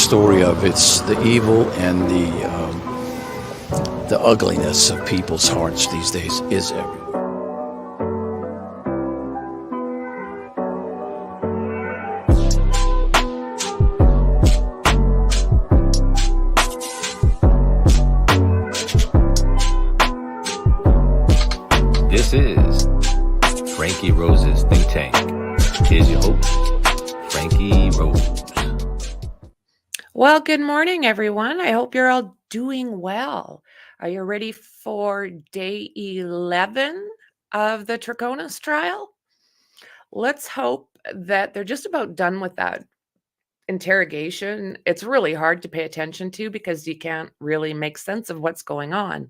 story of it's the evil and the ugliness of people's hearts these days is everywhere. This is Franky Rose's Think Tank. Here's your host, Franky Rose. Well, good morning, everyone. I hope you're all doing well. Are you ready for day 11 of the Troconis Trial? Let's hope that they're just about done with that interrogation. It's really hard to pay attention to because you can't really make sense of what's going on.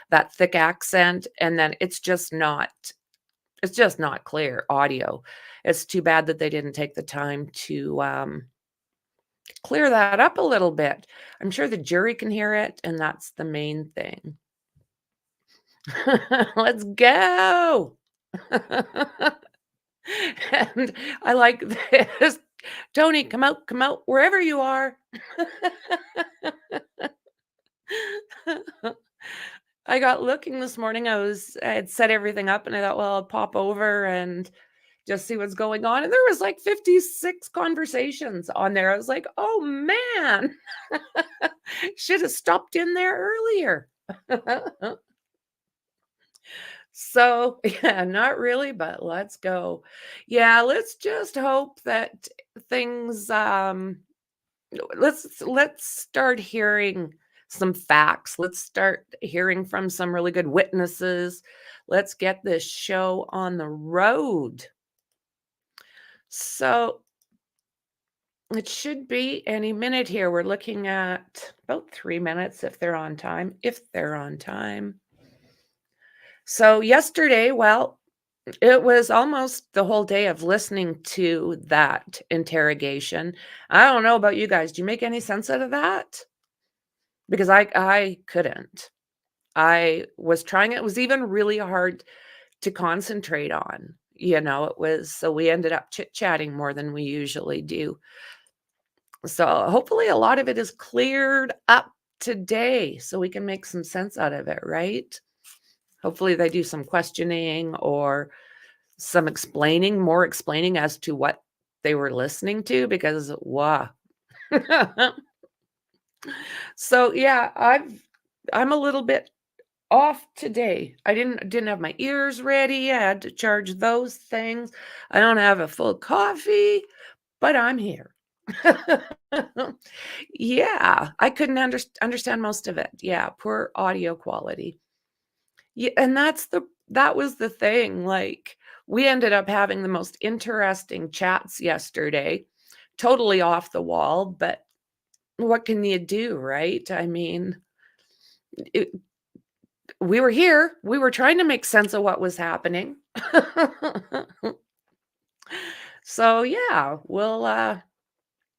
That thick accent, and then it's just not clear audio. It's too bad that they didn't take the time to clear that up a little bit. I'm sure the jury can hear it, and that's the main thing. Let's go. And I like this. Tony, come out, wherever you are. I got looking this morning. I had set everything up and I thought, well, I'll pop over and just see what's going on. And there was like 56 conversations on there. I was like, oh man, should have stopped in there earlier. So yeah, not really, but let's go. Yeah, let's just hope that things let's start hearing some facts. Let's start hearing from some really good witnesses. Let's get this show on the road. So it should be any minute here. We're looking at about 3 minutes if they're on time. So yesterday, well, it was almost the whole day of listening to that interrogation. I don't know about you guys. Do you make any sense out of that? Because I couldn't. I was trying. It was even really hard to concentrate on. It was, so we ended up chit-chatting more than we usually do. So hopefully a lot of it is cleared up today so we can make some sense out of it, right? Hopefully they do some questioning or some more explaining as to what they were listening to, because wow. So yeah, I'm a little bit off today. I didn't have my ears ready. I had to charge those things. I don't have a full coffee, but I'm here. Yeah, I couldn't understand most of it. Yeah, poor audio quality. Yeah, and that was the thing. Like, we ended up having the most interesting chats yesterday. Totally off the wall, but what can you do, right? I mean, we were here. We were trying to make sense of what was happening. So yeah, we'll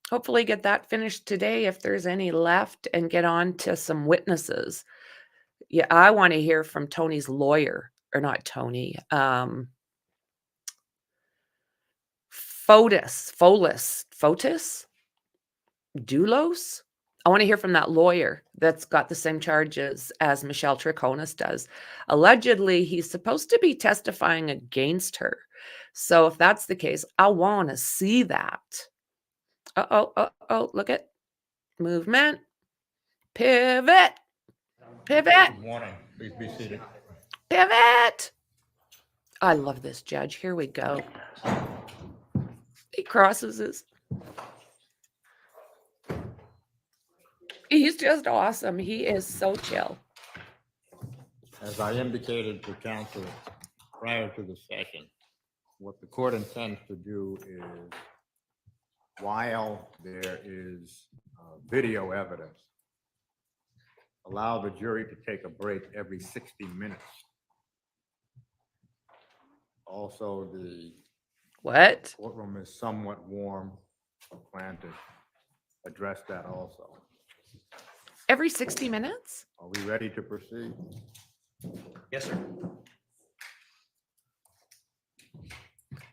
hopefully get that finished today if there's any left, and get on to some witnesses. Yeah, I want to hear from Tony's lawyer, or not Tony. Fotis, Doulos. I want to hear from that lawyer that's got the same charges as Michelle Troconis does. Allegedly, he's supposed to be testifying against her. So if that's the case, I want to see that. Look at movement. Pivot. Good morning. Please be seated. Pivot. I love this judge. Here we go. He crosses his. He's just awesome. He is so chill. As I indicated to counsel prior to the session, what the court intends to do is, while there is video evidence, allow the jury to take a break every 60 minutes. Also, the courtroom is somewhat warm. I plan to address that also. Every 60 minutes? Are we ready to proceed? Yes, sir.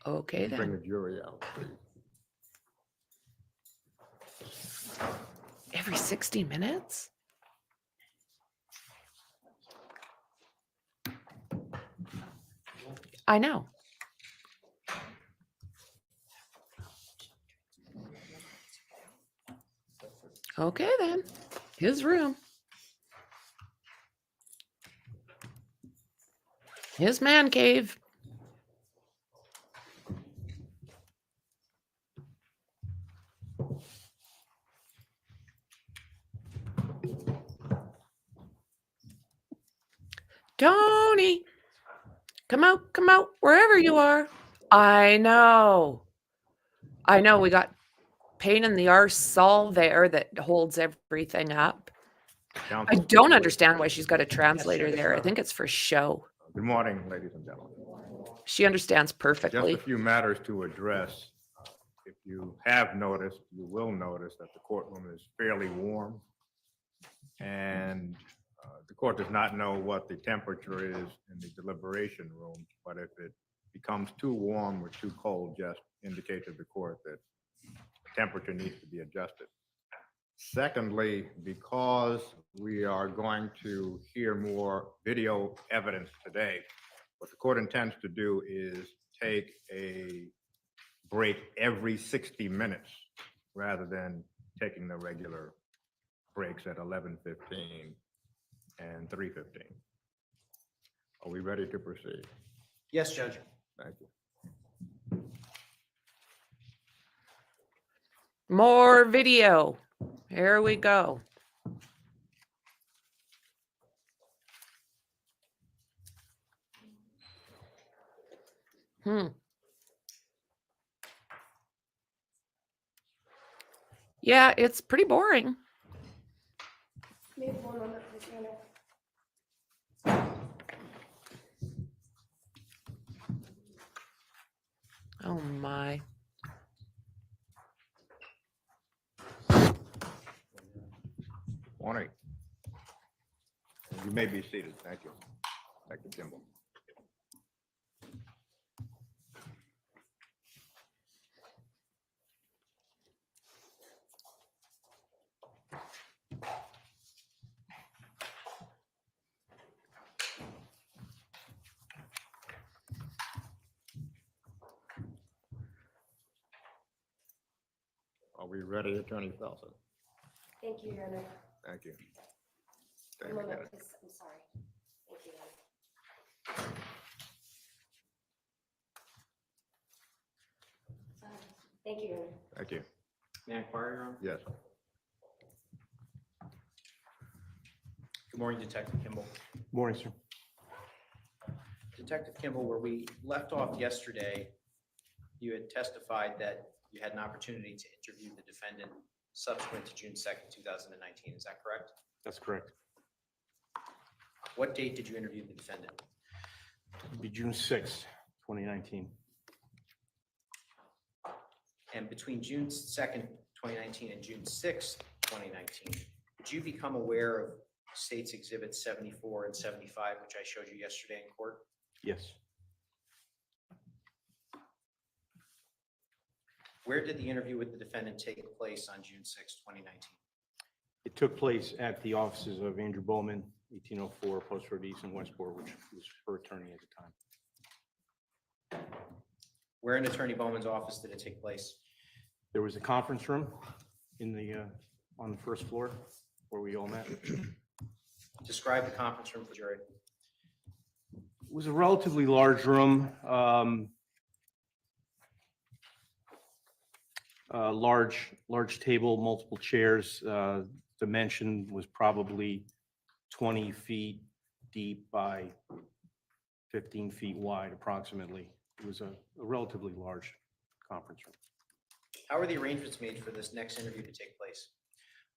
Okay, Bring then. the jury out, please. Every 60 minutes? I know. Okay, then. His room. His man cave. Tony, come out, wherever you are. I know. We got pain in the arse Saul there that holds everything up. I don't understand why she's got a translator there. I think it's for show. Good morning, ladies and gentlemen. She understands perfectly. Just a few matters to address. If you have noticed, you will notice that the courtroom is fairly warm. And the court does not know what the temperature is in the deliberation room, but if it becomes too warm or too cold, just indicate to the court that the temperature needs to be adjusted. Secondly, because we are going to hear more video evidence today, what the court intends to do is take a break every 60 minutes rather than taking the regular breaks at 11:15 and 3:15. Are we ready to proceed? Yes, Judge. Thank you. More video. Here we go. Yeah, it's pretty boring. Oh my. Morning. You may be seated. Thank you. Thank you, Kimball. Are we ready, Attorney Felsen? Thank you, Your Honor. Thank you. One moment, please. I'm sorry. Thank you, Your Honor. Thank you, Your Honor. Thank you. May I inquire, Your Honor? Yes. Good morning, Detective Kimball. Morning, sir. Detective Kimball, where we left off yesterday, you had testified that you had an opportunity to interview the defendant subsequent to June 2nd, 2019. Is that correct? That's correct. What date did you interview the defendant? It'd be June 6th, 2019. And between June 2nd, 2019 and June 6th, 2019, did you become aware of States Exhibits 74 and 75, which I showed you yesterday in court? Yes. Where did the interview with the defendant take place on June 6, 2019? It took place at the offices of Andrew Bowman, 1804 Post Road East in Westport, which was her attorney at the time. Where in Attorney Bowman's office did it take place? There was a conference room in the on the first floor where we all met. Describe the conference room for the jury. It was a relatively large room. Large table, multiple chairs. Dimension was probably 20 feet deep by 15 feet wide, approximately. It was a relatively large conference room. How were the arrangements made for this next interview to take place?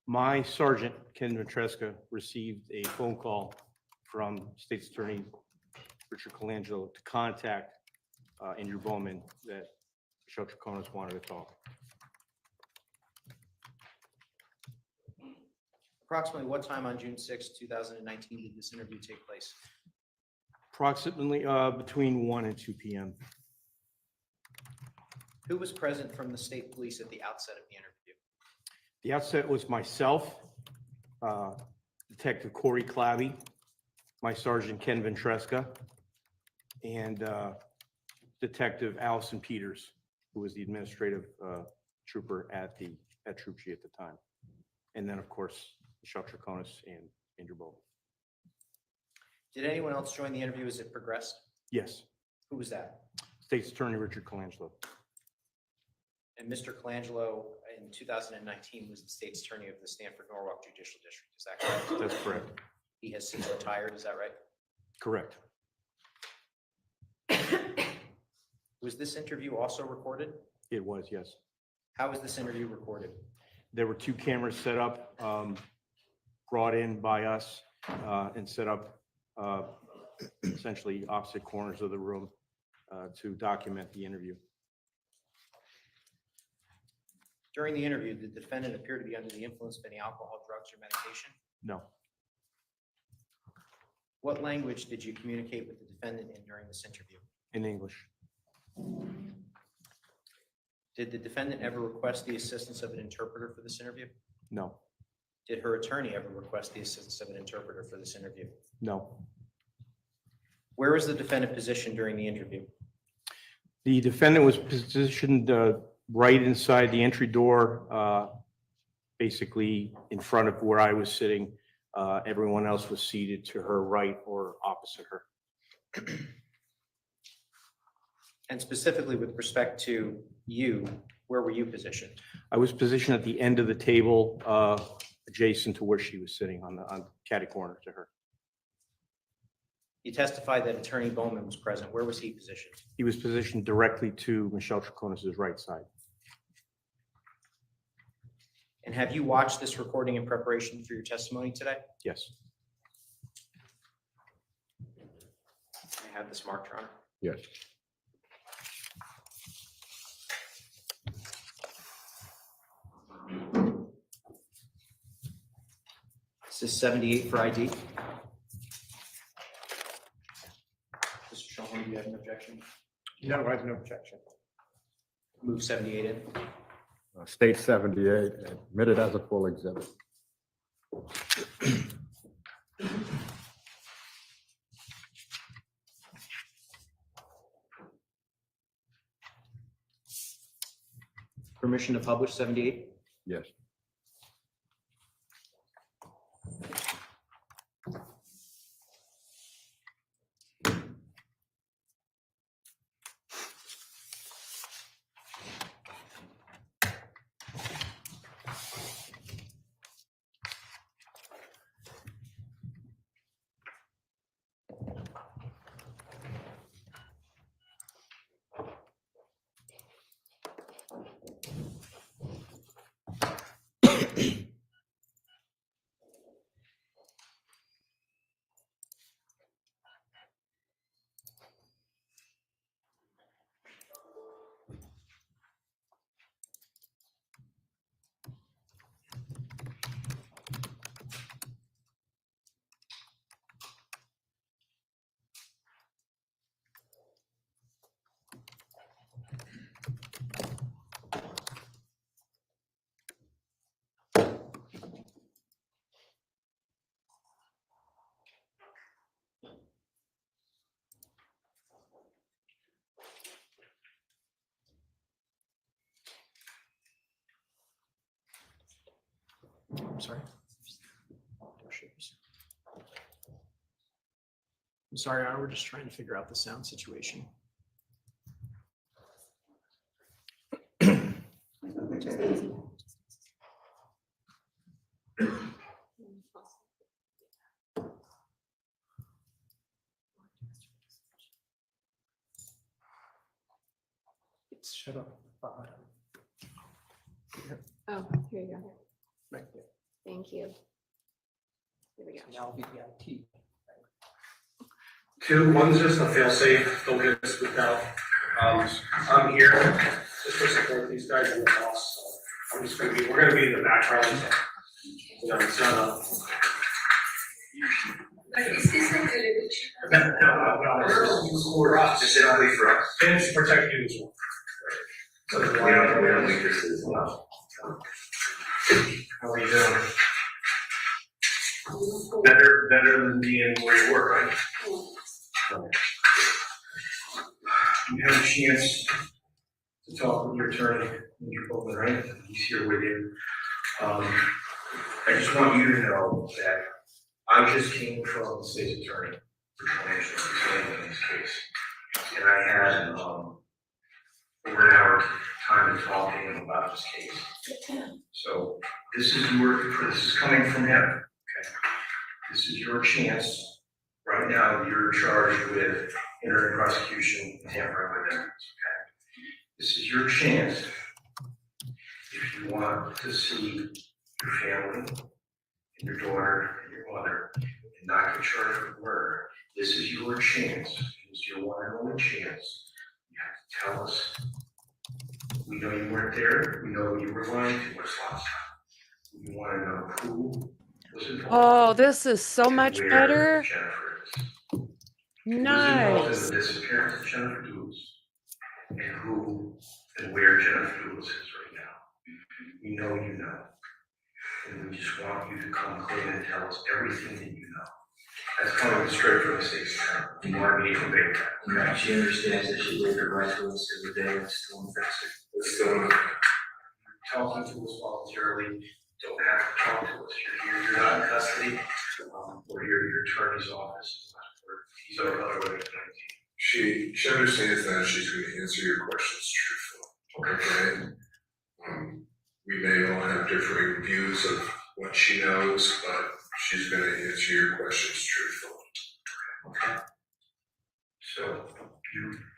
My sergeant, Ken Ventresca, received a phone call from State's Attorney Richard Colangelo to contact Andrew Bowman that Michelle Troconis wanted to talk. Approximately what time on June 6, 2019 did this interview take place? Approximately between 1 and 2 p.m. Who was present from the state police at the outset of the interview? The outset was myself Detective Corey Clabby, my Sergeant Ken Ventresca, and Detective Allison Peters, who was the administrative trooper at Troop G at the time. And then, of course, Michelle Troconis and Andrew Bowe. Did anyone else join the interview as it progressed? Yes, Who was that? State's Attorney Richard Colangelo. And Mr. Colangelo in 2019 was the state's attorney of the Stanford Norwalk Judicial District. Is that correct? That's correct. He has since retired. Is that right? Correct. Was this interview also recorded? It was, yes. How was this interview recorded? There were 2 cameras set up, brought in by us, and set up essentially opposite corners of the room to document the interview. During the interview, did the defendant appear to be under the influence of any alcohol, drugs, or medication? No, What language did you communicate with the defendant in during this interview? in English. Did the defendant ever request the assistance of an interpreter for this interview? No, Did her attorney ever request the assistance of an interpreter for this interview? no. Where was the defendant positioned during the interview? The defendant was positioned right inside the entry door, basically in front of where I was sitting. Everyone else was seated to her right or opposite her. And specifically with respect to you, where were you positioned? I was positioned at the end of the table, adjacent to where she was sitting on catty corner to her. You testified that Attorney Bowman was present. Where was he positioned? He was positioned directly to Michelle Troconis' right side. And have you watched this recording in preparation for your testimony today? Yes, I have this marked, Your Honor. Yes. This is 78 for ID. Mr. Schoenberg, do you have an objection? No, I have no objection. Move 78 in. State 78, admitted as a full exhibit. Permission to publish 78. Yes. I'm sorry. I'm sorry, Your Honor, we're just trying to figure out the sound situation. It's shut up. Oh, here you go. Right there. Thank you. Here we go. Now be the IT. 2, one's just a fail-safe, don't get spooked out. I'm here just to support these guys and the boss, so I'm just we're gonna be in the background, so. You know, it's not No, we're off specifically for us. And to protect you as well. So we don't weaknesses as well. How are you doing? Better than being where you were, right? You had a chance to talk with your attorney, Mr. Bowman, right? He's here with you. I just want you to know that I just came from the state's attorney for financial in this case. And I had over an hour time to talk to him about this case. So this is coming from him, okay? This is your chance. Right now, you're charged with entering prosecution and tampering with evidence, okay? This is your chance if you want to see your family and your daughter and your mother and not get charged with murder. This is your chance. It's your one and only chance. You have to tell us. We know you weren't there. We know you were lying to us last time. We want to know who was involved. Oh, this is so and much where better. Jennifer is. Who was involved in Nice. the disappearance of Jennifer Dulas and who and where Jennifer Dulas is right now. We know you know. And we just want you to come clean and tell us everything that you know. That's coming straight from the state's attorney. You want me to convey that. Okay, she understands that she waived her right to us every day. It's still infested. It's still Talking to us voluntarily, don't have to talk to us. You're here, you're not in custody, or you're your attorney's office. Or he's over other way. She understands that she's going to answer your questions truthfully. Okay. We may all have differing views of what she knows, but she's going to answer your questions truthfully. Okay. So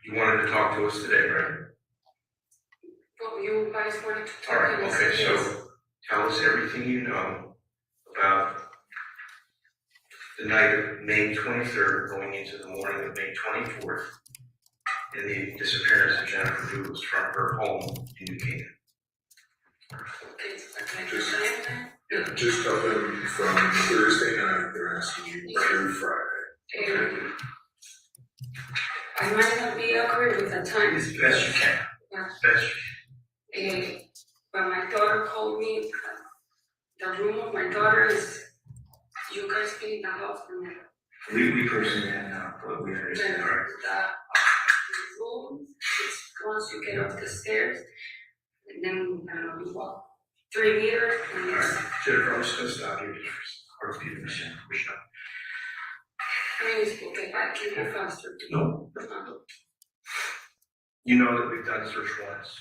you wanted to talk to us today, right? Well, you guys wanted to All talk right. to us. Okay. Yes. So tell us everything you know about the night of May 23rd, going into the morning of May 24th, and the disappearance of Jennifer Dulas from her home in New Canaan. Yeah, just tell them from Thursday night, they're asking you through Friday. I might not be accurate with the time. As best you can. Yeah. Best you can. When my daughter called me, the room of my daughter is, you guys clean the house for me. We personally have not, but we Then understand, all right? the room, it's once you get up the stairs, and then we walk 3 meters, and All it's, right, Jennifer, I'm just gonna stop you just for a few minutes. Michelle. I mean, it's okay, I can go faster. No. You know that we've done search warrants,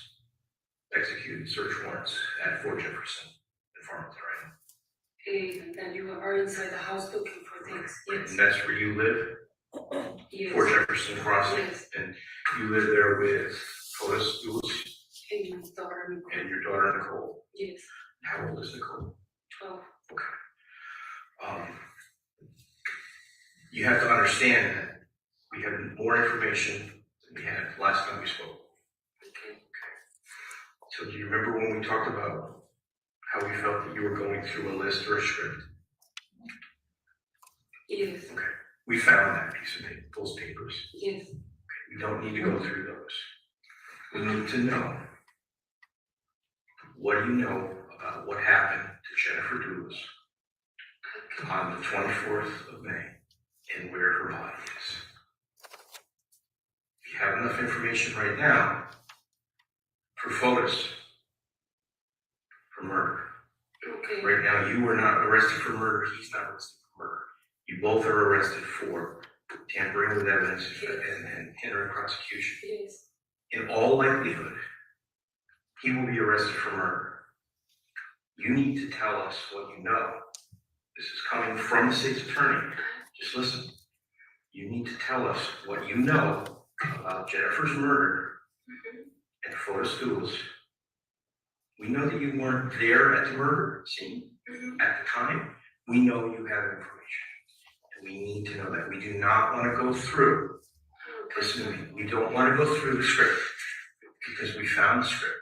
executed search warrants at Fort Jefferson in Farmington, right? And then you are inside the house looking for things, yes. And that's where you live, Yes. Fort Jefferson Crossing, Yes. and you live there with Phyllis Dulas And my daughter, Nicole. and your daughter Nicole. Yes, How old is Nicole? 12. You have to understand that we have more information than we had last time we spoke. Okay. So do you remember when we talked about how we felt that you were going through a list or a script? Yes, Okay. We found that piece of paper, those papers. yes. We don't need to go through those. We need to know, what do you know about what happened to Jennifer Dulas on the 24th of May and where her body is? If you have enough information right now for photos for murder. Okay. Right now, you were not arrested for murder, he's not arrested for murder. You both are arrested for tampering with evidence and entering prosecution. Yes. In all likelihood, he will be arrested for murder. You need to tell us what you know. This is coming from the state's attorney. Just listen. You need to tell us what you know about Jennifer's murder and Forrest Dulas. We know that you weren't there at the murder scene at the time. We know you have information. And we need to know that. We do not want to go through, listen to me, we don't want to go through the script because we found the script.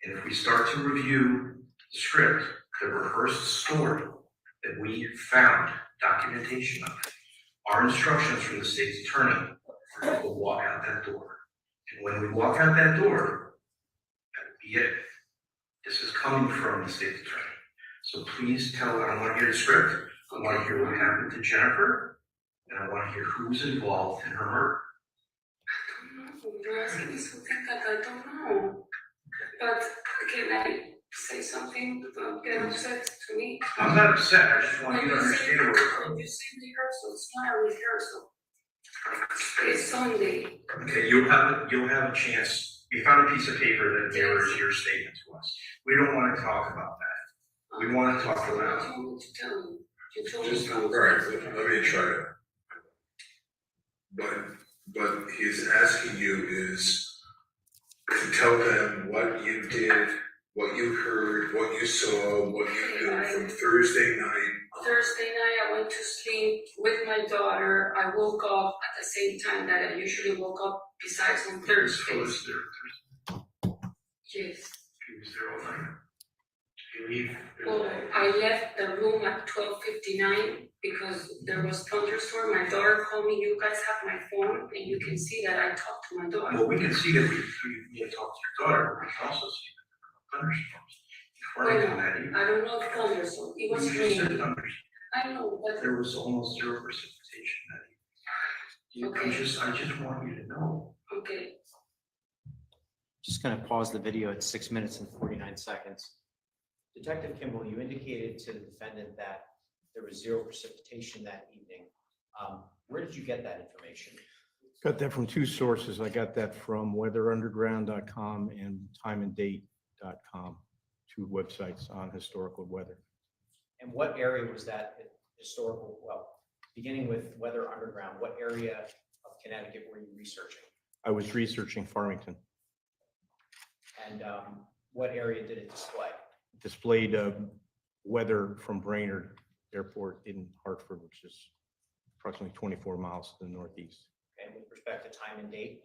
And if we start to review the script, the rehearsed story that we found documentation of, our instructions from the state's attorney are to walk out that door. And when we walk out that door, that would be it. This is coming from the state's attorney. So please tell, I don't want to hear the script, I want to hear what happened to Jennifer, and I want to hear who's involved in her murder. You're asking me something that I don't know. But can I say something? Don't get upset to me. I'm not upset, I just want you to understand where we're When you say rehearsal, it's not a rehearsal. It's Sunday. Okay, you'll have a chance. You found a piece of paper that mirrors your statement to us. We don't want to talk about that. We want to talk about. I told you to tell me. You told me Just, all something. right, let me try to. But he's asking you is to tell them what you did, what you heard, what you saw, what you knew from Thursday night. Thursday night, I went to sleep with my daughter. I woke up at the same time that I usually woke up, besides on Thursdays. So was there. Yes. He was there all night. You leave. Well, I left the room at 12:59 because there was thunderstorm. My daughter called me. You guys have my phone, and you can see that I talked to my daughter. Well, we can see that we had talked to your daughter. We can also see that there were thunderstorms. Before I did that, I don't know if thunderstorm. It was you just said raining. thunderstorm. I know, but There was almost zero precipitation that evening. Okay. I just want you to know. okay. Just gonna pause the video at 6 minutes and 49 seconds. Detective Kimball, you indicated to the defendant that there was zero precipitation that evening. Where did you get that information? Got that from two sources. I got that from weatherunderground.com and timeanddate.com, two websites on historical weather. And what area was that historical, well, beginning with Weather Underground, what area of Connecticut were you researching? I was researching Farmington. And what area did it display? Displayed weather from Brainerd Airport in Hartford, which is approximately 24 miles to the northeast. And with respect to time and date?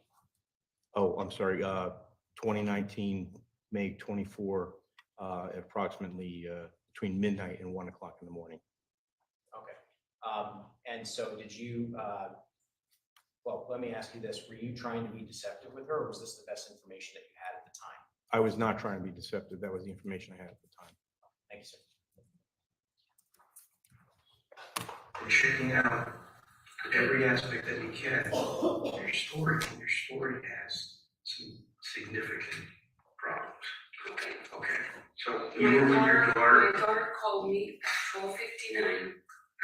Oh, I'm sorry, 2019, May 24, approximately between midnight and 1 o'clock in the morning. Okay. And so did you, well, let me ask you this. Were you trying to be deceptive with her, or was this the best information that you had at the time? I was not trying to be deceptive. That was the information I had at the time. Thank you, sir. We're checking out every aspect that we can of your story, and your story has some significant problems. Okay, so you were with your daughter. My daughter called me at 12:59,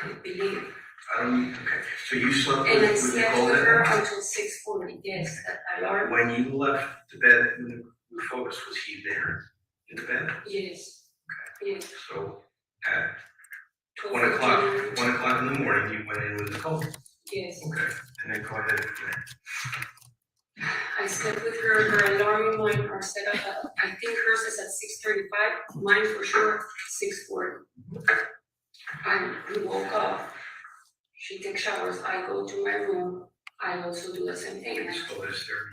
I believe. I don't need, okay, so you slept And I with slept Nicole with that her night? until 6:40, yes, at alarm. When you left the bed, when the focus, was he there in the bed? Yes, yes. So at 1 o'clock, 1 o'clock in the morning, you went in with Nicole? Yes. Okay, and then go ahead from there. I slept with her, her alarm and mine are set up at, I think hers is at 6:35, mine for sure 6:40. We woke up, she takes showers, I go to my room, I also do the same thing. So is there,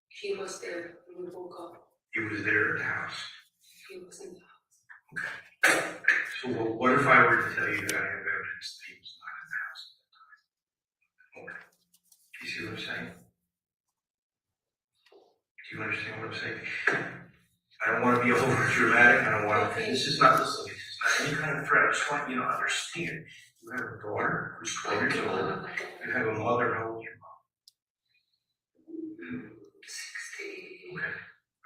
He was there, when we woke up, he was there at the house? he was in the house. Okay. So what if I were to tell you that I have evidence that he was not in the house at that time? Or, you see what I'm saying? Do you understand what I'm saying? I don't want to be over dramatic, I don't want to, this is not, listen, this is not any kind of threat, I just want you to understand. You have a daughter who's 12 years old, you have a mother, how old is your mom? 60. Okay,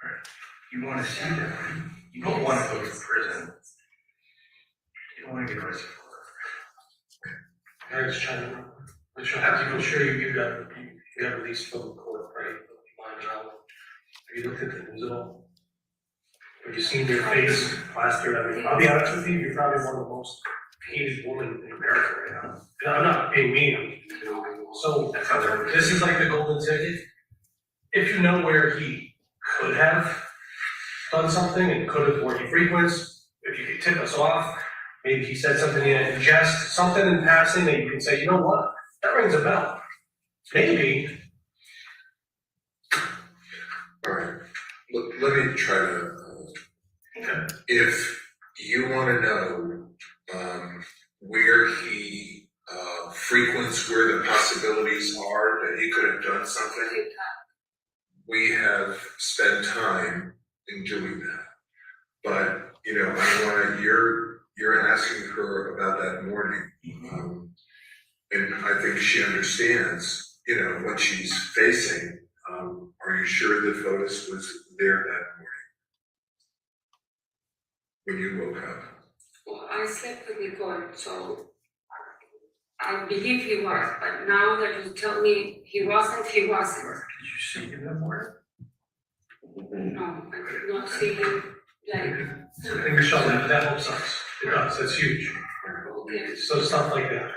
all right. You want to see that, right? You don't want to go to prison. You don't want to get arrested for it. I was trying to, I'm sure you got released from the court, right? Mind you, have you looked at the news at all? Have you seen your face plastered? I mean, I'll be honest with you, you're probably one of the most hated women in America right now. And I'm not being mean. So this is like the golden ticket. If you know where he could have done something and could have, where he frequents, if you could tip us off, maybe he said something in jest, something in passing that you can say, you know what, that rings a bell. Maybe. All right, let me try to, if you want to know where he frequents, where the possibilities are that he could have done something, we have spent time in doing that. But, you know, I want your you're asking her about that morning. And I think she understands, you know, what she's facing. Are you sure that Fotis was there that morning when you woke up? Well, I slept with Nicole, so I believe he was, but now that you tell me he wasn't, he wasn't. Did you see him that morning? No, I did not see him, like, I think Michelle, that helps us. It does, that's huge. okay, So stuff like that.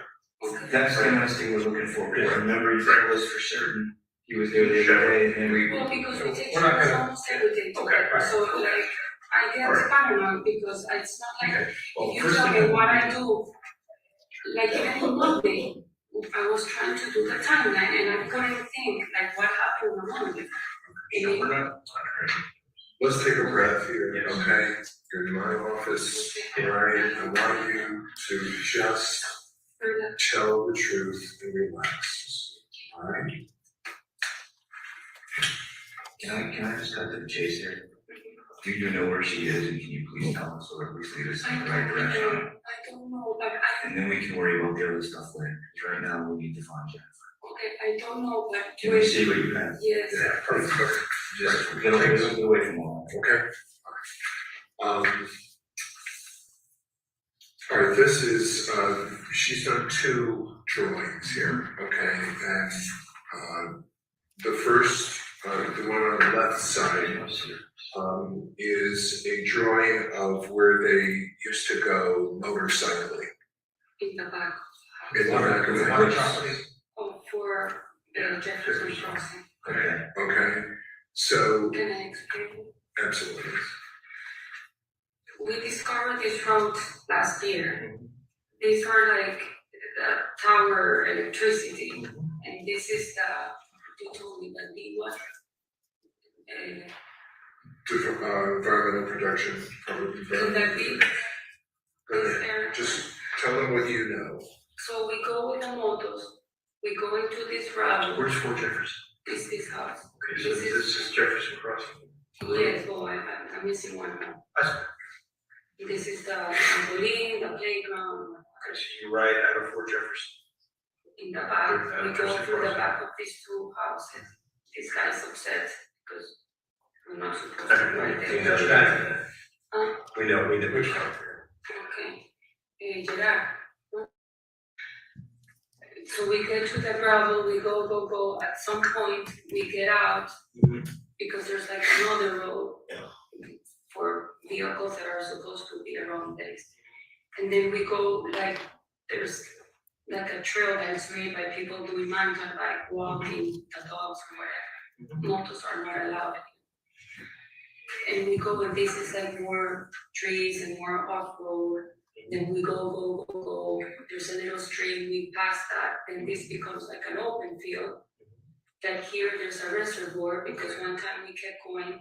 That's the last thing we're looking for. Remember, he was for certain. He was there the other day, and we. well, because we take We're not gonna- almost everything Okay, together, right. so like, I get paranoid because it's not like, Okay. Well, if you first tell thing- me what I do, like even Monday, I was trying to do the timeline and I couldn't think like what happened on Monday. We're not. Let's take a breath here, Yes. okay? You're in my office, all right? I want you to just tell the truth and relax, all right? Can I just cut to the chase here? Do you know where she is, and can you please tell us, or at least lead us in the right direction? I don't know, but And then we can worry about the other stuff later, because right now we need to find Jennifer. okay, I don't know, but. Can we see what you have? Yes. Yeah, perfect. Just get away from all that. Okay. All right, this is, she's done 2 drawings here, okay? And the first, the one on the left side, is a drawing of where they used to go motorcycling. In the back. In the back of the Water house. property. Oh, for Jefferson Crossing. Okay, so, Can I explain? absolutely. We discovered this road last year. These are like the tower electricity, and this is the, you told me the big one. Different, environmental protection, probably. So that big, Go is ahead. there. Just tell them what you know. So we go with the motos, we go into this route, Where's Fort Jefferson? this house. Okay, so this is Jefferson Crossing. Yes, well, I'm missing one now. This is the trampoline, the playground, Okay, so you ride out of Fort Jefferson. in the back, we go through the back of these 2 houses. This guy's upset because we're not supposed to ride We there. know that. Huh? We know which one. Okay, Gerard. So we get to the gravel, we go, at some point, we get out, because there's like another road for vehicles that are supposed to be around this. And then we go, like, there's like a trail that's made by people doing mountain bike, walking, the dogs or whatever. Motos are not allowed. And we go, and this is like more trees and more off-road. Then we go, there's a little stream, we pass that, and this becomes like an open field. That here there's a reservoir, because one time we kept going,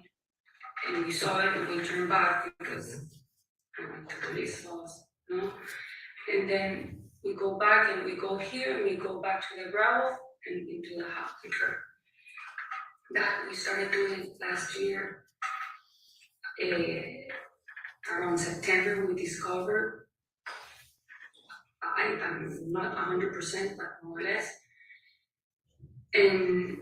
and we saw it, and we turned back, because the police saw us, no? And then we go back, and we go here, and we go back to the gravel, and into the house. Okay. That, we started doing it last year. Around September, we discovered, I'm not 100%, but more or less. And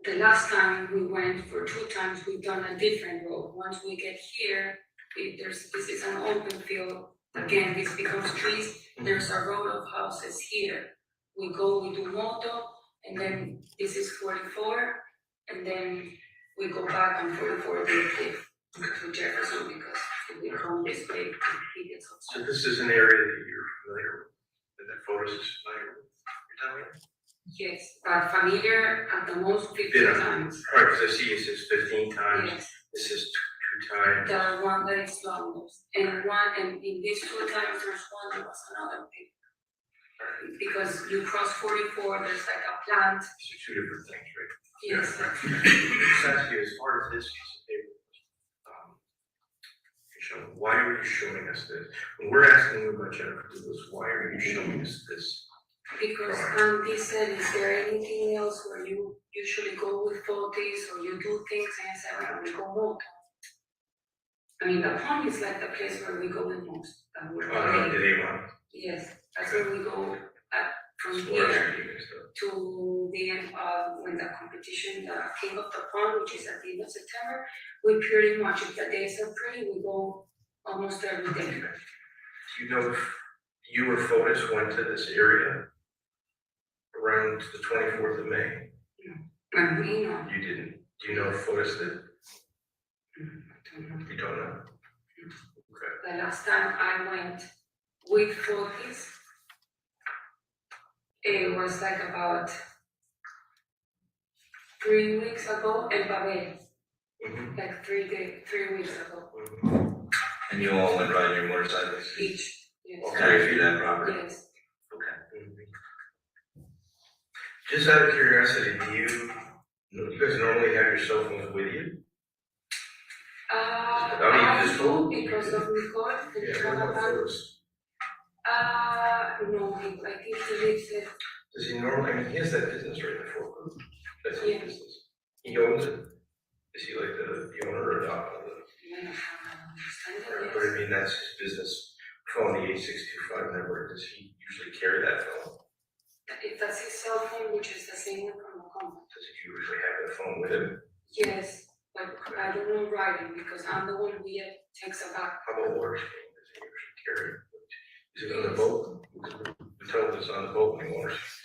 the last time we went, for 2 times, we've done a different road. Once we get here, this is an open field. Again, this becomes trees. There's a row of houses here. We go, we do moto, and then this is 44, and then we go back on 44 to Jefferson, because if we come this way, he gets So upset. this is an area that you're familiar with, that Fotis is familiar with, you're telling me? Yes, but familiar at the most 15 Yeah. times. Right, because I see it says 15 times, Yes, this is 2 times. the one that is longest, and in these 2 times, there's one that was another big. Because you cross 44, there's like a plant. These are 2 different things, right? Yes. Exactly, as far as this piece of paper, Michelle, why are you showing us this? When we're asking you about Jennifer Douglas, why are you showing us this? Because they said, is there anything else where you usually go with Fotis or you do things, and I said, well, we go more. I mean, the pond is like the place where we go the most. Yes, that's where we go from here to the end of when the competition, the King of the Pond, which is at the end of September. We pretty much, if the days are pretty, we go almost every day. Do you know if you or Fotis went to this area around the 24th of May? And we know. You didn't. Do you know if Fotis did? I don't know. You don't know? Okay. The last time I went with Fotis, it was like about 3 weeks ago in Babel. Like 3 weeks ago. And you all went riding your motorcycles? Each, yes. Carry through that property? Yes. Okay. Just out of curiosity, do you guys normally have your cell phones with you? I do because of Nicole. Yeah, what about Fotis? No, I think he lives there. Does he normally, I mean, he has that business right before Group. That's his Yeah. business. He owns it. Is he like the owner or the operator? But I mean, that's his business phone, the 8625 number. Does he usually carry that phone? If that's his cell phone, which is the same one from the company. Does he usually have the phone with him? Yes, but I don't know writing because I'm the one who takes a back. How about water skiing? Does he usually carry it? Is it on the boat? The telephone is on the boat when he water skis.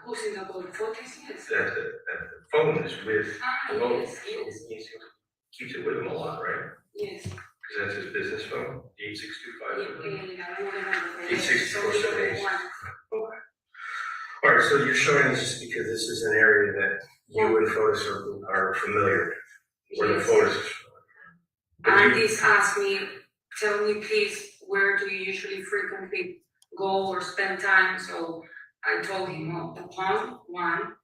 Who's in the boat? Fotis, yes. That the phone is with the boat. Yes, yes. He keeps it with him a lot, right? Yes. Because that's his business phone, the 8625. I don't remember. 8647. All right, so you're showing this just because this is an area that you and Fotis are familiar. Where the Fotis is. Andy's asked me, tell me please, where do you usually frequently go or spend time? So I told him, well, the pond, one,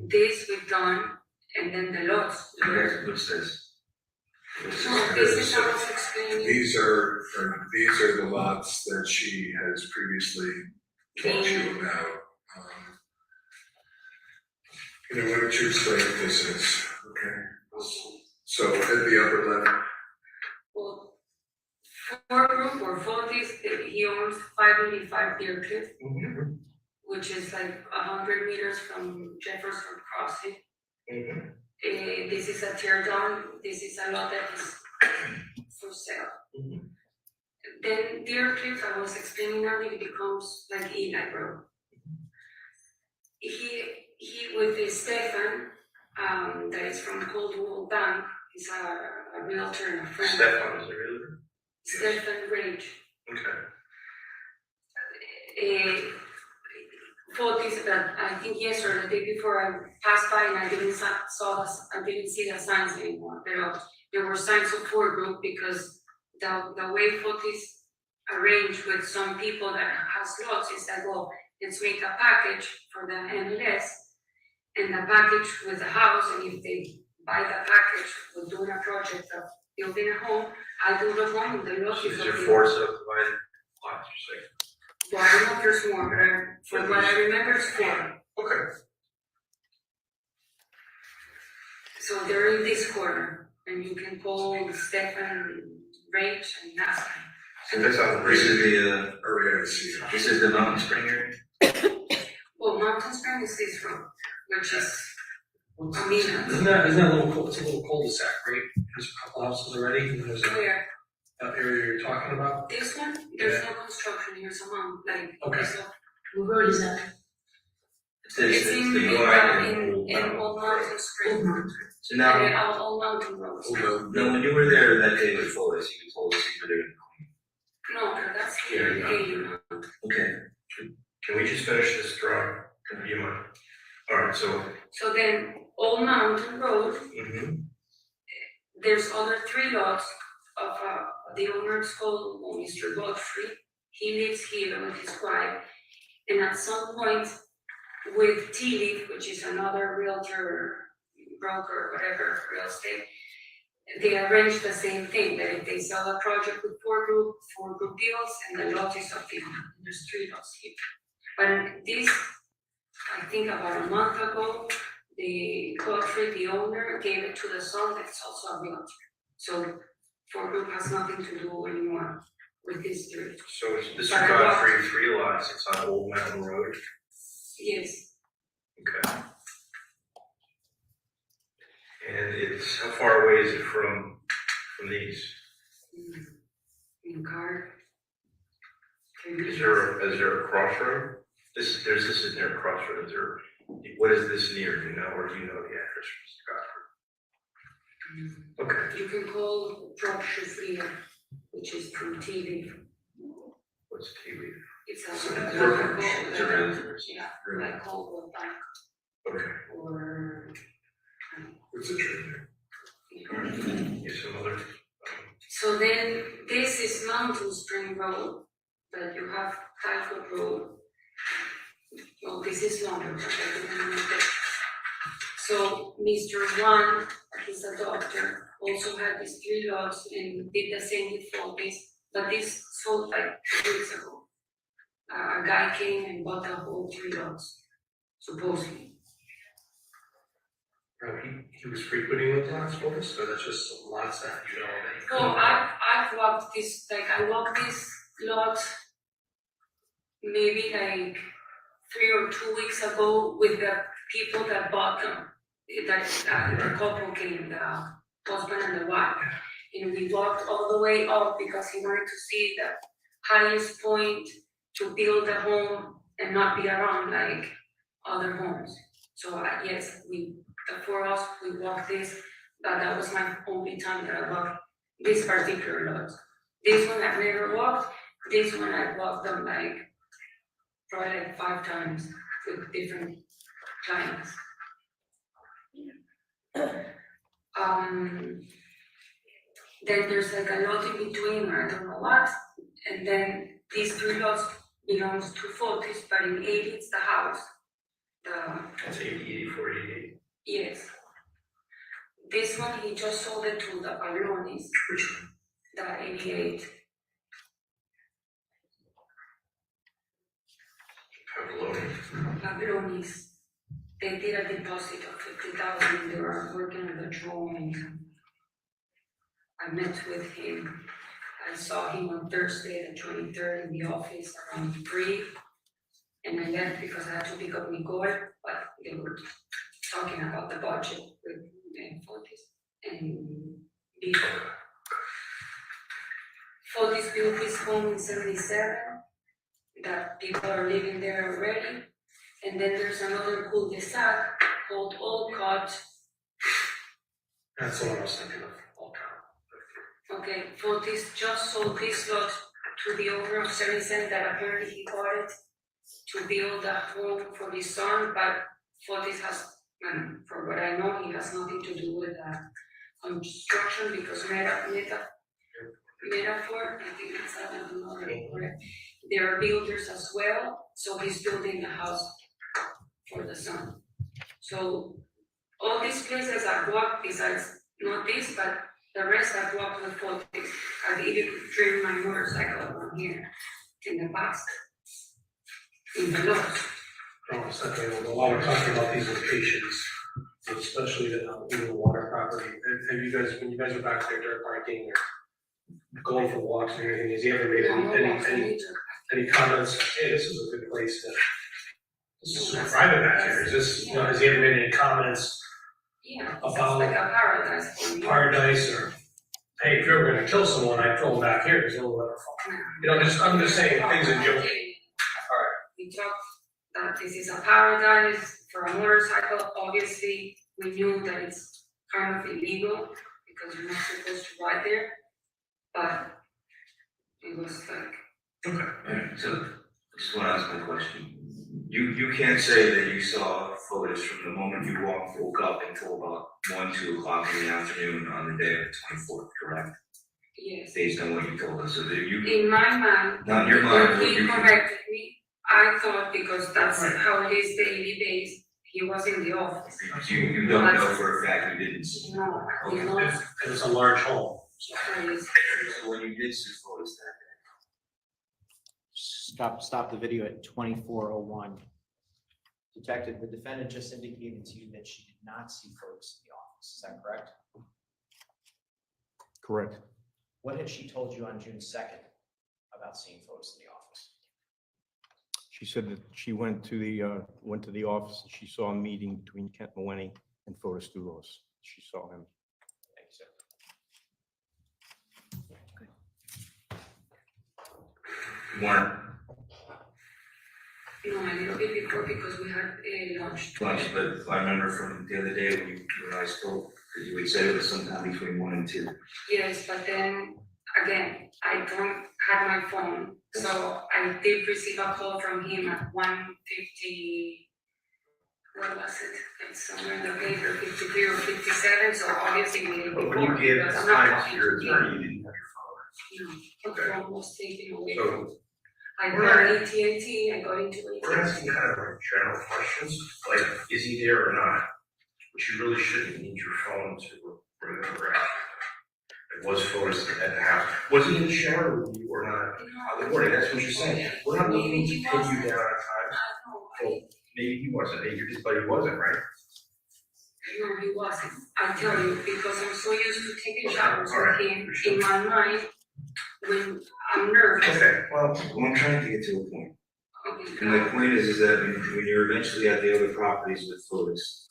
this we've done, and then the lots. What's this? So this is how I was explaining. These are the lots that she has previously talked to you about. Why don't you explain what this is, okay? So at the upper left. Well, Courtroom or Fotis, he owns 585 Deer Cliff, which is like 100 meters from Jefferson Crossing. This is a tear down. This is a lot that is for sale. Then Deer Cliff, I was explaining earlier, becomes like Eli Road. He with Stefan, that is from Coldwell Bank, he's a realtor and a friend. Stefan is a realtor? Stefan Rage. Okay. Fotis that I think yesterday, the day before, I passed by and I didn't see the signs anymore. There were signs of tour group because the way Fotis arranged with some people that has lots is that, well, let's make a package for the MLS and the package with the house, and if they buy the package, we're doing a project of building a home, I do the home and the lot is. Is there 4 subdivided lots, you say? Well, I don't know if there's more, but from what I remember, it's 4. Okay. So they're in this corner, and you can call Stefan Rage and ask him. So that's how This is the, Area I see. this is the Mountain Spring area? Well, Mountain Spring is this road, which is, I mean, Isn't that a little, it's a little cul-de-sac, right? There's a couple houses already, and there's where? that area you're talking about. This one, there's no construction here, so Okay. so. What road is that? It's this, It's in Old Mountain Spring. So now, Old Mountain Road. no, when you were there that day with Fotis, you told us you were there. No, that's here, Okay. Can we just finish this drawing? Do you mind? All right, so. So then, Old Mountain Road, there's other 3 lots of, the owner's called Mr. Godfrey. He lives here with his wife, and at some point, with T-Leaf, which is another realtor, broker, whatever, real estate, they arrange the same thing, that if they sell a project with 4 group deals, and the lot is of the owner, there's 3 lots here. But this, I think about a month ago, the Godfrey, the owner, gave it to the son that's also a realtor. So Courtroom has nothing to do anymore with these three. So it's Mr. But I Godfrey, 3 lots, it's on Old Mountain Road. Yes, Okay. And it's, how far away is it from these? in car. Is there a crossroad? This is near a crossroad, is there, what is this near, you know, or do you know the address, Mr. Godfrey? Okay, You can call Drop Shufria, which is from TV. what's TV? It's a It's sort a of brokerage, like it's a renters. yeah, like call bank Okay, or What's the trade yes, some other, so then this is Mountain Spring Road, but you have Typhoid Road. Well, this is longer, but I don't remember. So Mr. One, he's a doctor, also had these 3 lots and did the same with Fortis, but this sold like 2 weeks ago. A guy came and bought the whole 3 lots, supposedly. He was frequenting the lots for us, so that's just some lots that you know that. So I've walked this, like I walked this lot maybe like 3 or 2 weeks ago with the people that bought them. The couple came, the husband and the wife. And we walked all the way up because he wanted to see the highest point to build a home and not be around like other homes. So yes, the 4 of us, we walked this, but that was my only time that I walked this particular lot. This one I've never walked, this one I walked them like probably like 5 times with different clients. Then there's like a lot in between, or I don't know what, and then these 3 lots belongs to Fortis, but in 80 it's the house. that's 84, 88. Yes. This one, he just sold it to the Pavlonis, the 88. Pavlonis. They did a deposit of 50,000. They were working on the drawings. I met with him. I saw him on Thursday, the 23rd, in the office around 3. And I left because I had to pick up Nicole, but they were talking about the budget with Fortis and before. Fortis built his home in 77, that people are living there already. And then there's another cul-de-sac called Olcott. That's the one I was thinking of, Okay, Fortis just sold this lot to the owner of 77 that apparently he bought it to build a home for his son, but Fortis has, for what I know, he has nothing to do with construction because Metaphor, I think it's that, I don't know the correct. There are builders as well, so he's building a house for the son. So all these places I've walked, besides not this, but the rest I've walked with Fortis. I've even driven my motorcycle around here in the past. In the north. A lot of talking about these locations, especially the water property. Have you guys, when you guys are back there dirt biking or going for walks and everything, has he ever made any comments? Hey, this is a good place to. This is super private back here. Is this, you know, has he ever made any comments? Yeah, about like a paradise for me. Paradise, or hey, if you're gonna kill someone, I throw them back here, there's a little better fun. You know, I'm just saying things in general. Alright. We talked that this is a paradise for a motorcycle. Obviously, we knew that it's kind of illegal because you're not supposed to ride there, but it was like. Okay, alright, so I just wanna ask my question. You can't say that you saw photos from the moment you woke up until about 1, 2 o'clock in the afternoon on the day of the 24th, correct? Yes. Based on what you told us, so that you. In my mind. Not in your mind, When what he you. corrected me, I thought because that's how it is daily based, he was in the office. You don't know for a fact you didn't see. No, he Okay. knows. And it's a large home. So when you did see photos that Stop the video at 24:01. Detective, the defendant just indicated to you that she did not see folks in the office. Is that correct? Correct. What had she told you on June 2nd about seeing photos in the office? She said that she went to the office and she saw a meeting between Kent Maloney and Fotostulos. She saw him. Thank you, sir. Warren, No, a little bit before because we had lunch. but I remember from the other day when you and I spoke, that you had said it was sometime between 1 and 2. Yes, but then again, I don't have my phone, so I did receive a call from him at 1:50. What was it? It's somewhere in the paper, 53 or 57. So obviously we didn't. But when you gave time to your attorney, you didn't have your phone. No, the phone was taken away. So I we're got not- AT&T, I got into AT&T. we're asking kind of like general questions, like, is he there or not? But you really shouldn't need your phone to remember after. It was photos at the house. Was he in the shower with you or not? No. The morning, that's what you're saying. We're not looking to Maybe he pin you wasn't. down on time. No, Well, maybe he wasn't, maybe you just thought he wasn't, right? No, he wasn't. I tell you, because I'm so used to taking showers All right, with him, for sure. in my mind, when I'm nervous. Okay, well, I'm trying to get to a point. Okay, And my point is that when you're eventually at the other properties with Fotis,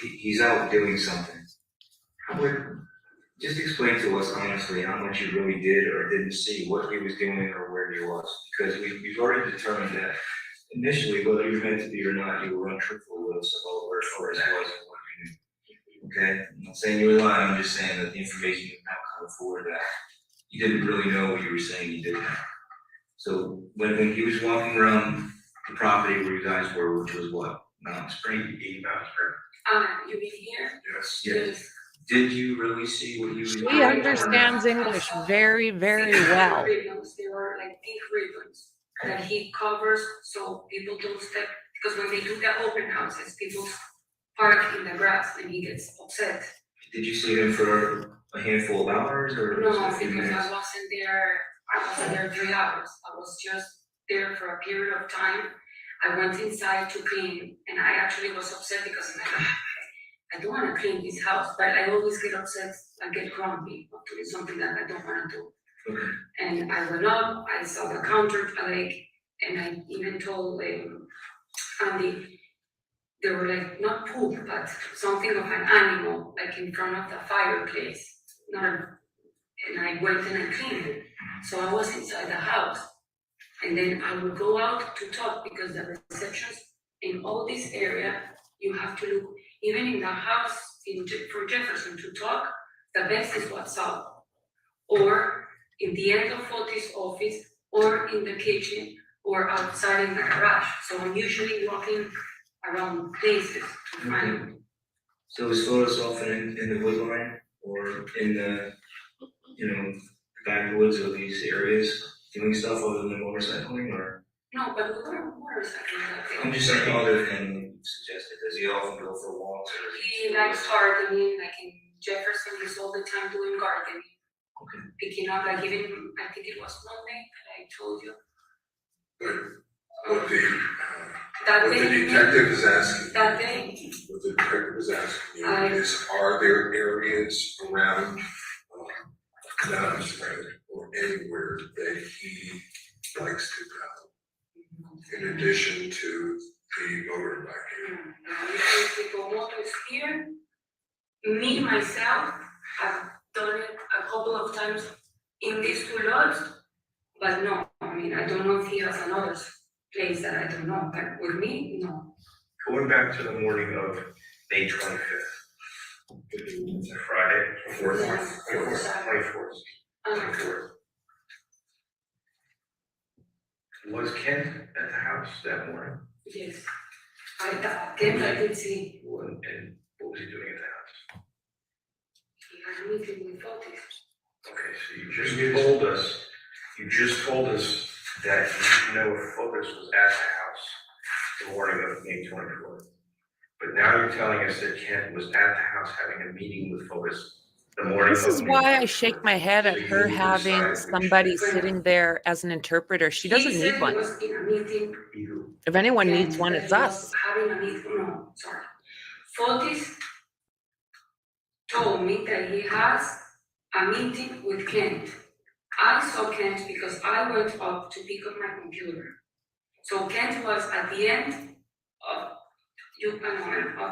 he's out doing something. How would, just explain to us honestly how much you really did or didn't see, what he was doing or where he was. Because we've already determined that initially, whether you meant to be or not, you were untruthful with us about where Fotis was and what you knew. Okay? I'm not saying you were lying, I'm just saying that the information you now come forward that you didn't really know what you were saying you didn't know. So when he was walking around the property where you guys were, which was what? Mount Spring, 80 Mount Spring? You mean here? Yes. Yes. Did you really see what he was doing? She understands English very, very well. Ribbons, they were like pink ribbons that he covers so people don't step, because when they do the open houses, people park in the grass and he gets upset. Did you see him for a handful of hours or? No, was it a few because minutes? I wasn't there 3 hours. I was just there for a period of time. I went inside to clean and I actually was upset because I'm like, I don't want to clean this house, but I always get upset, I get grumpy of doing something that I don't want to do. Okay. And I went up, I saw the counter, like, and I even told Andy, they were like, not poop, but something of an animal, like in front of the fireplace. And I went and I cleaned it. So I was inside the house. And then I would go out to talk because the receptions in all this area, you have to look, even in the house from Jefferson to talk, the best is WhatsApp. Or in the end of Foti's office, or in the kitchen, or outside in the garage. So I'm usually walking around places to find. So was Fotis often in the wood line or in the, the backwoods of these areas doing stuff other than motorcycling or? No, but we were motorcycling that day. I'm just saying other than suggested, does he often go for walks or? He likes gardening, like in Jefferson, he's all the time doing gardening. Okay. Picking up, like even, I think it was Monday that I told you. What That the day. detective is asking. That day. What the detective is asking you is, are there areas around, Mount Spring or anywhere that he likes to go? In addition to the motorbike. People motors here. Me, myself, have done it a couple of times in these 2 lots, but no, I mean, I don't know if he has another place that I don't know, but with me, no. Going back to the morning of May 25th. It's a Friday, 24th. Was Kent at the house that morning? Yes. I did see. And what was he doing at the house? He had a meeting with Fotis. Okay, so you just told us that you know if Fotis was at the house the morning of May 24th. But now you're telling us that Kent was at the house having a meeting with Fotis the morning of This is May why I 24th. shake my head at So her you having decided which somebody day. sitting there as an interpreter. She doesn't He need said one. he was in a meeting. If anyone and needs one, that it's he us. was having a meeting, no, sorry. Fotis told me that he has a meeting with Kent. I saw Kent because I went up to pick up my computer. So Kent was at the end of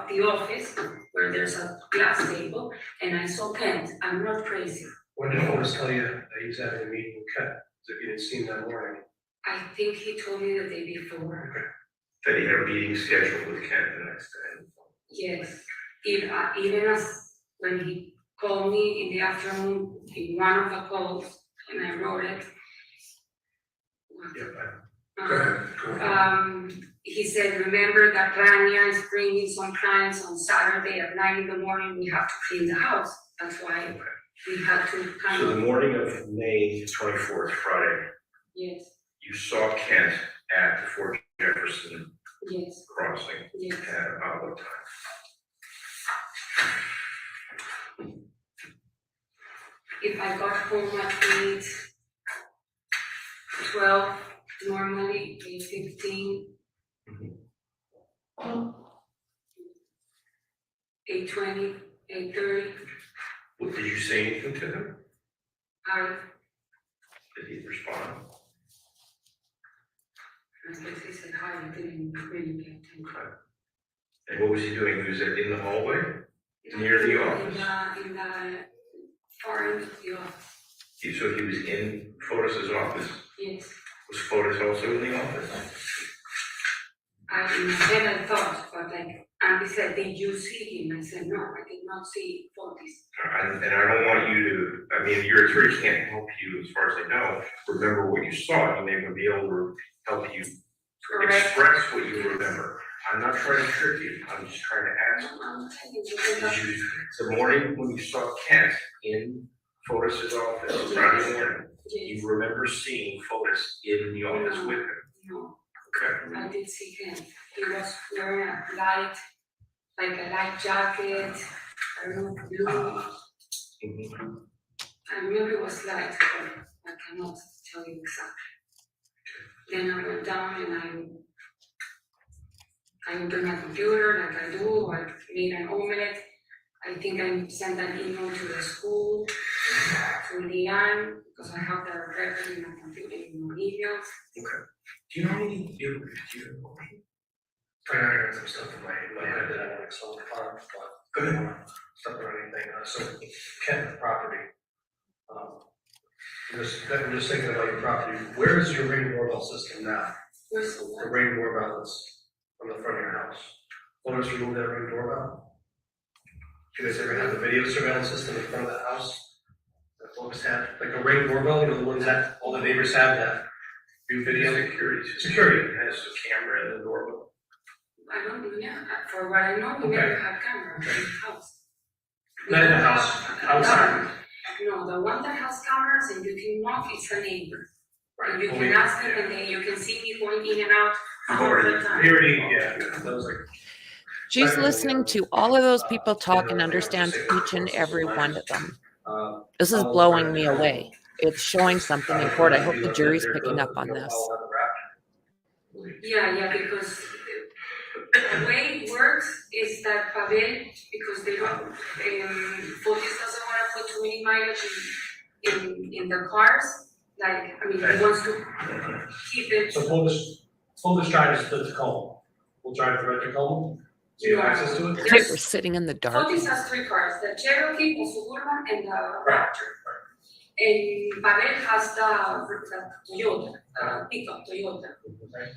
the office where there's a glass table, and I saw Kent. I'm not crazy. When did Forrest tell you that he was having a meeting with Ken? As if you didn't see him that morning? I think he told me the day before. That he had a meeting scheduled with Ken the next day. Yes, even as when he called me in the afternoon, in one of the calls, and I wrote it. Go ahead. He said, remember that Rania is bringing some clients on Saturday at 9 in the morning, we have to clean the house. That's why we had to kind So the of, morning of May 24th, Friday, yes, you saw Kent at the Fort Jefferson yes, crossing yes. at about what time? If I got home at 8:12, normally 8:15. 8:20, 8:30, What, did you say anything to him? Did he respond? I guess he said hi, I didn't really pay attention. Okay. And what was he doing? He was in the hallway? Near the office? In the far end of the office, So he was in Fotis's office? yes. Was Fotis also in the office? In my head I thought, but like, Andy said, did you see him? I said, no, I did not see Fotis. And I don't want you to, I mean, your attorney can't help you as far as I know, remember what you saw. He may even be able to help you express what you remember. I'm not trying to trick you, I'm just trying to ask. I'm telling you, The morning when you saw Kent in Fotis's office, Friday morning, yes, you remember seeing Fotis in the office with him? no, Okay. I did see him. He was wearing a light jacket, I don't know, blue. Mhm. I remember it was light, but I cannot tell you exactly. Then I went down and I opened my computer like I do, I made an omelette. I think I sent an email to the school, to Leanne, because I have the record in my computer, in my emails. Okay. Do you know any, I got some stuff in my head that I want to solve the farm, but I don't want to stuff or anything. So Kent property. I'm just thinking about your property. Where is your ring doorbell system now? Where's the The one? ring doorbell is on the front of your house. Owners remove that ring doorbell? Do you guys ever have a video surveillance system in front of the house? That folks have, like a ring doorbell, you know, the ones that all the neighbors have that do video? Security. It has a camera in the doorbell. I don't know, for what I know, we never had cameras in the house. Not in the house, outside. No, the one that has cameras and you can knock, it's a neighbor. And you Only- can ask them and then you can see me going in and out all the time. We already, yeah, that was like. She's listening to all of those people talk and understands each and every one of them. This is blowing me away. It's showing something in court. I hope the jury's picking up on this. Yeah, because the way it works is that Pavel, because they don't, Fotis doesn't want to put too many mileage in the cars. Like, I mean, he wants to keep it. So full drive to Tacoma. We'll drive to Tacoma. Do you have access to it? Okay, we're sitting in the dark. Fotis has 3 cars, the Cherokee, the Suburban, and the Raptor. And Pavel has the Toyota, pickup Toyota.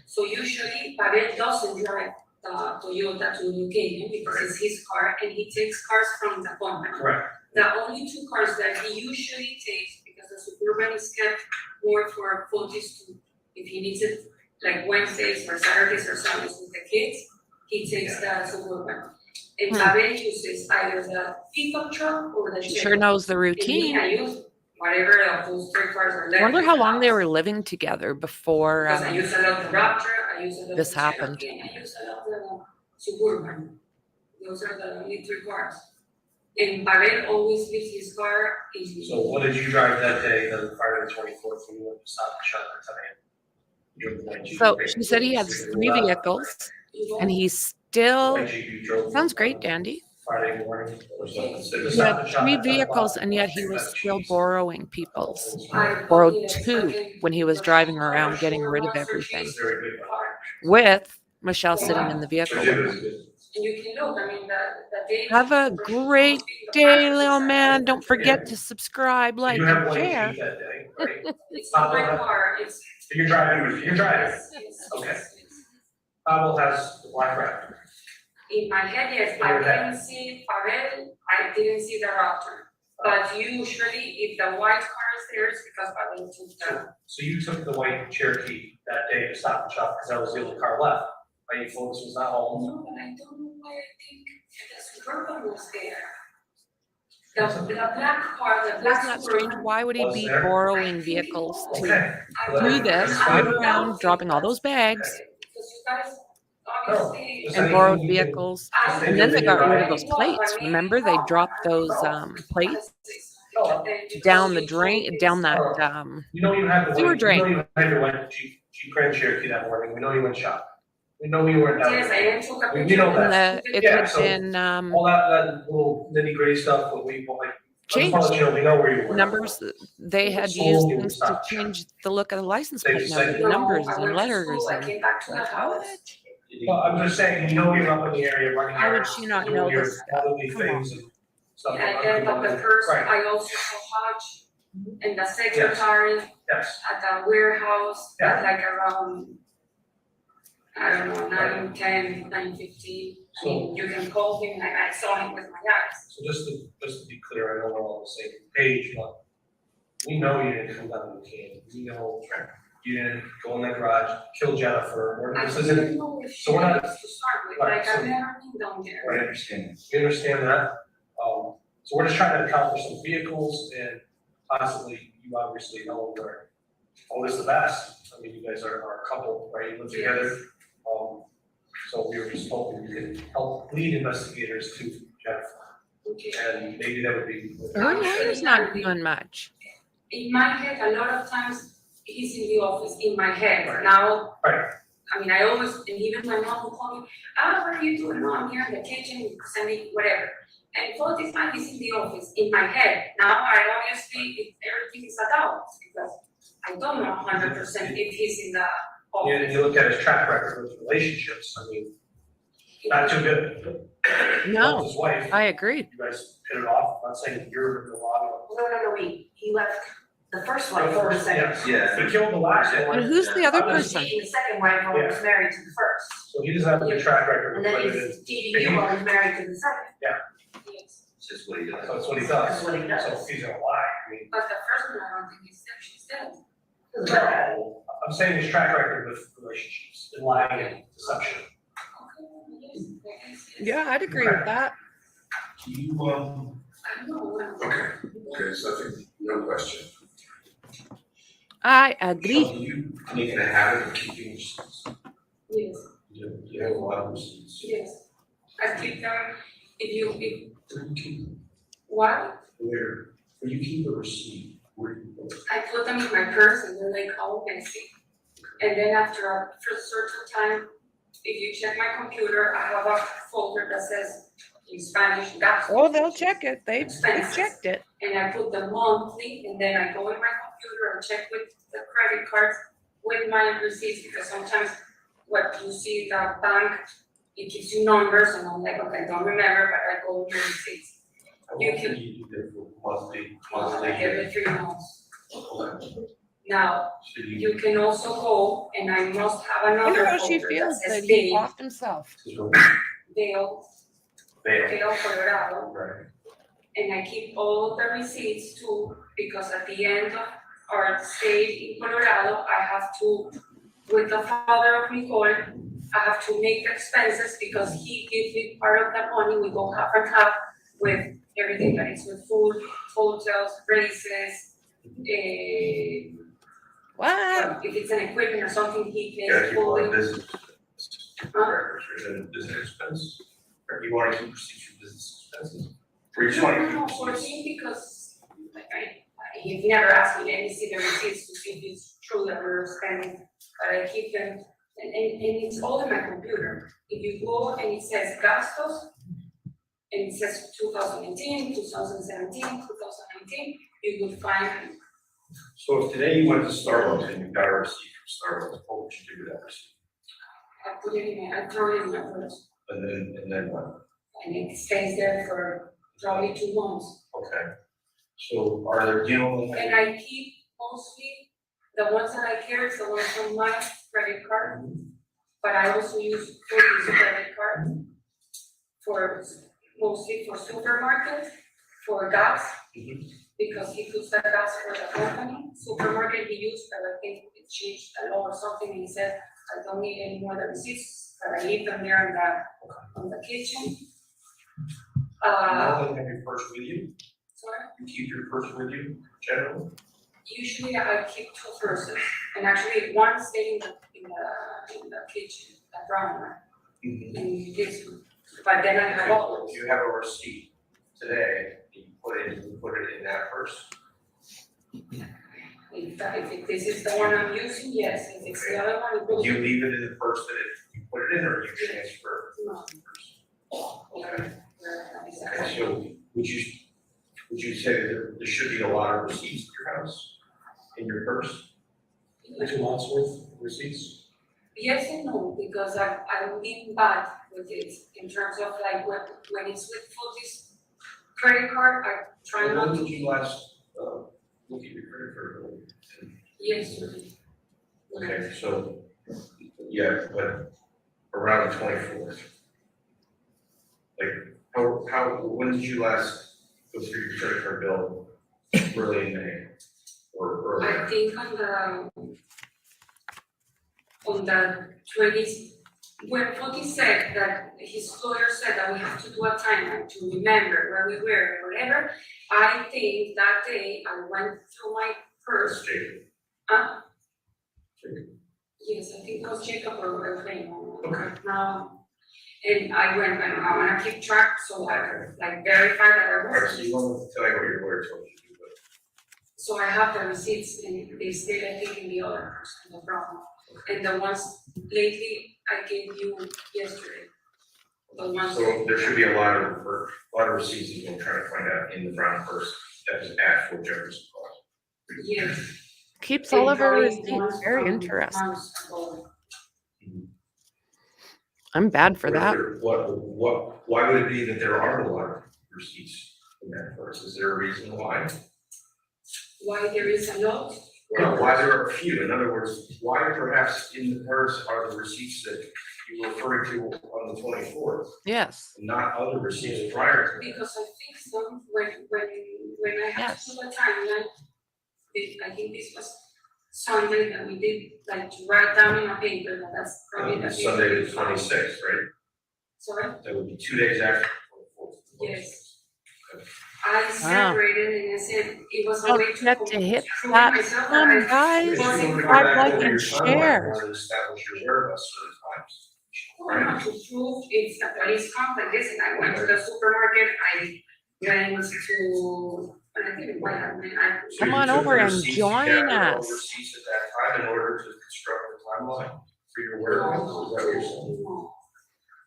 So usually Pavel doesn't drive the Toyota to New Canyon because it's his car and he takes cars from the company. Correct. The only 2 cars that he usually takes, because the Suburban is kept more for Fotis to, if he needs it, like Wednesdays or Saturdays or Sundays with the kids, he takes the Suburban. And Pavel uses either the pickup truck or the She Cherokee. sure knows the And routine. me, I use whatever of those 3 cars are left. I wonder in how the long they house. were living together before Because I use a lot of the Raptor, I use a lot of this the happened. Cherokee, and I use a lot of the Suburban. Those are the only 3 cars. And Pavel always leaves his car in. So what did you drive that day, the Friday the 24th, when you went to stop and shop at 10 a.m.? So she said he has 3 vehicles and he's still, sounds great, Dandy. Friday morning or something. So He had 3 vehicles, and yet he was still borrowing people's. Borrowed 2 when he was driving around getting rid of everything, with Michelle sitting in the vehicle with him. And you can look, I mean, the date. Have a great day, little man. Don't forget to subscribe, like, You have and white share. sheet that day, right? It's not my car, it's. You're driving, Yes. Okay. Pavel has the black Raptor. In my head, yes, I didn't see Pavel, I didn't see the Raptor. But usually, if the white car is there, it's because Pavel took the. So you took the white Cherokee that day to Stop and Shop because that was the only car left. Right, you told us was not home. No, but I don't know why I think the Suburban was there. The black car, the black Isn't that strange? Suburban. Why would he Was be there? borrowing vehicles to Okay. do this, drive around, dropping all those bags, Because you guys obviously. Just and anything borrowed you can- vehicles? just And then they got rid of anything those plates. Remember, they dropped those plates Oh, down the drain, down that You know you had the sewer white, you drain. know you had your white Jeep Grand Cherokee that morning. We know you went shopping. We know you weren't down Yes, I there. didn't took a We picture. know and that. the it Yeah, had so been All that little nitty gritty stuff, but we, like, I just want to changed. let you know, we know where you were. Numbers, they had School, used you things to stopped. change the look of the license They plate just number, said- the numbers No, I and went to letters school, I and came back to the like, house. what? Well, I'm just saying, you know you're up in the area running How would errands, she not doing know your this stuff? quality Come on. things and stuff. And then of the purse, Right, I also saw Hodge and the secretary yes, at the warehouse Yeah. at like around, I don't know, 9:10, 9:15. I mean, you can call him, I saw him with my eyes. so just to be clear, I know we're all on the same page, but we know you didn't come down the can, we know you didn't go in that garage, kill Jennifer, or I this didn't isn't, know if so we're not- to start with, Right, like so- I've never been down there. I understand, we understand that. So we're just trying to account for some vehicles and possibly, you obviously know where, all this is the best. I mean, you guys are a couple, right, you live together. So we were just hoping you could help lead investigators to Jennifer, Okay. and maybe that would be. Her lawyer's not doing much. In my head, a lot of times, he's in the office, in my head, now. Right. I mean, I always, and even my mom will call me, what are you doing? No, I'm here in the kitchen, sending whatever. And for this time, he's in the office, in my head. Now, I obviously, everything is a doubt, because I don't know 100% if he's in the Yeah, and office. you look at his track record with relationships, I mean, not too good. No, His wife, I agree. you guys hit it off, I'm not saying you're the law. No, he left the first wife for the second. Yes. Yeah. He killed the last one. And who's the other I'm just- person? The second wife when he was married to the first. So he doesn't have a good track record. And with then women. he's cheating you while he's married to the second. Yes. It's just what he does. So that's what he does. That's what he does. So if he's gonna lie, I mean, But the first one, I don't think he's dead, she's dead. no, I'm saying his track record with relationships, and lying and deception. Yeah, I'd agree with that. Do you, I don't know. okay, so I think, no question. I agree. Do you make it a habit of keeping receipts? Yes, You have a lot of receipts. yes. I keep them, if you, Where do you keep them? what? Where? When you keep a receipt, where do you put it? I put them in my purse and they're like all messy. And then after a certain time, if you check my computer, I have a folder that says in Spanish, gastos. Oh, they'll check it. They checked it. And I put them monthly, and then I go in my computer and check with the credit cards with my receipts, because sometimes what you see the bank, it gives you numbers, and I'm like, okay, I don't remember, but I go with my receipts. You can- You do that for monthly, Like every 3 months. Okay. Now, So you can also go, and I must have I wonder another how she folder that feels says that he Dale, offed himself. Dale, Dale Colorado. Right. And I keep all the receipts too, because at the end of our stay in Colorado, I have to, with the father of Nicole, I have to make expenses because he gives me part of the money, we go half and half with everything that is with food, hotels, races, What? if it's an equipment or something, he Gotta pays keep all the fully. business records, or is that a business expense? Or you wanna keep receipts for business expenses? Or you just wanna No, keep for receipts? me, because like he never asked me, let me see the receipts to see if it's true that we're spending, but I keep them, and it's all in my computer. If you go and it says gastos, and it says 2018, 2017, 2019, you would find, So if today you went to Starbucks and you got a receipt from Starbucks, what would you do with that receipt? I put it in, I throw it in my purse, And then what? and it stays there for probably 2 months. Okay. So are there, you know, And I keep mostly, the ones that I carry is the ones from my credit card, but I also use Courtney's credit card for, mostly for supermarket, for gas, because he puts the gas for the company. Supermarket he used, but I think it changed a law or something, and he said, I don't need any more than receipts, but I leave them there on the kitchen. how long have your purse with you? Sorry? You keep your purse with you generally? Usually I keep 2 purses, and actually one stayed in the kitchen, the brown one, and this one. But then I have all. If you have a receipt today, you put it in that purse? If this is the one I'm using, yes, if it's the other one, it goes. You leave it in the purse that you put it in, or you transfer? No. Okay. Exactly. Okay, so would you say that there should be a lot of receipts at your house, in your purse? 2 months worth of receipts? Yes and no, because I'm being bad with it in terms of like when it's with Footy's credit card, I try not When to. did you last, look at your credit card bill? Yesterday. Okay, so, yeah, but around the 24th. Like, when did you last go through your credit card bill? Early in May or I earlier? think on the 20th, when Footy said that his lawyer said that we have to do a timeline to remember where we were or whatever, I think that day I went through my purse. Jacob. Yes, I think it was Jacob or Frank. Okay. Now, and I went, and I wanna keep track, so I could like verify that I Alright, was. so you want to tell me what your lawyer told you to do, but. So I have the receipts, and they stayed, I think, in the other person, the brown one. And the ones lately I gave you yesterday. The ones. So there should be a lot of receipts that you'll try to find out in the brown purse that is actual Jefferson cost. Yes. Keeps all of her Probably receipts. ones Very from interesting. months ago. I'm bad for that. Why would it be that there aren't a lot of receipts in that purse? Is there a reason why? Why there is a lot? No, why there are a few? In other words, why perhaps in the purse are the receipts that you were referring to on the 24th, Yes. not other receipts prior to that? Because I think some, when I had Yes. to do the timeline, I think this was Sunday that we did, like to write down in a paper, that that's probably the. Sunday the 26th, right? Sorry? That would be 2 days after the 24th. Yes. I separated and I said it was a Don't way to. forget to hit prove that myself that thumb, I guys. wasn't Subscribe, like, Over and your timeline, share. you want to establish your whereabouts certain times. want to prove it's a police complex, and I went to the supermarket, I went to, I didn't buy that, I. So Come you on took over the and receipts, you join gathered all the us. Receipts at that time in order to construct the timeline for your whereabouts, is that what you're saying? No.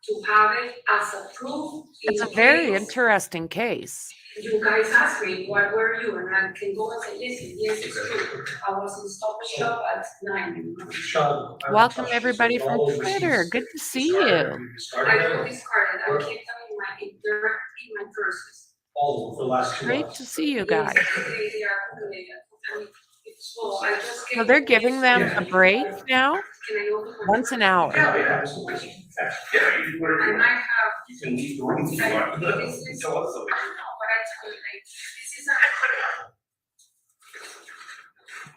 To have it as a proof. It's a in very case interesting case. You guys asked me, what were you, and I can go and say, listen, yes, it's true, I was in Stop and Shop at 9. Sean, I Welcome touched everybody all from those Twitter. receipts Good to see discarded. you. You discarded I them, don't or discard it, I keep them in my purses. all of them for the last 2 Great months? to see you Yes, guys. they are accumulated. I mean, so I just So gave they're you giving them this- a break now, Can I open my- once an hour. Yeah, absolutely. Yeah, you do whatever I you might want. have. You can leave the room if you want. This is. Tell us something. I know, but I tell you, like, this is a.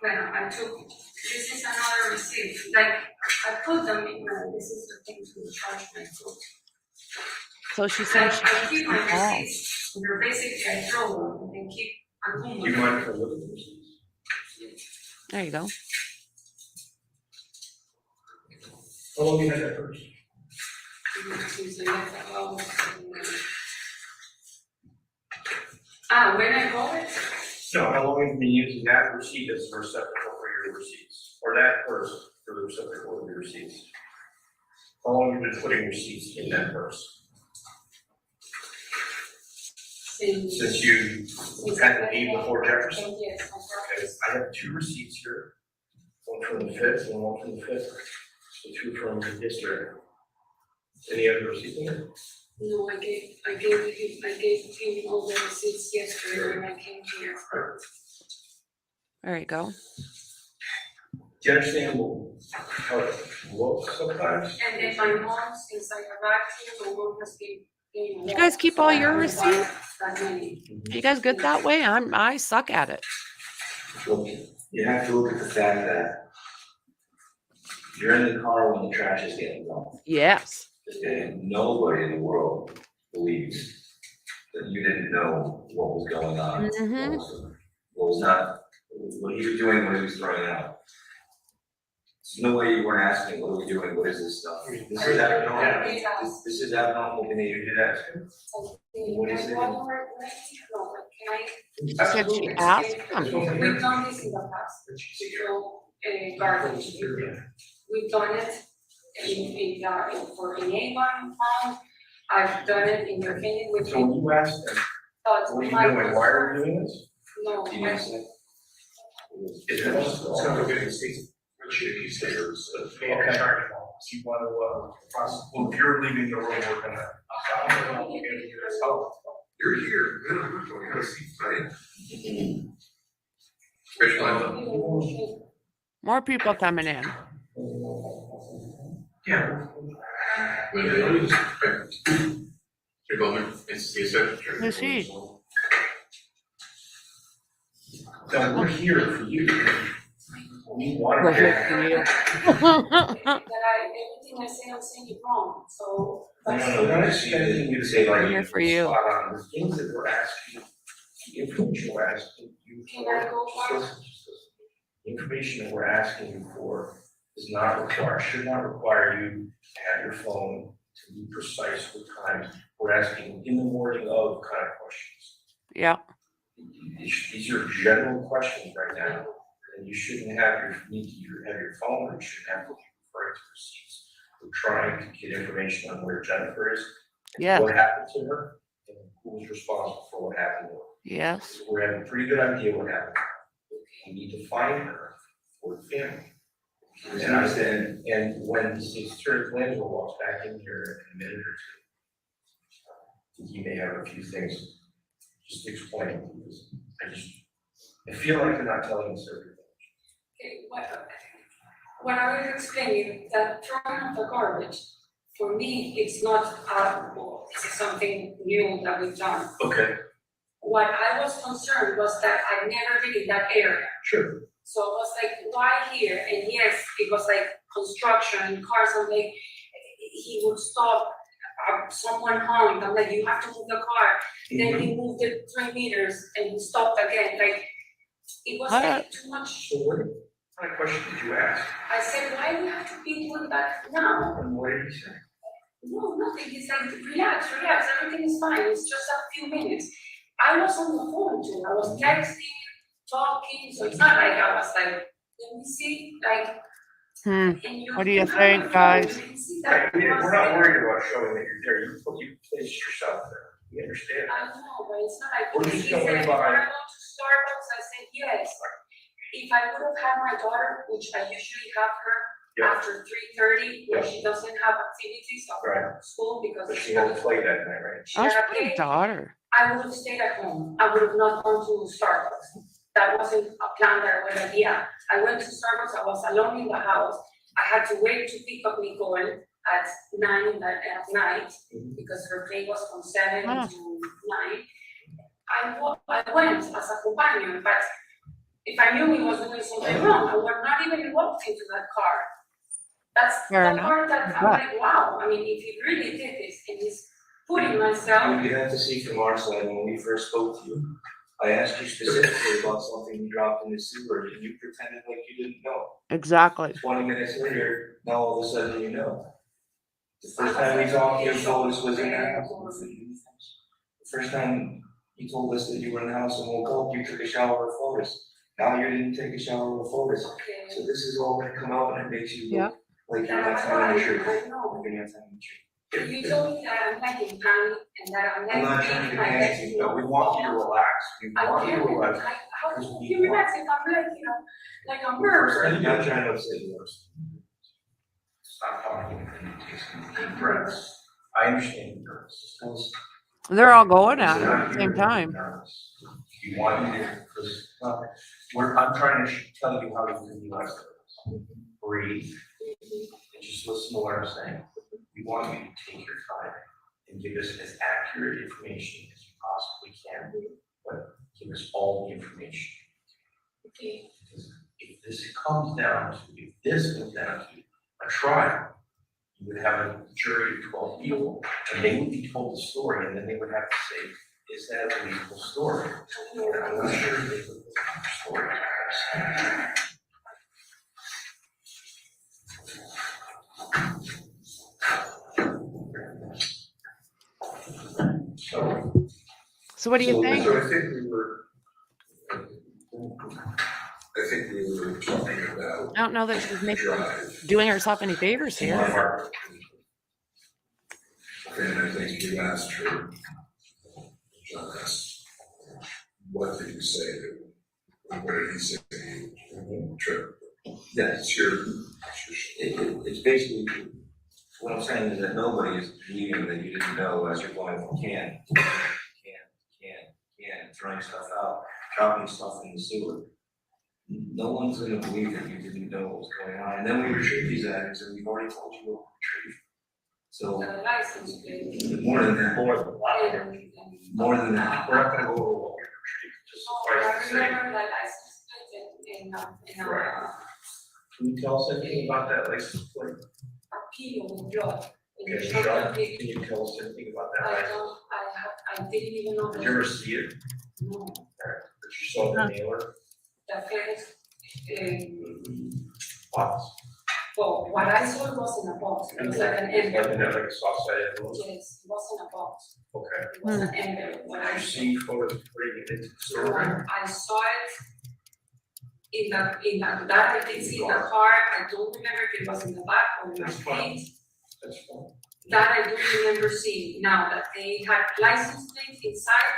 Well, I took, this is another receipt, like, I put them in, this is the thing to charge my food. So she I said she I keep my calls. receipts, and they're basically, I throw them, and then keep Do you accumulating. mind if I look at the receipts? There you go. How long you had that first? Since I left the house, when I got it, No, how long have you been using that receipt as a receptacle for your receipts? Or that purse for the receptacle of your receipts? How long have you been putting receipts in that purse? Since you had to leave before Jefferson? Yes, Okay, I have 2 receipts here, one from the 5th and one from the 5th, so 2 from the district. Any other receipts in there? no, I gave him all the receipts yesterday when I came here. There you go. Do you understand how it looks sometimes? And then my mom, since I arrived here, my mom has been. You guys keep all your receipts? That many. You guys good that way? I suck at it. Look, you have to look at the fact that you're in the car when the trash is getting dumped. Yes. And nobody in the world believes that you didn't know what was going on. Mhm. What was not, what he was doing, what he was throwing out. There's no way you weren't asking, what are we doing, what is this stuff? This is abnormal, this is abnormal behavior, you did ask him. What is it? She said she asked him. We've done this in the past, so, garbage. We've done it for an A1 pound. I've done it in your opinion with. So when you asked them, what are you doing, why are we doing this? No. Do you know what I'm saying? It's gonna get the state's chief stairs, okay. You want to, process, well, if you're leaving the room, we're gonna. Oh, you're here, we're going to see, right? Especially. More people coming in. Yeah. Hey, Bowman, it's the secretary. Who's he? So we're here for you. We want We're to. here for you. Everything I say, I'm saying it wrong, so. No, we're not expecting you to say like. We're here for you. The things that we're asking, the information we're asking you Can for. I go just listen. The information that we're asking you for does not require, should not require you to have your phone to be precise with times. We're asking in the morning of kind of questions. Yeah. These are general questions right now, and you shouldn't have need to have your phone, or you shouldn't have to be referring to receipts. We're trying to get information on where Jennifer is, Yeah. what happened to her, and who was responsible for what happened to her. Yes. We have a pretty good idea what happened. We need to find her for the family. And I said, and when the Secretary of Lands walks back in here in a minute or two, he may have a few things just to explain, because I feel like they're not telling us everything. Okay, when I was explaining that throwing out the garbage, for me, it's not well, this is something new that we've done. Okay. What I was concerned was that I'd never been in that area. Sure. So I was like, why here? And yes, it was like construction, cars, and like, he would stop, someone honked, I'm like, you have to move the car. Then he moved it 3 meters and he stopped again, like, it was like too much. So what kind of question did you ask? I said, why do we have to be doing that now? And what did he say? No, nothing, he's like, relax, everything is fine, it's just a few minutes. I was on the phone too, I was texting, talking, so it's not like I was like, let me see, like. What do you think, guys? Right, we're not worried about showing that you're there, you placed yourself there, we understand. I know, but it's not like, We're he just said, going if by- I go to Starbucks, I said, yes. If I would have had my daughter, which I usually have her Yeah. after 3:30, when Yeah. she doesn't have activities Right. of school, because. But she had to play that night, right? She Oh, had she's a got a play. daughter. I would have stayed at home. I would have not gone to Starbucks. That wasn't a plan that I went like, yeah. I went to Starbucks, I was alone in the house. I had to wait to pick up Nicole at 9 at night, because her play was from 7 to 9. I went as a companion, but if I knew he was doing something wrong, I would not even walked into that car. That's Fair the enough. part that I'm like, wow, I mean, if he really did this and he's putting myself. You have to see from our side, when we first spoke to you, I asked you specifically about something you dropped in the sewer, and you pretended like you didn't know. Exactly. 20 minutes later, now all of a sudden you know. The first time we talked, you told us was in the house. The first time you told us that you were in the house and woke up, you took a shower with photos. Now you didn't take a shower with photos. So this is all gonna come out and it makes you look like you're not telling the truth. Like you're not telling the truth. You told me that I'm like in panic and that I'm I'm not like trying to my panic next you, but we want you to relax. We I want you can't, to relax. how can you relax if I'm like, like a I'm murderer? not trying to upset you. Stop talking and take some deep breaths. I understand you're nervous. They're all going at it at the same time. You want you to, because, I'm trying to tell you how you can be less nervous. Breathe and just listen to what I'm saying. We want you to take your time and give us as accurate information as you possibly can, but give us all the information. Okay. Because if this comes down to a trial, you would have a jury of 12 people, and they would be told the story, and then they would have to say, is that a believable story? And I'm not sure if it's a believable story. So what do you think? So I think we were talking about I don't know that she's drive. doing herself any favors here. And I think you asked her, John asked, what did you say to him? And what did he say to you? Trip. Yeah, it's it's basically, what I'm saying is that nobody is believing that you didn't know as you're going from can, throwing stuff out, dropping stuff in the sewer. No one's gonna believe that you didn't know what was going on, and then we retrieve these items, and we've already told you what we retrieved. So, The license plate. more than that, more than We're that. not gonna go over what we retrieved, just suffice to I say. remember the license plate in Right. Can you tell us anything about that license plate? a kilo with blood. And Okay, it's Michelle, not can big. you tell us anything about that I license? don't, I didn't even know. Did you ever see it? No, But you saw the mailer? the first, Box. well, what I saw wasn't a box, it was like an Like envelope. a soft sided envelope? Yes, it wasn't a box, Okay. it was an envelope, what Did I you saw. see photos of putting it into the store? I saw it that I did see in the car, I don't remember if it was in the back or in my That's fine. feet. That's fine. That I do remember seeing, now that they had license plates inside,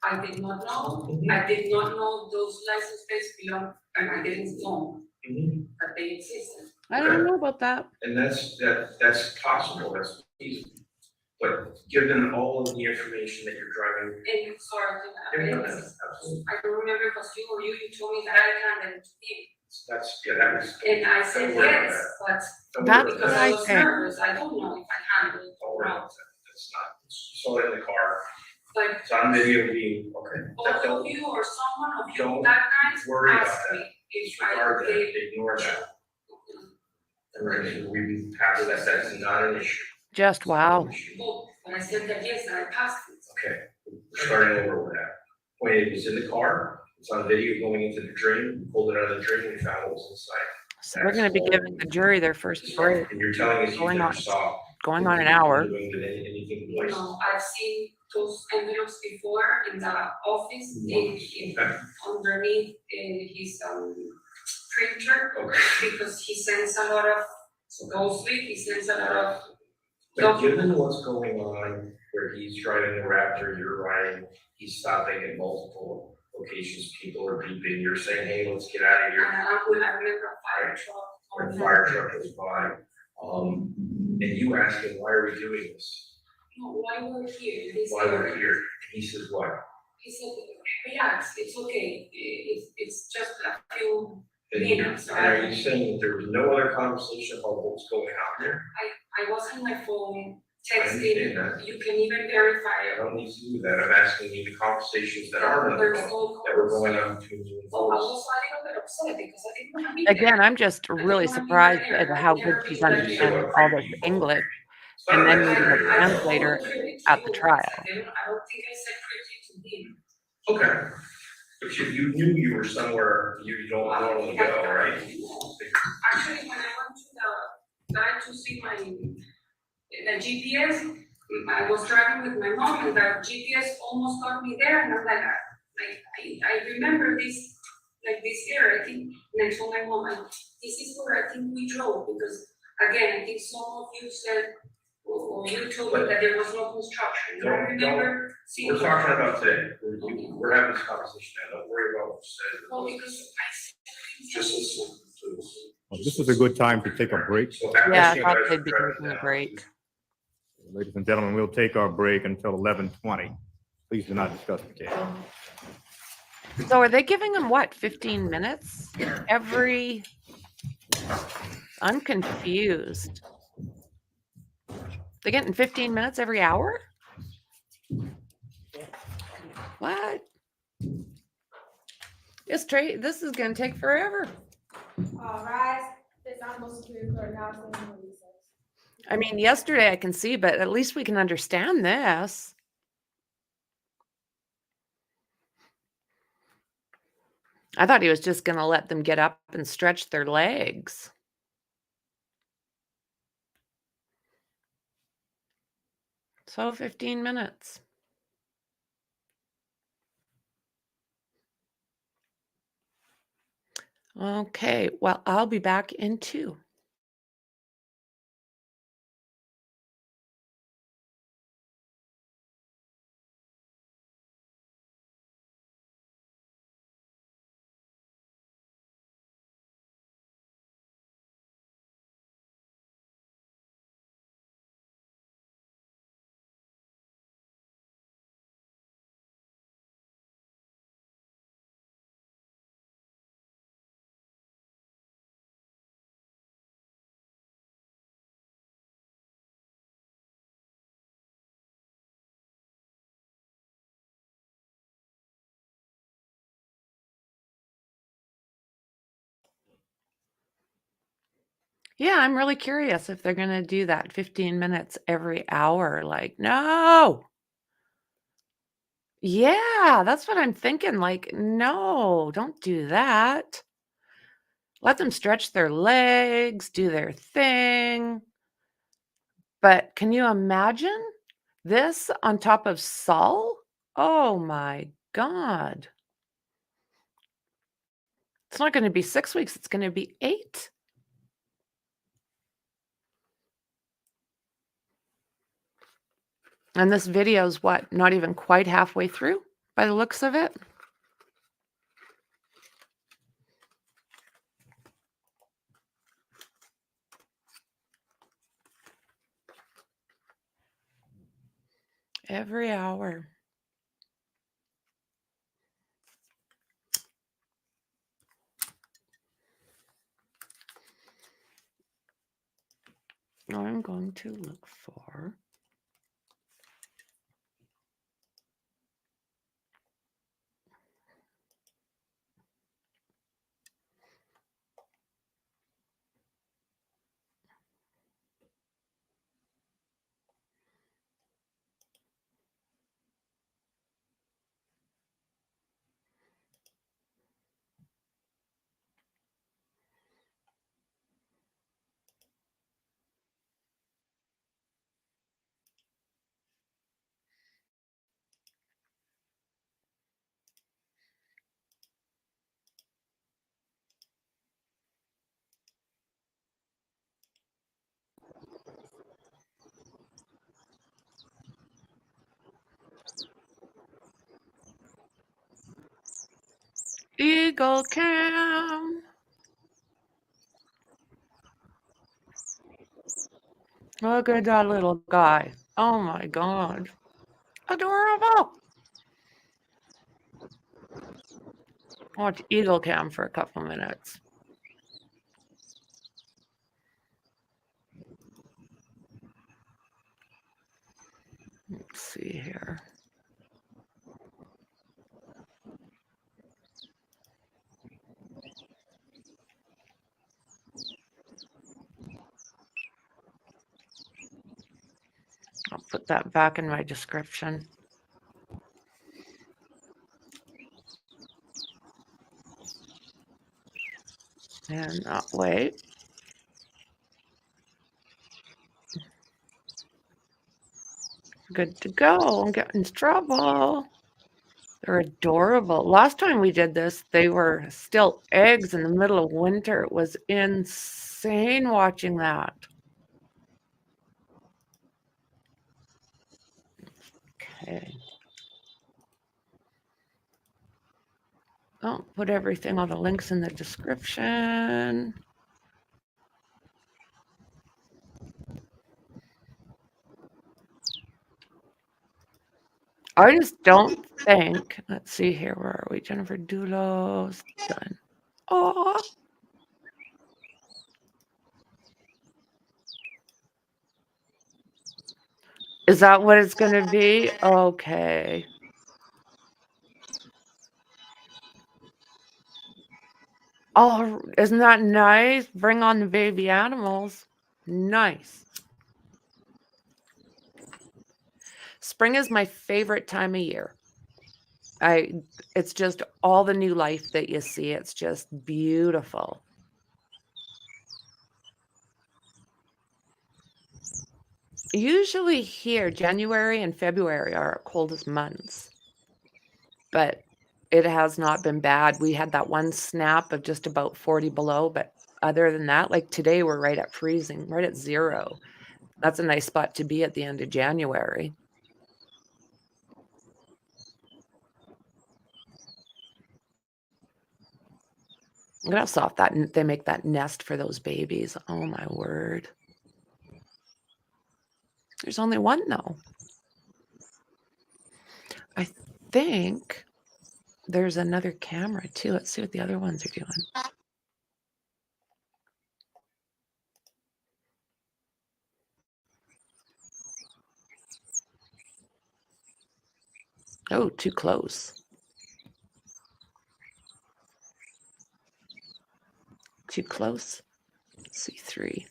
I did not know, I did not know those license plates belong, and I didn't know Mhm. that they existed. I don't know about that. And that's possible, that's easy. But given all of the information that you're driving. And sorry, Absolutely. I don't remember if it was you or you told me that I handed it to him. That's, that was. And I said Don't worry about yes, but Don't That's worry about what because I I was think. nervous, I don't know if I handled it Don't or worry not. about that, that's not, you saw it in the car, But it's on video being, okay. That all of don't you or someone of you don't that night worry about asked that. me if Disregard I that, did. ignore that. And right, we passed that, that's not an issue. Just wow. Well, when I said that yes, that I passed it. Okay, we're starting over with that. When it was in the car, it's on video going into the drain, we pulled it out of the drain, we found what was inside. So we're gonna be giving the jury their first break. And you're telling us you Going never on- saw. Going on an hour. Doing anything You like. know, I've seen those envelopes before in the office, in Okay, underneath his printer, okay. because he sends a lot of, supposedly, he sends a lot of But given what's going on, where he's driving the Raptor, you're riding, he's stopping at multiple locations, people are beeping, you're saying, hey, let's get out of and here. I remember a fire truck. Or a fire truck goes by, and you ask him, why are we doing this? No, why we're here, this Why we're area. here? He says, what? He said, relax, it's okay, it's just a few And minutes, are right? you saying that there was no other conversation about what's going on there? I was on my phone I understand texting, that. you can even verify I it. don't need to do that, I'm asking you the conversations that are on the There's phone, no that were calls. going on between you and Oh, I folks. was a little bit upset because I didn't want to be there. Again, I'm just really surprised at how good she's understanding all this English. And then using a translator at the trial. I don't think I said pretty to him. Okay, but you knew you were somewhere you don't normally go, right? Actually, when I went to the guy to see the GPS, I was driving with my mom and the GPS almost got me there and I'm like, I remember this, like this area, I think, and I told my mom, this is where I think we drove because, again, I think some of you said, Or you told me that there was no construction. Do I remember seeing? We're talking about today, we're having this conversation now, don't worry about what you said. Well, because Just listen to this. Well, this is a good time to take a break. So that Yeah, I question thought you guys they'd be addressed taking a now. break. Ladies and gentlemen, we'll take our break until 11:20. Please do not discuss the case. So are they giving them what, 15 minutes every? I'm confused. They're getting 15 minutes every hour? What? This is going to take forever. All rise. This honorable Superior Court now stands in recess. I mean, yesterday I can see, but at least we can understand this. I thought he was just going to let them get up and stretch their legs. So 15 minutes. Okay, well, I'll be back in 2. Yeah, I'm really curious if they're going to do that 15 minutes every hour. Like, no. Yeah, that's what I'm thinking. Like, no, don't do that. Let them stretch their legs, do their thing. But can you imagine this on top of Saul? Oh my God. It's not going to be 6 weeks, it's going to be 8. And this video is what? Not even quite halfway through by the looks of it. Every hour. I'm going to look for Eagle Cam. Look at that little guy. Oh my God. Adorable. Watch Eagle Cam for a couple minutes. Let's see here. I'll put that back in my description. And not wait. Good to go. I'm getting in trouble. They're adorable. Last time we did this, they were still eggs in the middle of winter. It was insane watching that. Okay. I'll put everything, all the links in the description. I just don't think, let's see here, where are we? Jennifer Dulos, done. Oh, is that what it's going to be? Okay. Oh, isn't that nice? Bring on the baby animals. Nice. Spring is my favorite time of year. It's just all the new life that you see. It's just beautiful. Usually here, January and February are our coldest months, but it has not been bad. We had that one snap of just about 40 below, but other than that, like today, we're right at freezing, right at 0. That's a nice spot to be at the end of January. Look how soft that they make that nest for those babies. Oh my word. There's only one though. I think there's another camera too. Let's see what the other ones are doing. Oh, too close. Too close. C3.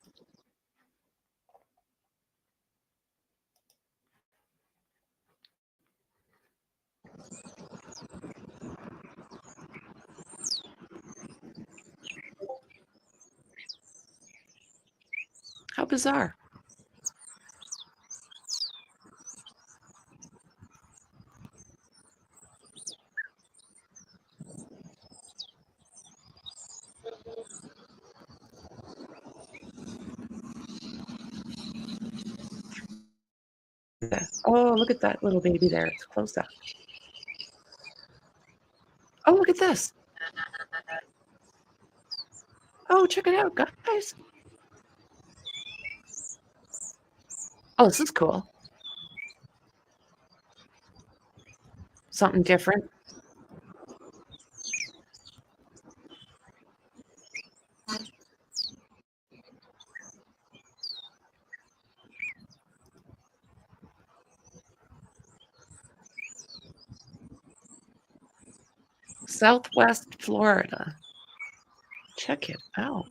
How bizarre. Oh, look at that little baby there. It's close up. Oh, look at this. Oh, check it out, guys. Oh, this is cool. Something different. Southwest Florida. Check it out.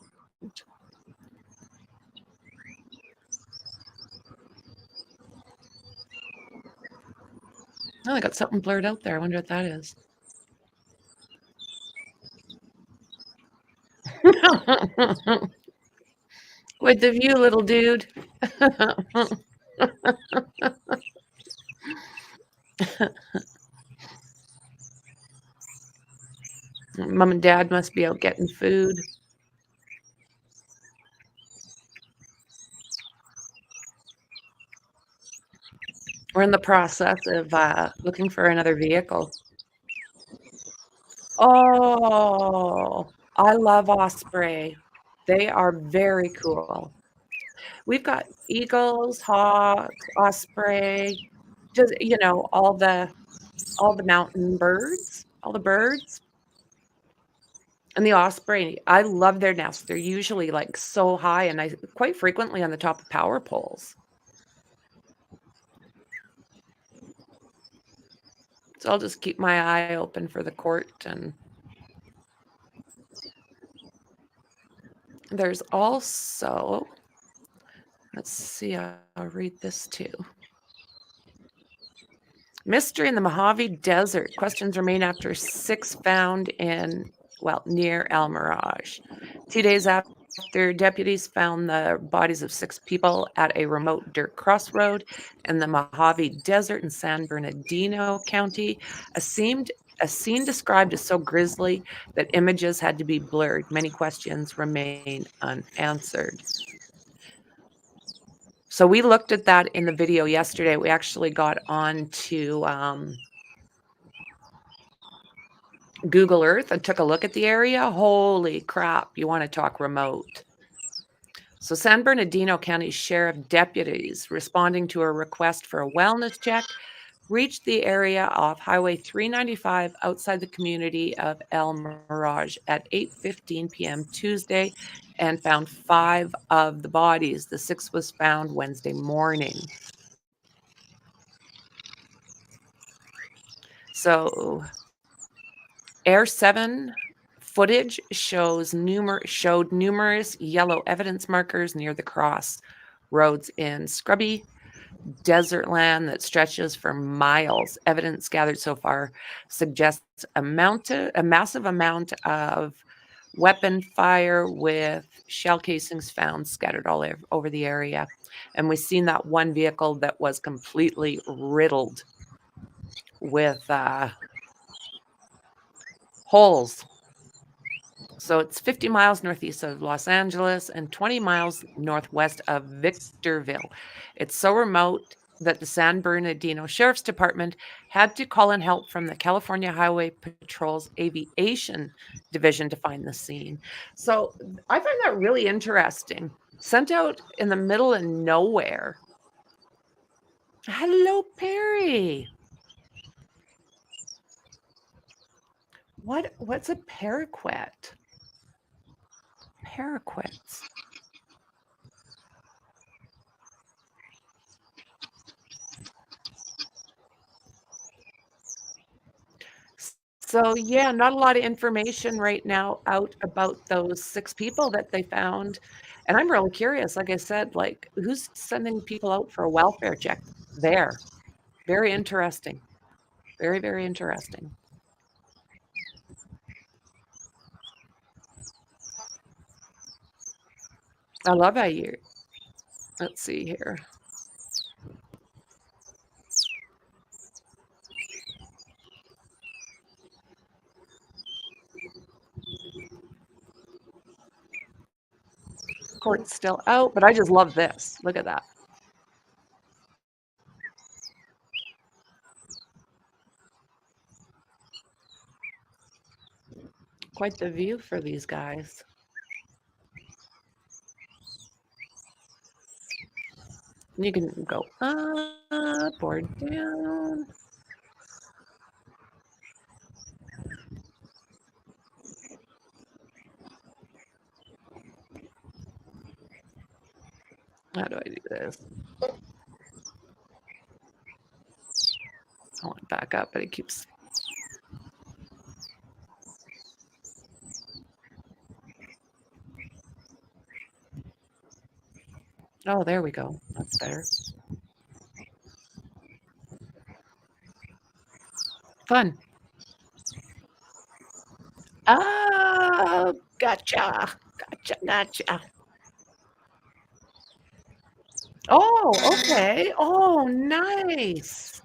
Oh, I got something blurred out there. I wonder what that is. With the view, little dude. Mom and Dad must be out getting food. We're in the process of looking for another vehicle. Oh, I love Osprey. They are very cool. We've got eagles, hawks, osprey, just all the mountain birds, all the birds. And the osprey, I love their nests. They're usually like so high and quite frequently on the top of power poles. So I'll just keep my eye open for the court. And there's also, let's see, I'll read this too. Mystery in the Mojave Desert. Questions remain after 6 found near El Mirage. 2 days after deputies found the bodies of 6 people at a remote dirt crossroad in the Mojave Desert in San Bernardino County, a scene described as so grisly that images had to be blurred. Many questions remain unanswered. So we looked at that in the video yesterday. We actually got on to Google Earth and took a look at the area. Holy crap, you want to talk remote. So San Bernardino County Sheriff deputies responding to a request for a wellness check reached the area off Highway 395 outside the community of El Mirage at 8:15 p.m. Tuesday and found 5 of the bodies. The 6th was found Wednesday morning. So Air 7 footage showed numerous yellow evidence markers near the crossroads in scrubby desert land that stretches for miles. Evidence gathered so far suggests a massive amount of weapon fire with shell casings found scattered all over the area. And we've seen that one vehicle that was completely riddled with holes. So it's 50 miles northeast of Los Angeles and 20 miles northwest of Victorville. It's so remote that the San Bernardino Sheriff's Department had to call in help from the California Highway Patrol's Aviation Division to find the scene. So I find that really interesting. Sent out in the middle of nowhere. Hello, Perry. What's a paraquat? Paraquats. So yeah, not a lot of information right now out about those 6 people that they found. And I'm really curious, like I said, like who's sending people out for a welfare check there? Very interesting. Very, very interesting. I love how you, let's see here. Court's still out, but I just love this. Look at that. Quite the view for these guys. You can go up or down. How do I do this? I want to back up, but it keeps. Oh, there we go. That's better. Fun. Oh, gotcha. Gotcha. Oh, okay. Oh, nice.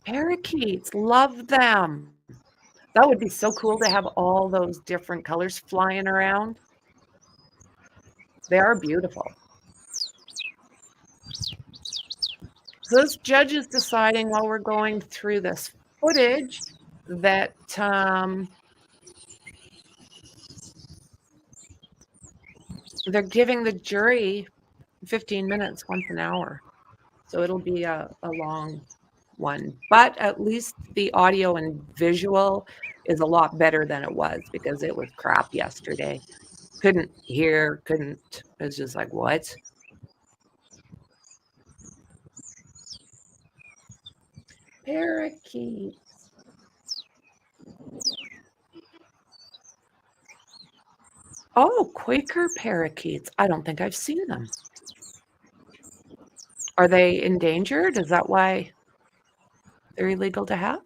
Parakeets. Love them. That would be so cool to have all those different colors flying around. They are beautiful. So this judge is deciding while we're going through this footage that they're giving the jury 15 minutes once an hour. So it'll be a long one. But at least the audio and visual is a lot better than it was because it was crap yesterday. Couldn't hear, it was just like, what? Parakeets. Oh, Quaker parakeets. I don't think I've seen them. Are they endangered? Is that why they're illegal to have?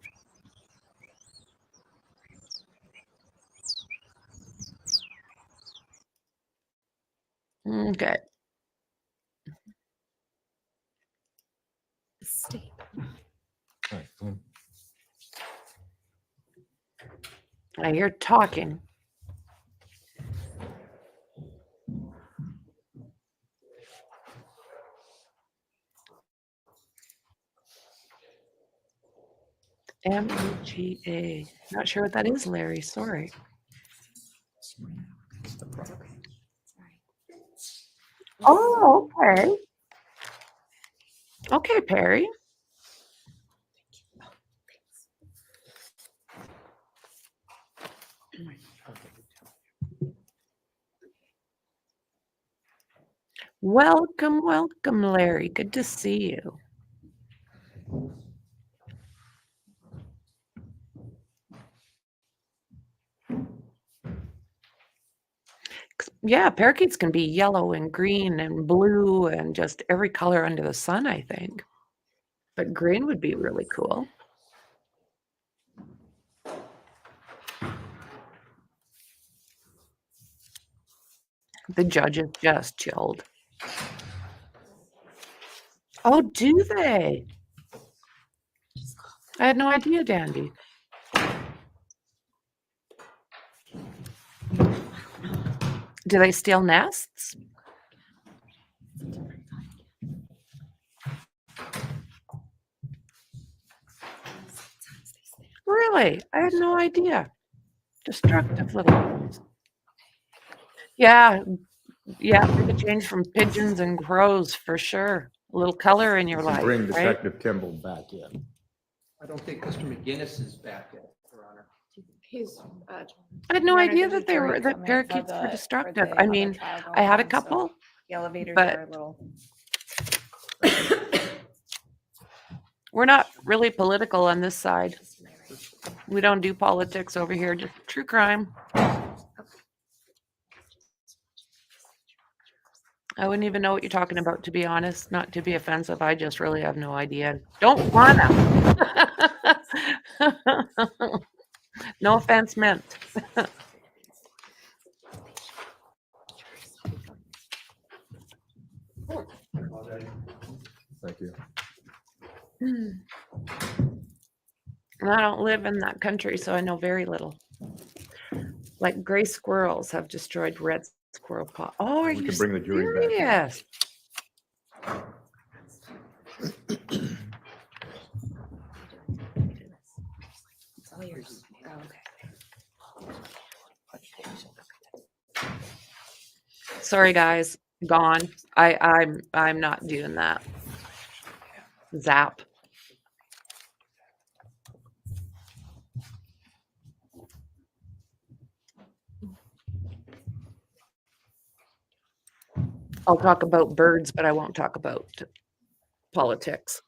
Okay. Steep. I hear talking. MEGA. Not sure what that is, Larry. Sorry. Oh, okay. Okay, Perry. Welcome, welcome, Larry. Good to see you. Yeah, parakeets can be yellow and green and blue and just every color under the sun, I think. But green would be really cool. The judges just chilled. Oh, do they? I had no idea, Dandy. Do they steal nests? Really? I had no idea. Destructive little ones. Yeah, yeah, make a change from pigeons and crows for sure. A little color in your life, Bring right? Detective Kimball back in. I don't think Mr. McGinnis is back yet, Your Honor. He's, I had no Leonard, idea there's a that they jury were that coming for parakeets were the destructive. other I mean, trial I going had a on, so couple, the elevators but are a little. we're not really political on this side. We don't do politics over here, just true crime. I wouldn't even know what you're talking about, to be honest, not to be offensive. I just really have no idea. Don't wanna. No offense meant. Thank you. And I don't live in that country, so I know very little. Like gray squirrels have destroyed red squirrel paw. Oh, are We you can bring the jury back in. serious? It's all yours. Oh, okay. Sorry, guys, gone. I'm not doing that. Zap. I'll talk about birds, but I won't talk about politics.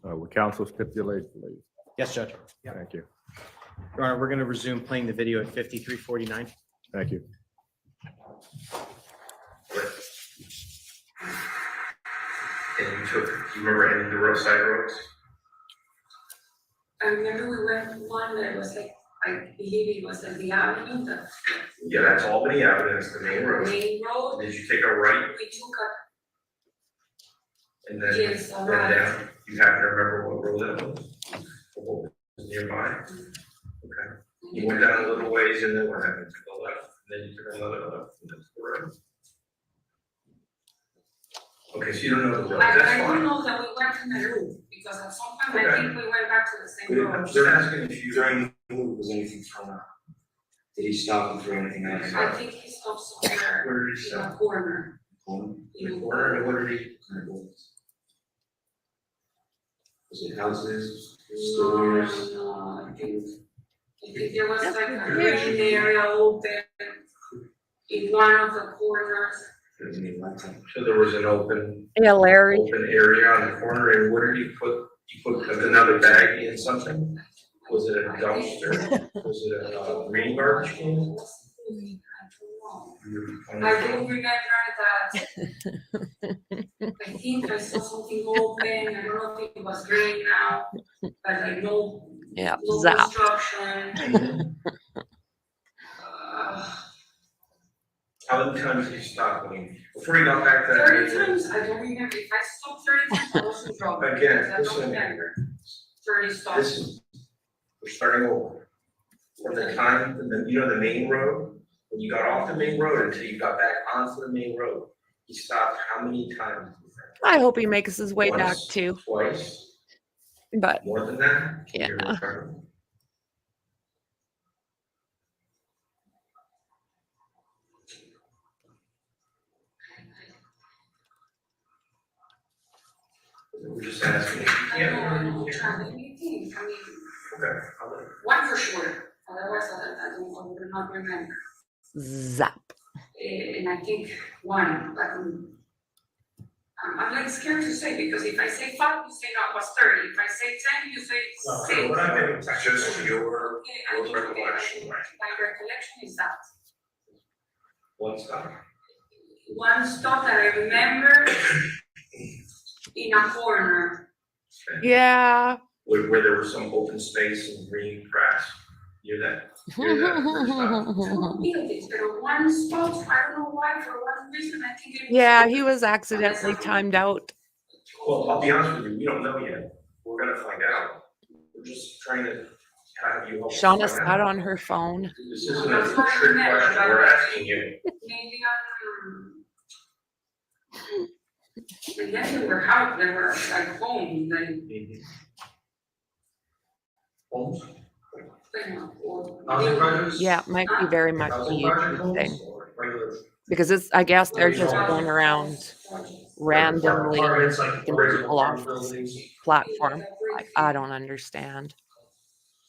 Would counsel stipulate, please? Yes, Judge. Thank you. Your Honor, we're going to resume playing the video at 53:49. Thank you. And you remember any of the roadside roads? I remember we went to one that was like, I believe it was like the avenue, the Yeah, that's Albany Avenue, that's the main road. main road. Did you take a right We took and then Yes, a went right. down? You happen to remember what road that was? Or what was nearby? Okay. You went down a little ways and then what happened? To the left, and then you took another left, and then to the right. Okay, so you don't know the road, that's I do fine. know that we went in the loop, because at some point, I think we went back to the same road. They're asking if you. During the move, was anything thrown out? Did he stop and throw anything out? I think he stopped somewhere Where did he in stop? a corner. Home? In a Corner, and what did he? Was it houses, No, stores? no, I think there was like a green area open in one of the corners. So there was an open Yeah, Larry. area on the corner, and what did you put? You put another bag in something? Was it a dumpster? Was it a green garbage can? I do remember that. I think I saw something open, I don't know if it was green now, but like no, Yeah, no zap. construction. How many times did you stop? I mean, before you got back to that. 30 times, I don't remember, if I stopped 30 times, I was in trouble. Again, because I don't listen. remember. 30 stops. Listen, we're starting over. from the time, the main road, when you got off the main road until you got back onto the main road, he stopped how many times? I hope he makes his way back Once, too. twice, But more than that? Can yeah. you remember? We're just asking. I don't try anything, I mean, Okay. one for sure, otherwise I would not remember. Zap. And I think one, but I'm like scared to say, because if I say 5, you say no, it was 30. If I say 10, you say 6. We're not getting just your Okay, I think recollection. my recollection is that. One stop. One stop that I remember in a corner. Yeah. Where there was some open space and green grass. Near that first stop. Two buildings, there were one spot, I don't know why, for one reason, I think it was. Yeah, he was accidentally timed out. Well, I'll be honest with you, we don't know yet. We're gonna find out. We're just trying to have you. Shauna sat on her phone. This isn't a trick question we're asking you. Maybe and then there were like homes, like. Homes? Housing projects? Yeah, it might be very much a Housing project YouTube homes thing. or regular? Because it's, I guess they're just going around randomly Apartments, like taking regular people off apartment this buildings. platform. I don't understand.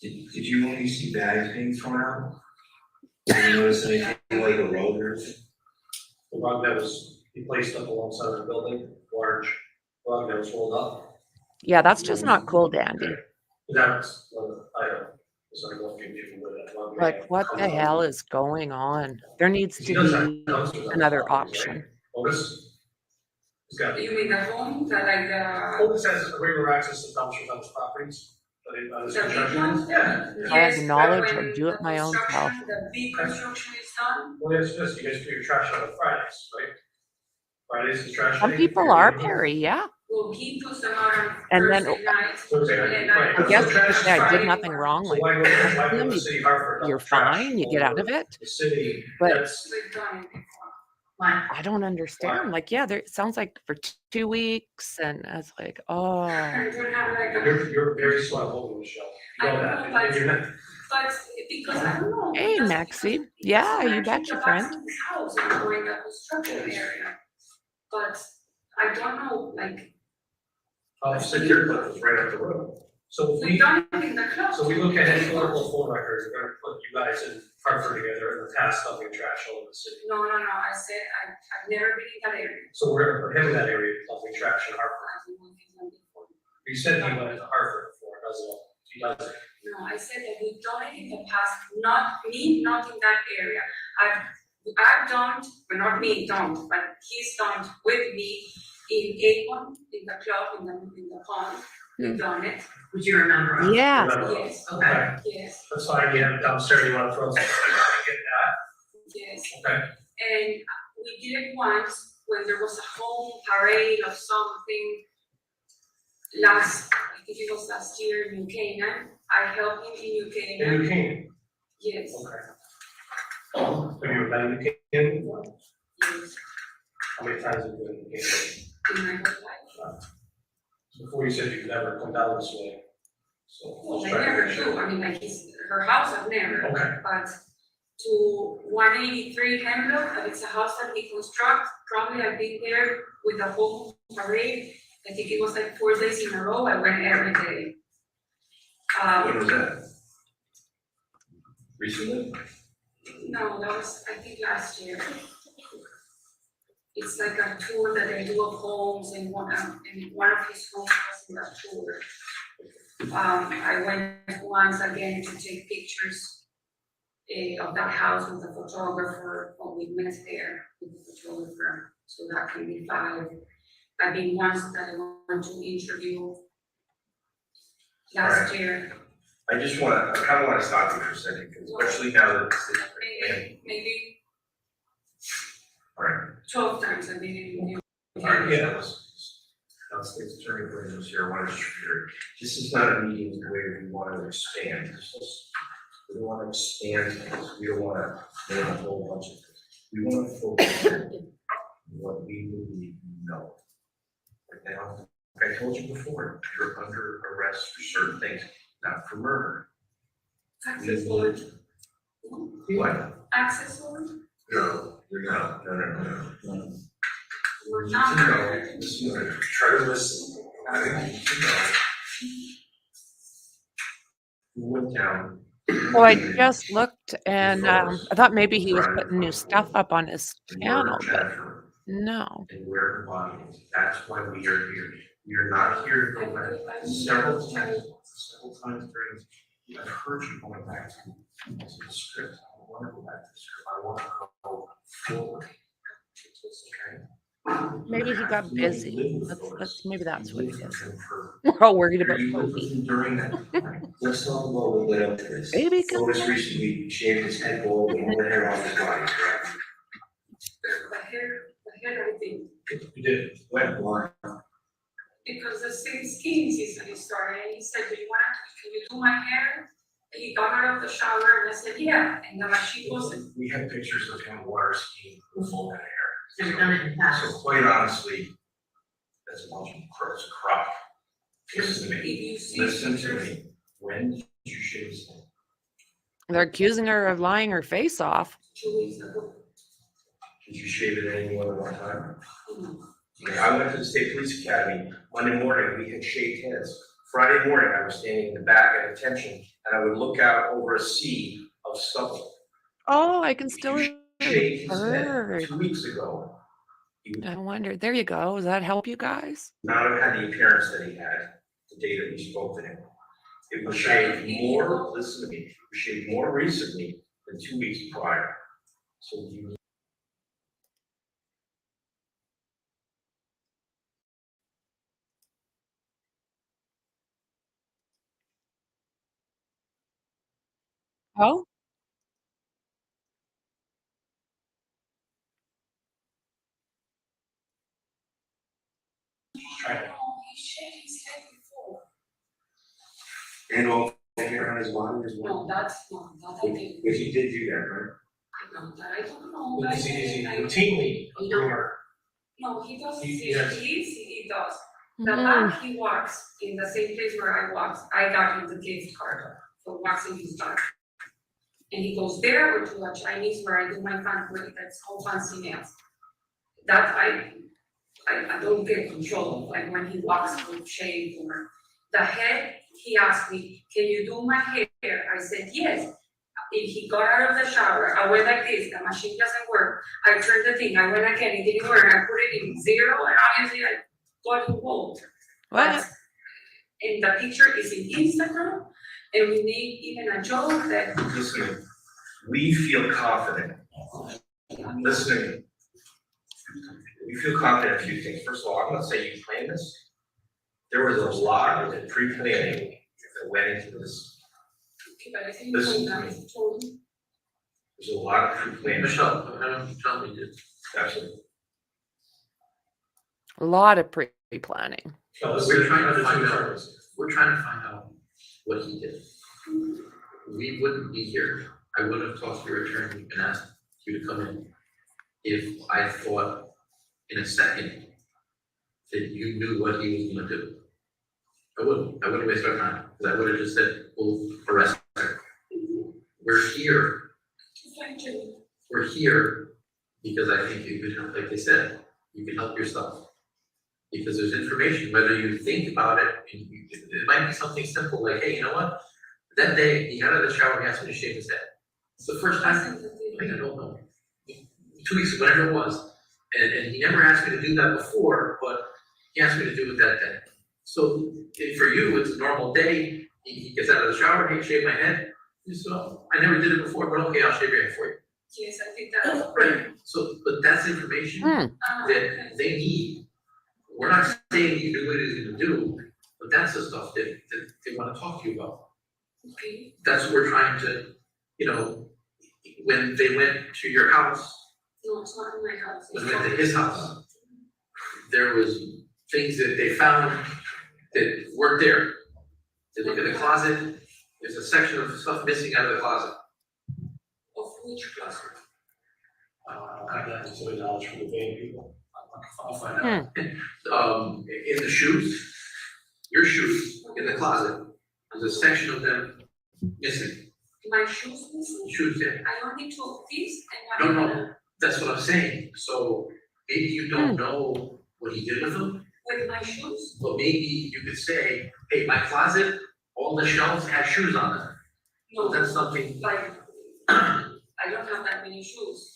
Did you only see bags being thrown out? Did you notice anything like a road or? The rug that was placed up alongside the building, large rug that was rolled up. Yeah, that's just not cool, Dandy. That's, I don't, sorry, what people with that rug. Like, what the hell is going on? There needs to be another option. Otis? It's got. You mean the home, that like Otis has a regular access to dumpsters on his properties. the big ones? Yeah. I have the Yes, knowledge, but I'd when do it the my own self. construction, the big construction is done, Well, it's just, you guys do your trash out on Fridays, right? Fridays is trash day. Some people are, Perry, yeah. well, he puts them out on And then- Thursday night. Thursday night, and right. I guess So you could trash say I did Friday nothing wrong. So Like, why go to the city of Hartford? you're dump trash fine, you get out of over it. The city, But- that's, We've done it before. I don't understand. Like, yeah, there, it sounds like for 2 weeks, and I was like, oh. I don't have like a. you're very slow holding, Michelle. You know that, and you're not. But because I don't know. Hey, because- Maxie. Yeah, you betcha, the friend. back of his house and going that construction area. But I don't know, like, Oh, So your clip was right up the road. So if we we, don't in the club. so we look at historical phone records, we're gonna put you guys in Hartford together in the past dumping trash all over the city. No, I said, I've never been in that area. So we're gonna put him in that area dumping trash in Hartford. I don't know if he's done before. You said he went to Hartford before, doesn't he? Doesn't. No, I said that we've done it in the past, not me, not in that area. I've done, but not me, don't, but he's done with me in Avon, in the club, in the pond. We've done it. Would you remember? Yeah. Yes, Okay, yes, that's fine, you have a dumpster, you wanna throw something, I get yes. that, okay? And we did it once when there was a home parade of something. I think it was last year in New Canaan. I helped him in New And Canaan. you came, Yes, okay. Have you ever been to New Canaan? yes, How many times have you been to New Canaan? in my whole life. Before you said you'd never come down this way. So. Well, let's I try to never make do. sure. I mean, like her house, I've never. Okay. But to 183 Hemlock, that it's a house that he construct, probably I've been there with the whole parade. I think it was like 4 days in a row, I went every day. When was that? Recently? No, that was, I think, last year. It's like a tour that they do of homes, and one of his homes was in that tour. I went once again to take pictures of that house with the photographer, or we met there with the photographer, so that can be 5. I've been once that I went to interview last year. I kind of wanna stop you for a second, because especially now that it's. Maybe Alright, 12 times I've been in New alright, yeah, State's Attorney Williams here, I wanted to share, this is not a meeting where we want to expand, this is We don't wanna expand things, we don't wanna name a whole bunch of things. We wanna focus on what we believe we know. Right now, like I told you before, you're under arrest for certain things, not for murder. Access warrant. What? Access warrant. No, you're not, no. We're not. No, listen, try to listen. I think you know. You went down. Well, I just looked and I thought maybe he was putting new stuff up on his channel, but no. And where the body is, that's why we are here. You're not here to go back several times during, I've heard you going back to the script. I want to go back to the script. I want to go forward. Okay? Maybe he got busy. Maybe that's what it is. We're all worried about Toby. During that time. Let's talk about what led up to this. Baby, Otis recently shaved his head bald and all the hair off his body, correct? The hair, I think, You did. When? Why? because the same skiing season is starting, and he said, can you do my hair? And he got out of the shower, and I said, yeah, and the machine wasn't. We have pictures of him water skiing with full head of hair. I've done it in the past. So quite honestly, that's a bunch of crap. Listen to If me, you see listen to pictures- me. When did you shave his head? They're accusing her of lying her face off. 2 weeks ago. Did you shave it any more than one time? Okay, I went to the State Police Academy, Monday morning, we had shaved heads. Friday morning, I was standing in the back at attention, and I would look out over a sea of stubble. Oh, I can still hear Shaved his head Bird. 2 weeks ago. He would I wonder. There you go. Does that help you guys? not have had the appearance that he had the day that we spoke to him. It was shaved more, listen to me, it was shaved more recently than 2 weeks prior. So you. Oh, He shaved his head before. And all the hair on his body as well. No, that's not, that I didn't. But he did do that, right? I know that, I don't know. Is he routinely a groomer? No, he doesn't, He he does. he does. The Mm. back he walks in the same place where I walk, I got him the gift card for waxing his back. And he goes there or to a Chinese where I do my fancy, that's called fancy nails. That I don't get control of, like when he walks with shave or the head, he asked me, can you do my hair? I said, yes. He got out of the shower, I went like this, the machine doesn't work. I turned the thing, I went again, it didn't work, I put it in 0, and obviously I got it whole. what? And the picture is in Instagram, and we made even a joke that. Listen, we feel confident. Listen to me. We feel confident in a few things. First of all, I'm gonna say you planned this. There was a lot of pre-planning that went into this. Okay, but I think Listen that to is told. There's a lot of pre-planning. Michelle, I don't tell me this. Absolutely. A lot of pre-planning. We're trying to find out what he did. We wouldn't be here. I would have talked to your attorney and asked you to come in if I thought in a second that you knew what he was gonna do. I wouldn't waste our time, because I would have just said, well, arrest her. We're here, we're here because I think you could help, like they said, you can help yourself. Because there's information, whether you think about it, it might be something simple, like, hey, you know what? That day, he got out of the shower, he asked me to shave his head. It's the first time, like, I don't know, 2 weeks ago, whatever it was. And he never asked me to do that before, but he asked me to do it that day. So for you, it's a normal day, he gets out of the shower, he shaved my head. So I never did it before, but okay, I'll shave your head for you. Yes, I think that. Right, so, but that's information that they need. We're not saying you do what he's gonna do, but that's the stuff that they wanna talk to you about. Okay. That's what we're trying to, when they went to your house, No, it's not in my house. when they went to his house, there was things that they found that weren't there. They looked in the closet, There's a section of stuff missing out of the closet. Of which closet? I don't have that necessarily knowledge from the van people. I'll find out. In the shoes, your shoes in the closet, there's a section of them missing. My shoes missing? Shoes, yeah. I only took these and No, that's what I'm saying. So maybe you don't know what he did with them, with my shoes? but maybe you could say, hey, my closet, all the shelves have shoes on them. No, That's something. like, I don't have that many shoes.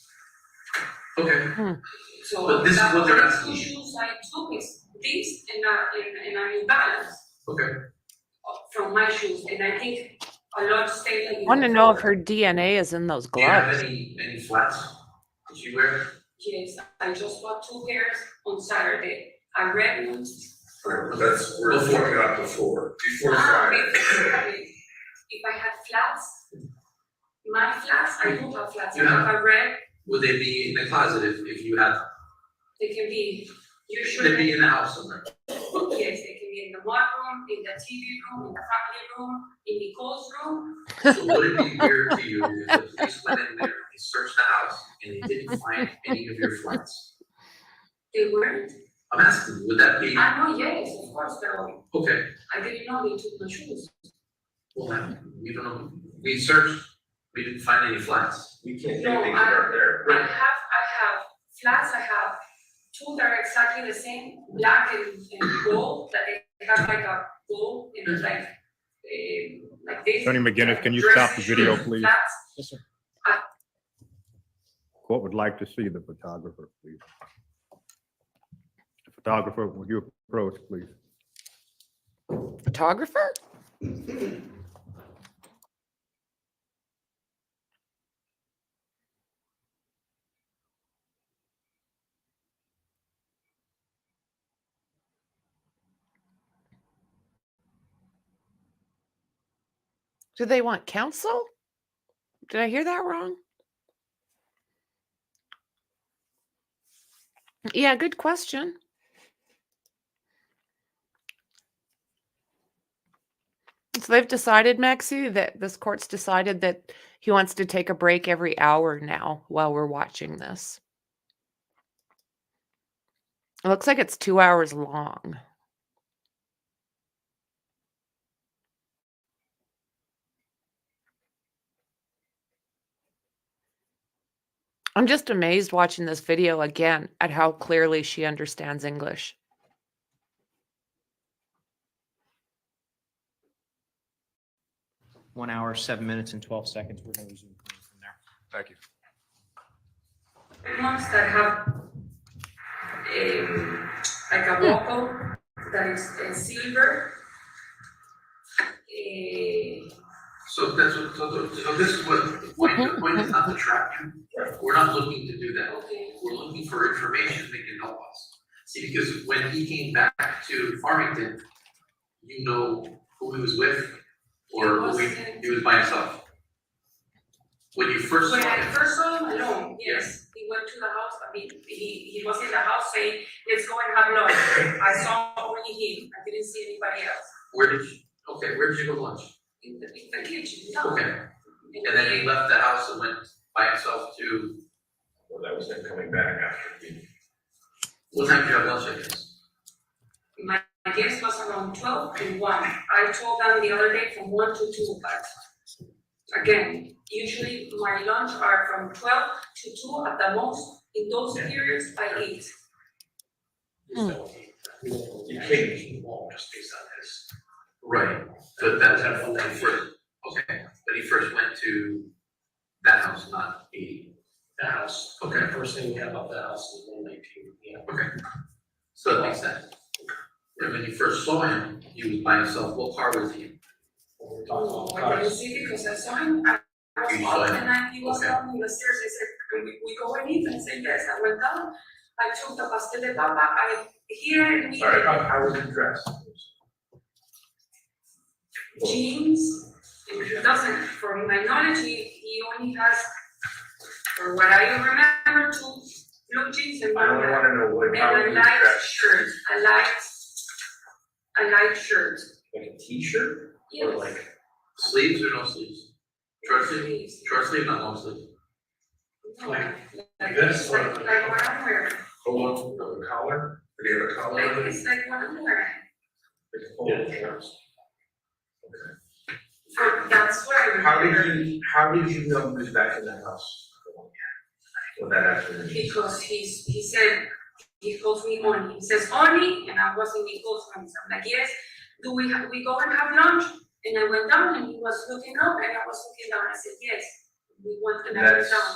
Okay. So But this is that what they're the asking two you. shoes I took is this and a New Balance Okay. from my shoes, and I think a lot stayed like. I want to know if her DNA is in those Do you have gloves. any flats that you wear? Yes, I just bought 2 pairs on Saturday. I read one. We're talking about before Friday. If I had flats, my flats, I don't have flats. I Yeah. have a red. Would they be in the closet if you had them? They can be Should they be usually. in the house somewhere? Yes, they can be in the one room, in the TV room, in the family room, in Nicole's room. So would it be weird to you if the police went in there, they searched the house, and they didn't find any of your flats? They weren't. I'm asking, would that be, I know, yes, of course, they're all. okay, I didn't know they took my shoes. well, then, we don't know, we searched, we didn't find any flats. We can't No, do things that aren't there. I have flats, I have 2 that are exactly the same, black and gold, that they have like a gold and it's like this. Attorney McGinnis, can you Dress stop the video, shoes, please? flats. Yes, sir. Court would like to see the photographer, please. The photographer, would you approach, please? Photographer? Do they want counsel? Did I hear that wrong? Yeah, good question. So they've decided, Maxie, that this court's decided that he wants to take a break every hour now while we're watching this. It looks like it's 2 hours long. I'm just amazed watching this video again at how clearly she understands English. One hour, 7 minutes, and 12 seconds. We're going to resume from there. Thank you. Ones that have like a vocal that is silver. So that's what, so this is what, the point is not to trap you. We're not looking to do that. Okay. We're looking for information that can help us. See, because when he came back to Farmington, you know who he was with, or he was by himself. When you first saw When I him, first saw him alone, yes, he went to the house, I mean, he was in the house saying, let's go and have lunch. I saw only him, I didn't see anybody else where did you go to lunch? in the kitchen, no. Okay, and then he left the house and went by himself to, Well, that was him coming back after we. what time did you have lunch, I guess? My guess was around 12 and 1. I told them the other day from 1 to 2, but again, usually my lunch are from 12 to 2 at the most. In those periods, I eat. You can't wall just based on this. Right, but that's when he first, okay, but he first went to that house, not 80. The house, Okay. first thing we have about the house is 119, yeah. Okay, so that makes sense. And when you first saw him, he was by himself, what car was he in? I didn't see because I saw him. I was You saw up him? and he was Okay. down the stairs. I said, "Can we go and eat?" I said, yes. I went down. I took the pastel de papa. Sorry, how was he dressed? Jeans. It doesn't, from my knowledge, he only has, for what I remember, 2 blue jeans and I one don't black. wanna know what, And how a he was light dressed. shirt. A light shirt. Like a t-shirt? Yes. Or like Sleeves or no sleeves? Short sleeve, not long sleeve. Like this or? Like what I'm wearing. Hold on, the collar, do you have a collar? Like it's like what I'm wearing. Yeah. That's what I. How did you know he was back in the house? What that happened? Because he said, he calls me Oni. He says Oni, and I wasn't, he calls me. So I'm like, yes. Do we go and have lunch? And I went down, and he was looking up, and I was looking down. I said, yes. We went and I went down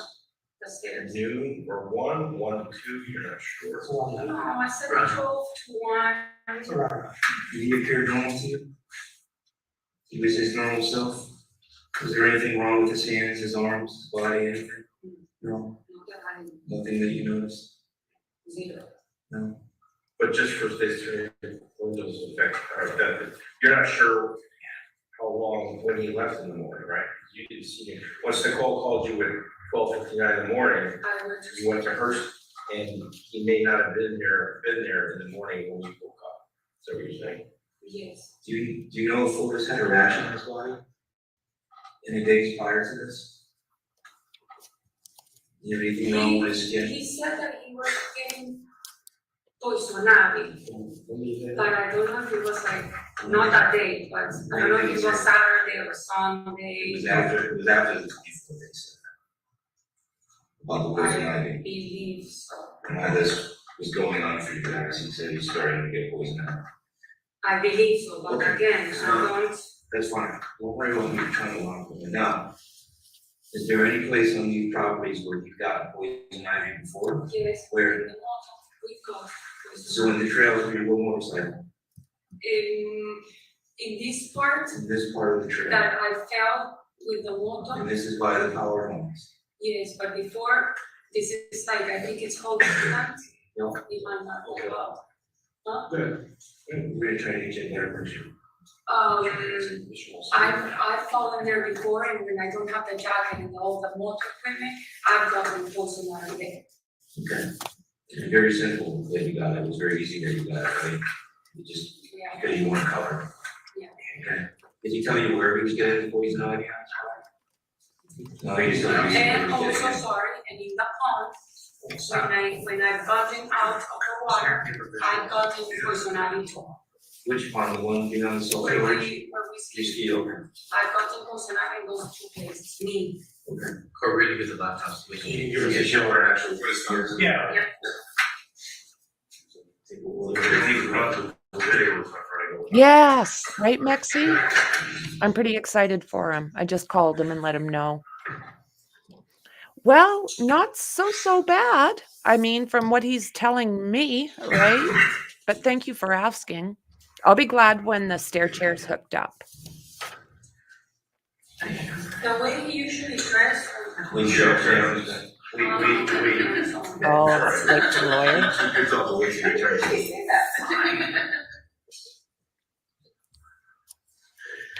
the stairs. Noon or 1, 1 to 2, you're not sure. No, I said 12 to 1. Did he appear normal to you? He was his normal self? Was there anything wrong with his hands, his arms, his body, anything? No? Nothing that you noticed? Zero. No? But just for this, those effects, you're not sure how long, when he left in the morning, right? You didn't see him. Once Nicole called you at 12:59 in the morning, you went to Hearst, and he may not have been there in the morning when you woke up. Is that what you're saying? Yes. Do you know if Fuller's had a rash on his body? In the days prior to this? You have anything wrong with his skin? He said that he was getting poison ivy, but I don't know if it was like, not that day, but I don't know if it was Saturday or Sunday. It was after the 24th, they said that. About the poison I ivy. believe so. And while this was going on for you guys, he said he's starting to get poison ivy. I believe so, but Okay. again, I So- don't. That's fine. Don't worry about me trying to lock them now. Is there any place on these properties where you've gotten poison ivy before? Yes. Where? We got poison So in the trails where you go motorcycle, in this part in this part of the trail, that I fell with the and water, this is by the power homes. yes, but before, this is like, I think it's called plant. No. It might not go well. Huh? Good. We're gonna try to get you a better picture. I've fallen there before, and when I don't have the jacket and all the motor equipment, I've gotten poison ivy there. Okay. It's very simple that you got it. It was very easy that you got it, right? You just, Yeah. because you want color. Yeah. Okay. Did he tell you where he was getting poison ivy at? No, he just told you. And also, sorry, and in the pond, when I got him out of the water, I got him poison ivy too. Which pond, the one behind the salt Where storage? we You ski over. I got him poison ivy in those 2 places, me. Okay. Or really with the laptop. You can show her actual footsteps. Yeah. Yeah. Take a look. If you run the video, it's not right. Yes, right, Mexi? I'm pretty excited for him. I just called him and let him know. Well, not so bad. I mean, from what he's telling me, right? But thank you for asking. I'll be glad when the stair chair's hooked up. The way he usually dressed. We show her. We. Oh, that's like the lawyer. It's all the way to your turn.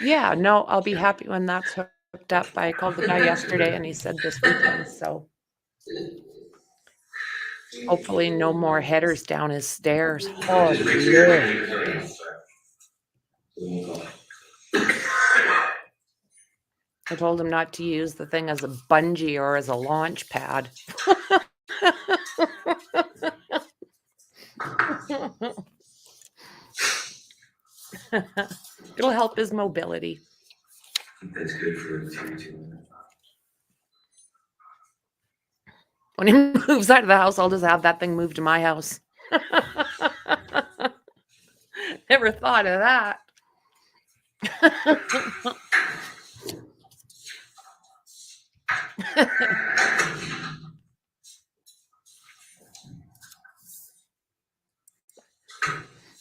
Yeah, no, I'll be happy when that's hooked up. I called the guy yesterday and he said this weekend, so hopefully no more headers down his stairs. Oh, yeah. I told him not to use the thing as a bungee or as a launch pad. It'll help his mobility. That's good for the TV. When he moves out of the house, I'll just have that thing moved to my house. Never thought of that.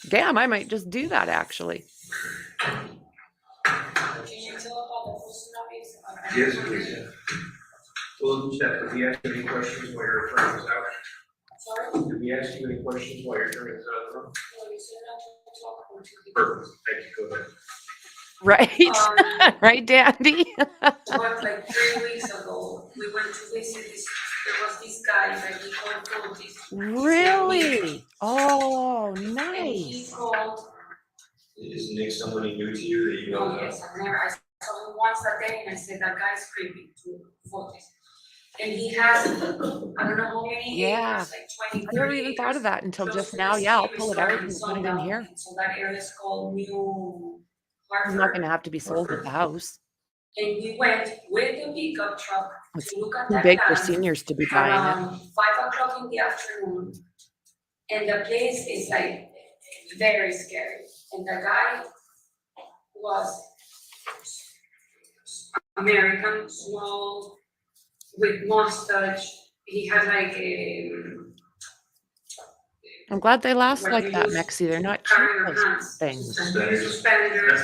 Damn, I might just do that actually. Yes, please. Well, Jeff, did we ask you any questions while your attorney was out? Sorry? Did we ask you any questions while your attorney was out? Perfect, thank you, go ahead. Right? Right, Dandy? What, like 3 weeks ago, we went to visit this, there was this guy that he called this. Really? Oh, And he nice. called, Is Nick somebody new to you that you oh don't know? yes, I saw him once a day, and I said, that guy's creepy to Fortis. And he has, I don't know how many Yeah. acres, like 20, I never 30 even thought acres of that until close just to now. the Yeah, I'll ski pull it out resort and in put it in here. Sundown. So that area is called New It's not Hartford. going to have to be sold at the house. And we went with the pickup truck It's to look at too that big for land seniors to be buying it. around 5 o'clock in the afternoon. And the place is like very scary. And the guy was American, small, with mustache. He had like a I'm glad they last what like you that, use Mexi. They're not to cheap, carry your those hands. things. Suspenders.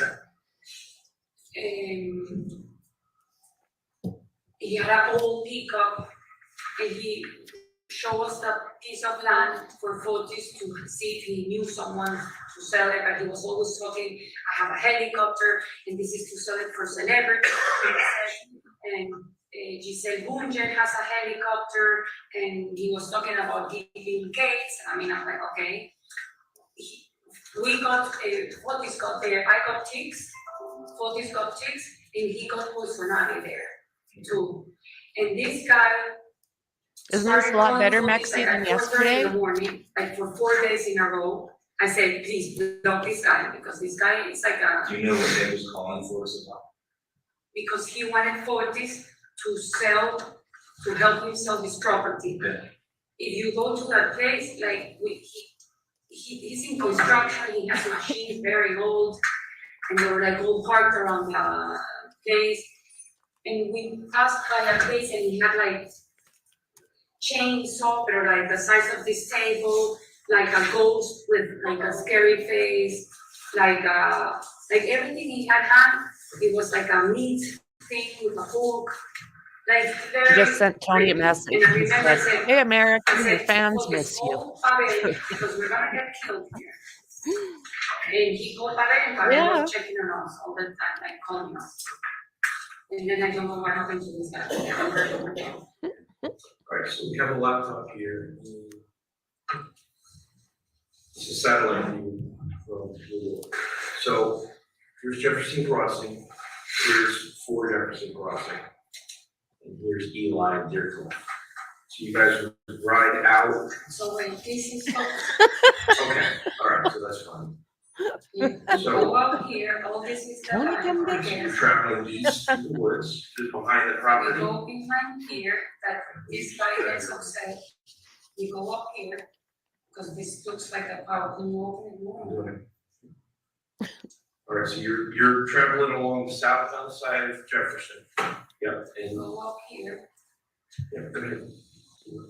He had an old pickup, and he showed us that piece of land for photos to see if he knew someone to sell it, but he was always talking, I have a helicopter, and this is to sell it for celebrities. And Giselle Bundchen has a helicopter, and he was talking about giving Gates. I mean, I'm like, okay. We got, Fotis got there, I got ticks, Fotis got ticks, and he got Bolsonaro there too. And this guy Isn't this a lot better, Mexi, like than at 4:30 yesterday? in the morning, like for 4 days in a row. I said, please block this guy, because this guy is like a. Do you know what they was calling for us about? Because he wanted Fortis to help him sell his property. Yeah. If you go to that place, like he's in construction, he has machines very old, and they were like all parked around the place. And we passed by a place, and he had like chainsaw, but like the size of this table, like a ghost with like a scary face, like everything he had, it was like a meat thing with a hook. Like very, She just sent Tony a message. and I She remember said, hey, American, your fans "Well, miss you. call Pavel, because we're gonna get killed here." And he called Pavel, and Pavel Yeah. was checking on us all the time, like calling us. And then I don't know what happened to this guy. Alright, so we have a laptop here. It's a satellite view from Google. So here's Jefferson Crossing, here's 4 Jefferson Crossing, and here's Eli and Deerfield. So you guys would ride out. So wait, this is. Okay, alright, so that's fine. You go up here, all this is the. Tony come Alright, so you're traveling east to the woods, just behind the You property. go behind here, that this guy gets upset. You go up here, because this looks like a powerful move. Alright, so you're traveling along the southbound side of Jefferson. Yep, You and, go up here, yep, go ahead. You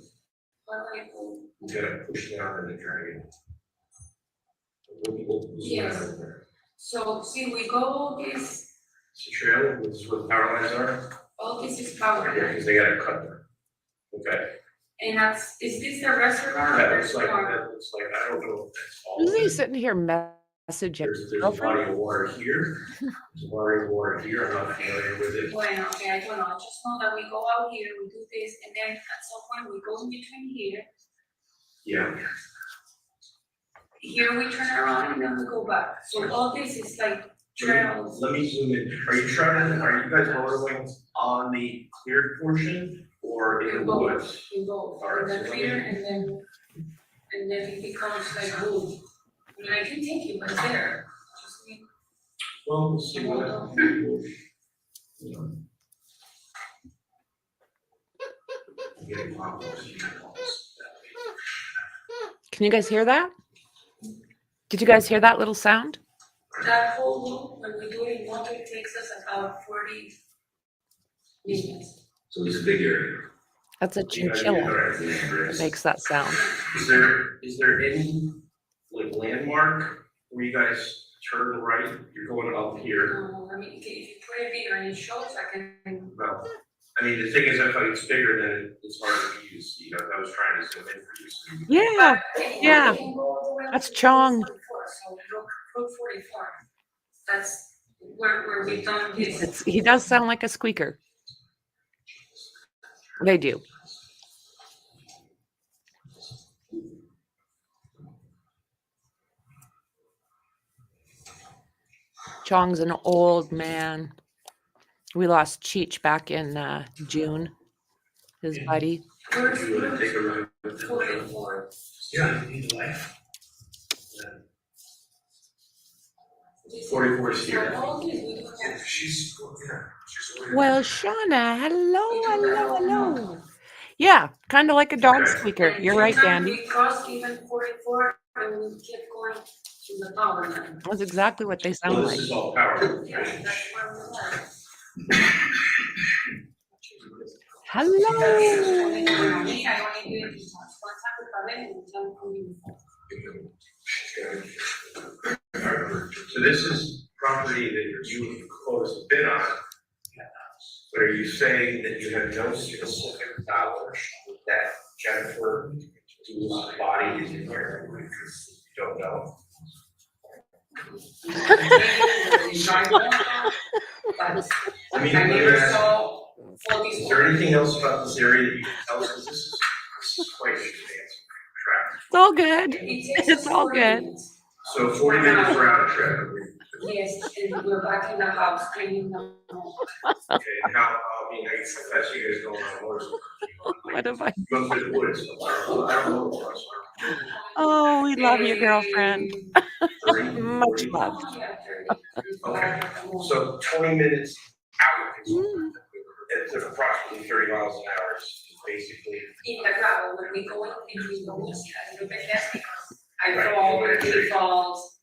gotta push down and then drag it. Yes. So see, we go this, It's a trail, this is where the power lines are. all this is power Yeah, line. because they gotta cut them. Okay, And is this the restaurant? that or looks like, restaurant? I don't know if that's all. Isn't of he it. sitting here messaging There's a girlfriend? body of water here, there's a body of water here, I'm not familiar with it. Bueno, okay, I don't know, I just know that we go out here, we do this, and then at some point we go in between here. Yeah, Here we turn around and then we go back. So all this is like trails. let me zoom in, are you guys motoring on the cleared portion or in the woods? You go, Alright, and then so let clear, me- and then it becomes like wood. I mean, I can take you, but it's there. Just need. Well, we'll see what. You know. Getting problems. Can you guys hear that? Did you guys hear that little sound? That whole loop, when we do it in water, it takes us about 40 minutes. So it's a big area. That's a chinchilla that makes that sound. Is there any like landmark where you guys turn right, you're going up here? I mean, if you put it bigger and it shows, I can. Well, I mean, the thing is, if it's bigger, then it's hard for you to see, I was trying to zoom in for you. So Yeah, yeah. We can go all the way up That's to Chong. Route 44, so look, Route 44. That's where we've done this. He does sound like a squeaker. They do. Chong's an old man. We lost Cheech back in June, his buddy. Where's You wanna take a ride with them? 44? Yeah, you need life. 44 is here. How old is it? Yeah, she's away. Well, Shauna, hello. Yeah, kind of like a dog squeaker. You're right, Dandy. We crossed even 44 and we kept going to the power line. That's exactly what they sound Well, like. this is all power. Yeah, that's where we were. Hello. So this is property that you closed a bid on. But are you saying that you have no specific knowledge that Jennifer Du's body is in here? You don't know? I mean, is there anything else about this area that you can tell us? 'Cause this is quite expansive track. It's all good. It's all good. So 40 minutes round trip. Yes, and we're back in the house cleaning them. Okay, and how, I mean, I guess you guys going on motorcycle. What have I? Go through the woods. I don't know. Oh, we love you, girlfriend. Much love. Okay, so 20 minutes out, it's approximately 30 miles an hour, is basically. In the gravel, when we go in the woods, a little bit less because I fall, he falls.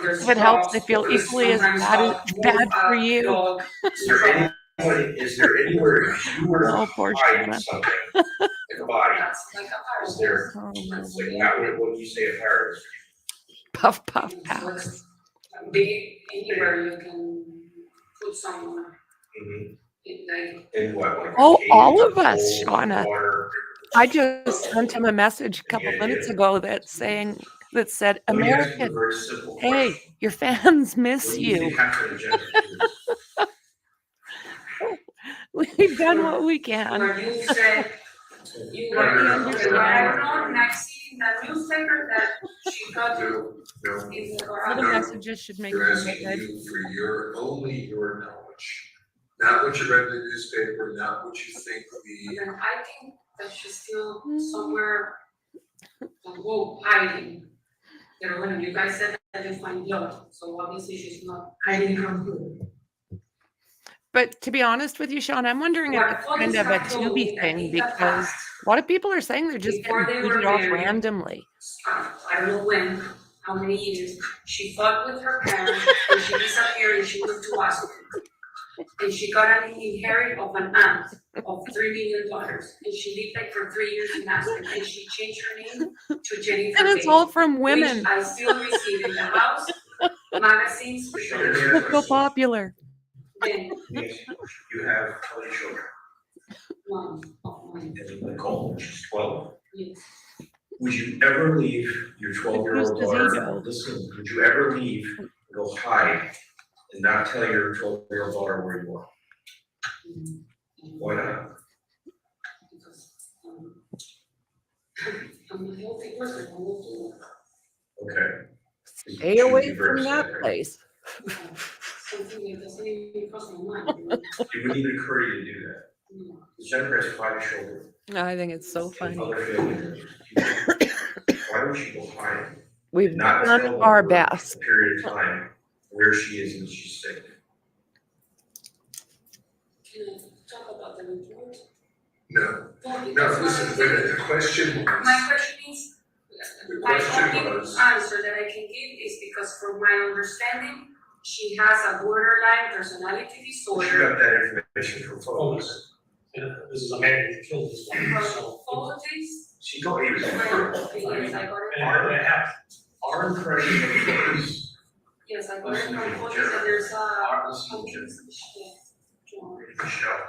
If it helps, I feel equally as bad for you. Is there anywhere you were Oh, poor hiding Shauna. something in the body? Is there, Oh, it's like, how would you say a parrot? puff, puff, pass. Big, anywhere you can put someone. In what? Like Oh, cave, all of us, hole, Shauna. water. I just sent him a message a couple minutes ago that said, Let me ask you a American, very simple hey, question. your fans miss What do you you. think happened to Jennifer? We've done what we can. Where you said, you were, I don't know, and I see in the newspaper that she got you in the garage. Little messages should make They're you asking good. you for only your knowledge, not what you read in the newspaper, not what you think And I think that she's still somewhere, hiding. You know, when you guys said that you find blood, so obviously she's not hiding from food. But to be honest with you, Sean, I'm wondering if it's kind of a Tubi thing because a lot of people are saying they're just Before getting they were booted off married. randomly. I don't know when, how many years, she fought with her parents, and she disappeared, and she went to hospital. And she got an inherit of an aunt of $3 million, and she lived like for 3 years in Aspen, and she changed her name to Jennifer. And it's Bailey, all from women. which I still receive in the house, magazines, It's so popular. then Yes, you have 20 children. one. And Nicole, she's 12. Yes. Would you ever leave your 12-year-old Who's the daughter, listen, would you ever leave, go hide, and not tell your 12-year-old daughter where you are? Why not? Because I'm a healthy person, I won't do that. Okay. Stay away from that place. Something that doesn't even cross my mind. It would even occur to you to do that. Jennifer has 5 children. I think it's so funny. Other family members. Why would she go hide? We've Not done tell them our for best. a period of time where she is and she's sick. Can I talk about the report? No, Well, no, because listen, the question my was, question is, The my question only was- answer that I can give is because from my understanding, she has a borderline personality She disorder. got that information from photos. This is a man who killed his wife, so. Apologies. She told me it was Yes, I got it. And it happened. our impression of photos. Yes, I got it from photos and there's a. Listen to Jennifer. Yeah. Michelle.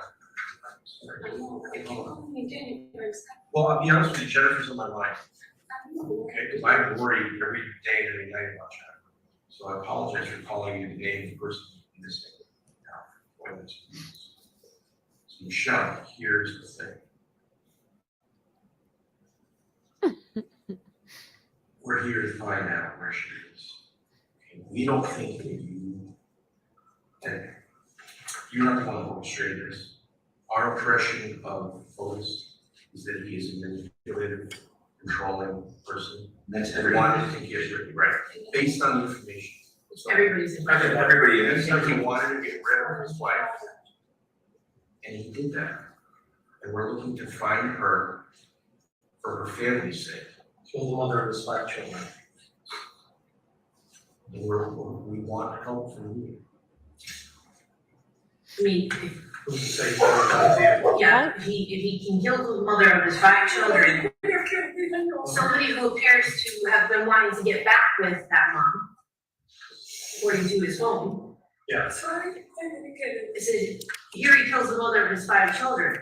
I know, but if you call me Jennifer, it's Well, I'll be honest with you, Jennifer's on my mind, kind of- okay, because I'm worried every day and every night about Jennifer. So I apologize for calling you the name of the person in this thing. So Michelle, here's the thing. We're here to find out where she is. Okay, we don't think that you you're not the one who orchestrated this. Our impression of Fotis is that he is a manipulative, controlling person. That's everyone to think he is right, based on the information. Everybody's. Everybody, and it's like he wanted to get rid of his wife. And he did that. And we're looking to find her for her family's sake. She was the mother of his 5 children. And we want help from you. I mean, Who's to say he's never yeah, if he can kill the mother of his 5 children, somebody who appears to have been wanting to get back with that mom, according to his phone. Yeah. It says, here he kills the mother of his 5 children.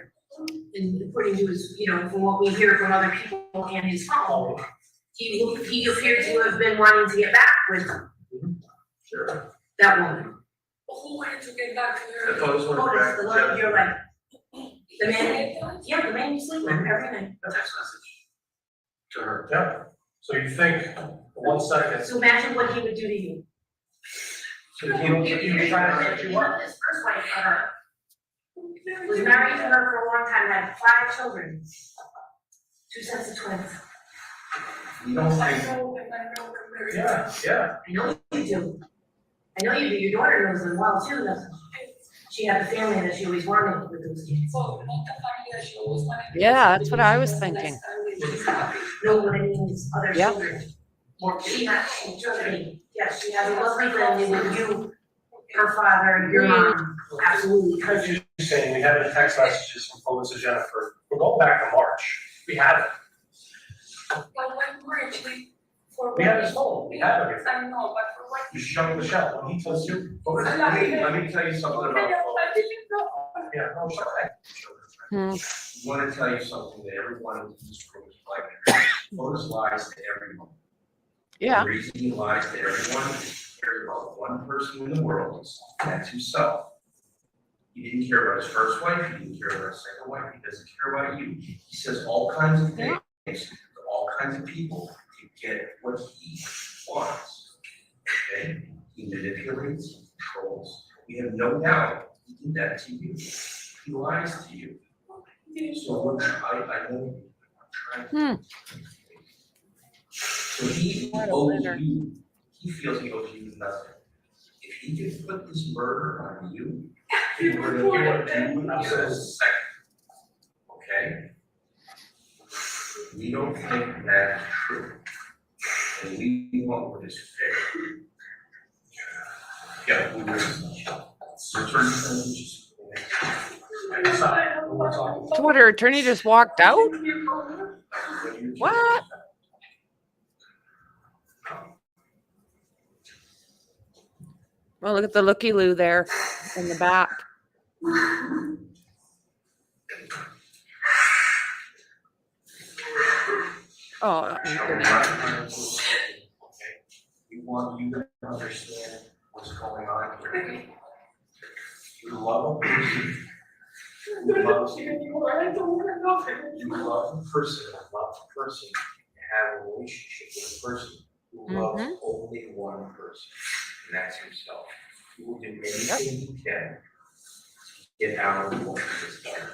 And according to his, from what we hear from other people and his phone, he appeared to have been wanting to get back with Sure. that woman. Who wanted to get back to her? I thought it was one Oh, of that's the one you're like, the man, Yeah. the man you sleep with every night. a text message to her. Yeah, so you think, for 1 second, So imagine what he would do to you. so he was trying to set you up. His first wife, was married to her for a long time, had 5 children. 2 sets of twins. You don't I think, know, and I know them very well. Yeah. I know you do. I know you do. Your daughter knows them well too, doesn't she? She had the family that she always wanted with those kids. So, not the family that she always wanted. Yeah, that's what I was Just the next thinking. family, she's happy. No, what I mean is other Yep. children. She yes, she has a lovely family with you, her father, your mom, absolutely. Because you're saying, we have the text messages from Fotis to Jennifer, we're going back to March, we have it. But when we're actually, for. We have his phone, we have everything. I know, but for what? You show Michelle, when he tells you, Fotis, let me tell you something about I Fotis. didn't know. yeah, no, it's okay. Hmm. I want to tell you something that everyone in this room is like. Fotis lies to everyone. Yeah. The reason he lies to everyone is he cares about one person in the world, and that's himself. He didn't care about his first wife, he didn't care about his second wife, he doesn't care about you. He says all kinds of things to all kinds of people to get what he wants. Okay? He manipulates, controls. We have no doubt he did that to you. He lies to you. So I know I'm trying to. So he owes you, he feels he owes you nothing. If he could put this murder on you, he would do it in a second. Okay? We don't think that's true. And we want what is fair. Yeah, we will. So turn just. So what, her attorney just walked out? What? Well, look at the looky-loo there in the back. Oh, We want you to understand what's going on here. You love a person. You love a person, have a relationship with a person who loves only one person, and that's himself. He will do anything he can to get out of what he's done.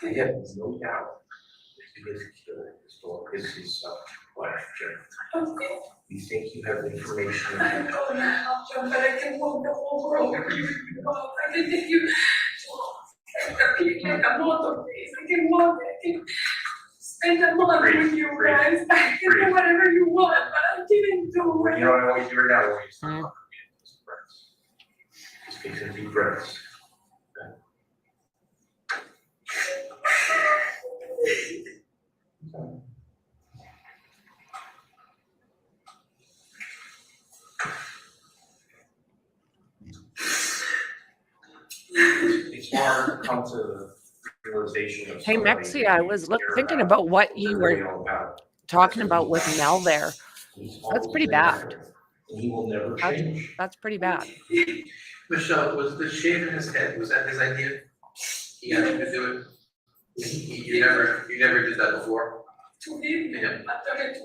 And yet, there's no doubt that he has killed his daughter, his wife, Jennifer. You think you have information? I don't know how, John, but I can walk the whole world if you want. I can take you like a motorcade. I can walk, I can spend a month with you guys. I can do whatever you want, but I didn't do it. You know what I want you to do now? Just breaths. Just take some deep breaths. Okay. It's hard to come to the realization of. Hey, Mexi, I was thinking about what you were talking about with Mel there. That's pretty bad. He will never change. That's pretty bad. Michelle, was the shave in his head, was that his idea? He asked you to do it? You never did that before? To him, Yeah. I turned it to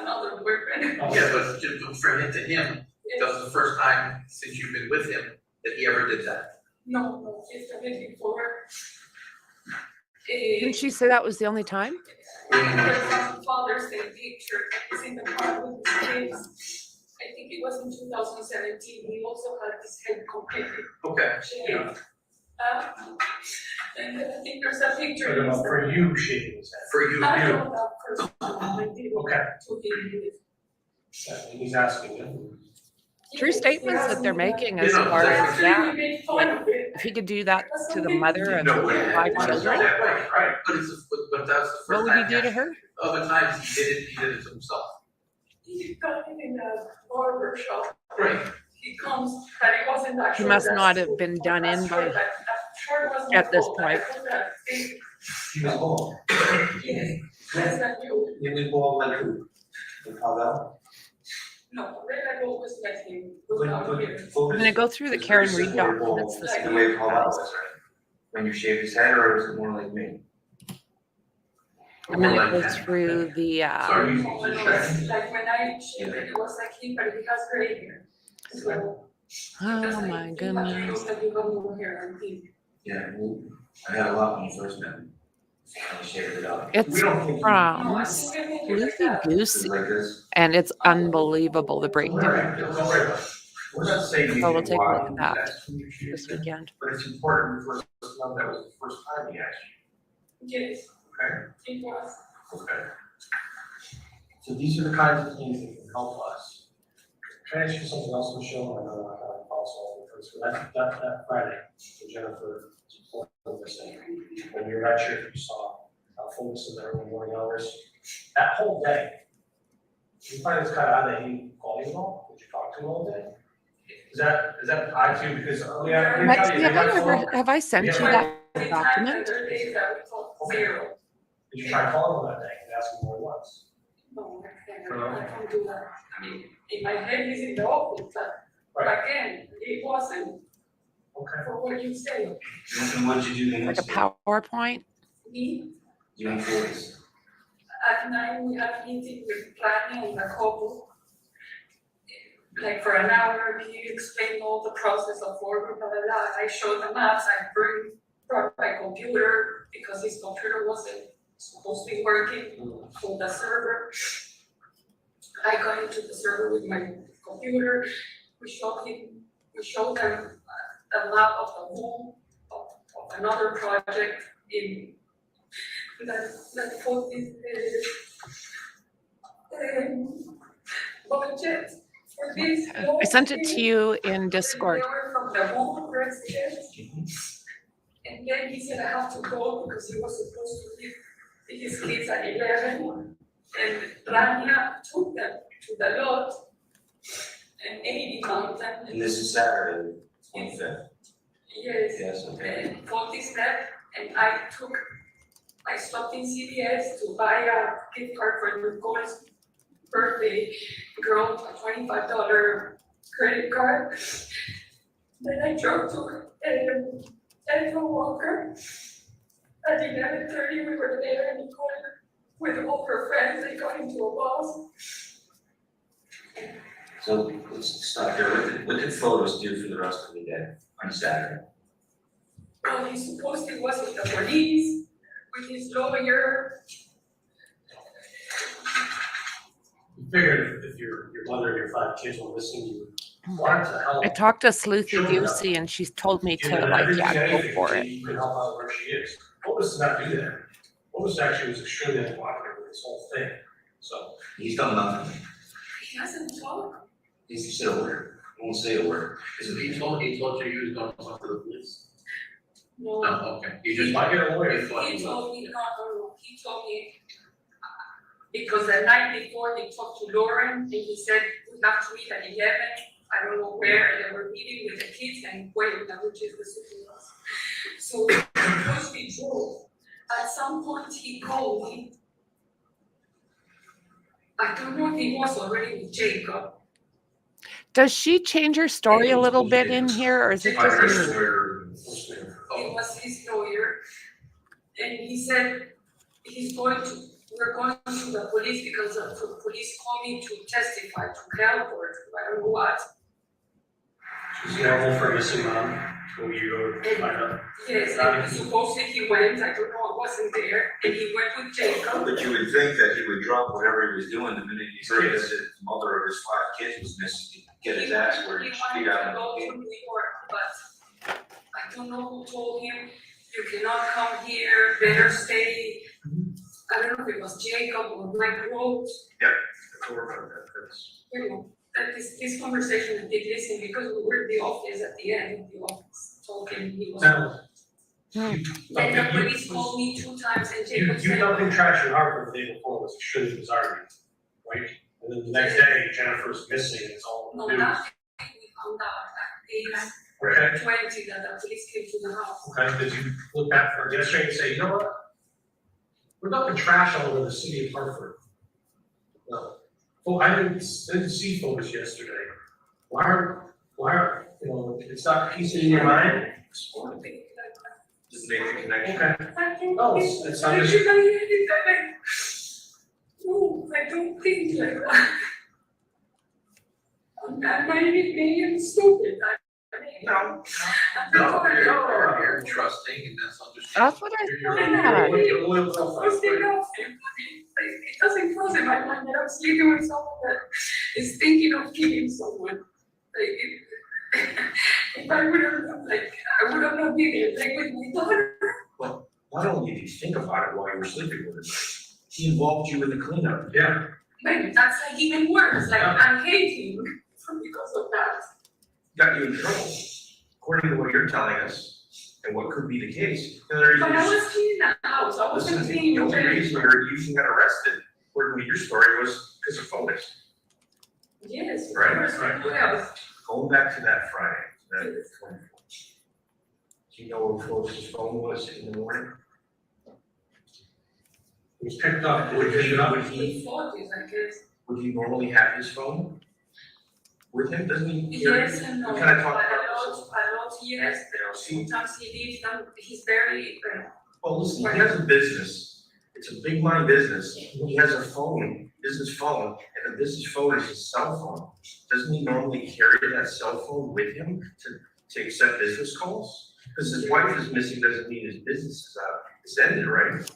another boyfriend. Yeah, but for him, to him, that was the first time since you've been with him that he ever did that. No, it's the day before. Didn't she say that was the only time? Father's Day picture is in the car with his kids. I think it was in 2017. He also had his head completely Okay. shaved. And I think there's a picture. Talking about for you shaving his head. For you, I you. know that first time I did it Okay. to him. Yeah, he's asking you. True statements that they're making as far as that. If he could do that to the mother of 5 children, Right, but it's, but that's the first what would he do to her? Other times he did it to himself. He got it in a barber shop. Right. He comes, but it wasn't that He short, must that not have short. been done in That by short, that short was not at this full. point. I put that big- He was bald. Yes, less than you. He was bald like who? Like Pavel? No, red I go was like him, was down here. I'm gonna go through the Karen Reed documents this The week. way Pavel was, right? When you shaved his head, or was it more like me? I'm gonna go through the Like when I shaved it, it was like him, but he has gray hair. So. oh my goodness. That you got more hair on him. Yeah, well, I had a lot when you first met me. I shaved it up. It's from Lucy Goosey, Like this. and it's unbelievable the breakdown. We're not saying you So we'll did take a why look at you that asked him to shoot this it, weekend. but it's important for us to know that was the first time he asked Yes, you, okay? it was. Okay. So these are the kinds of things that can help us. Can I ask you something else, Michelle? I know I have a also, because that Friday, for Jennifer, was saying, when you were not sure if you saw folks in the early morning hours, that whole day, you find it's kind of odd that he called you at all? Did you talk to him all day? Is that odd too? Because, Lexi, have I sent you that document? Zero. Did you try calling him that day and ask him where it was? No, I can't do that. I mean, in my head, he's in the office, but again, it wasn't. Okay. For what you say. And what did you do the Like next a day? PowerPoint? Me, You and Flores. at night, we had meeting with planning and the couple. Like for an hour, he explained all the process of work, blah, blah, blah. I showed the maps, I brought my computer because his computer wasn't supposed to be working for the server. I got into the server with my computer. We showed them a map of the whole of another project in that for this budget for this. I sent it to you in Discord. They were from the home residence. And then he said I have to go because he was supposed to leave his kids at 11. And Rania took them to the lot and 80 mountain. And this is Saturday, 25th. Yes. Yes, okay. And 40 step, and I stopped in CVS to buy a gift card for Nicole's birthday girl, a $25 credit card. Then I drove to Edward Walker. At 11:30, we were there, and Nicole with all her friends, they got into a bus. So let's stop there. What did photos do for the rest of the day on Saturday? Well, he supposedly was with the police, with his lawyer. You figured if your mother and your 5 kids were listening, you would want to help. I talked to Sleuthy Goosey and she's told me to go for it. You can help out where she is. Otis does not do that. Otis actually was extremely uncooperative with this whole thing, so. He's done nothing. He hasn't talked. He's said a word. He won't say a word. He told you he was going to talk to the police? No. No, okay. You just might get a lawyer. He told me, no, he told me, because the night before he talked to Lauren, and he said, we have to meet at 11, I don't know where, they were meeting with the kids and Puebla, which is the city was. So, because we drove, at some point he called me. I don't know if he was already with Jacob. Does she change her story a little bit in here, or is it just me? It was his lawyer, and he said we're going to the police because the police called me to testify, to help or I don't know what. It's normal for a missing mom, when you go to find out. Yes, and supposedly he went, I don't know, I wasn't there, and he went with Jacob. But you would think that he would drop whatever he was doing the minute he heard that the mother of his 5 kids was missing, he'd get his ass where he should be wanted out. to go to New York, but I don't know who told him, you cannot come here, better stay. I don't know if it was Jacob or Mike Rose. Yeah, don't worry about that, that's. You know, that this conversation I did listen because we were in the office at the end of the office talking, he was. Now, Then the police called me 2 times and Jacob you said. dumped in trash in Hartford the day before, was shouldn't was argued, right? And then the next day, Jennifer's missing, it's all No, news. that we found out at Okay. 8:20 that the police came to the house. Okay, did you look back for yesterday and say, you know what? We're dumping trash all over the city of Hartford. No. Well, I didn't see photos yesterday. Why are, you know, it's not piecing in your mind? Just make the connection. Okay. No, it's not just. No, I don't think like that. I might be being stupid. No. You're trusting and that's understandable. That's what I thought. It doesn't cross in my mind that I'm sleeping with someone that is thinking of killing someone. If I would have, I would have not been there, with my daughter. Well, not only did you think about it while you were sleeping with him, he involved you in the cleanup. Yeah. That's even worse, I'm hating because of that. Got you in trouble, according to what you're telling us, and what could be the case. But I was cleaning the house, I wasn't Listen, cleaning the only the reason you even got arrested, according to your story, was because of photos. Yes, of Right, course, right. what else? Going back to that Friday, that 24th. Do you know where Flo's phone was in the morning? It was picked up, Would he normally have his phone with him? Doesn't he? Yes and no, We but kind a of talked about lot, yes, but sometimes he leaves them, he's very, Well, listen, he has a business. It's a big money business. He has a phone, business phone, and the business phone is his cell phone. Doesn't he normally carry that cell phone with him to accept business calls? Because his wife is missing doesn't mean his business is out. It's ended, right?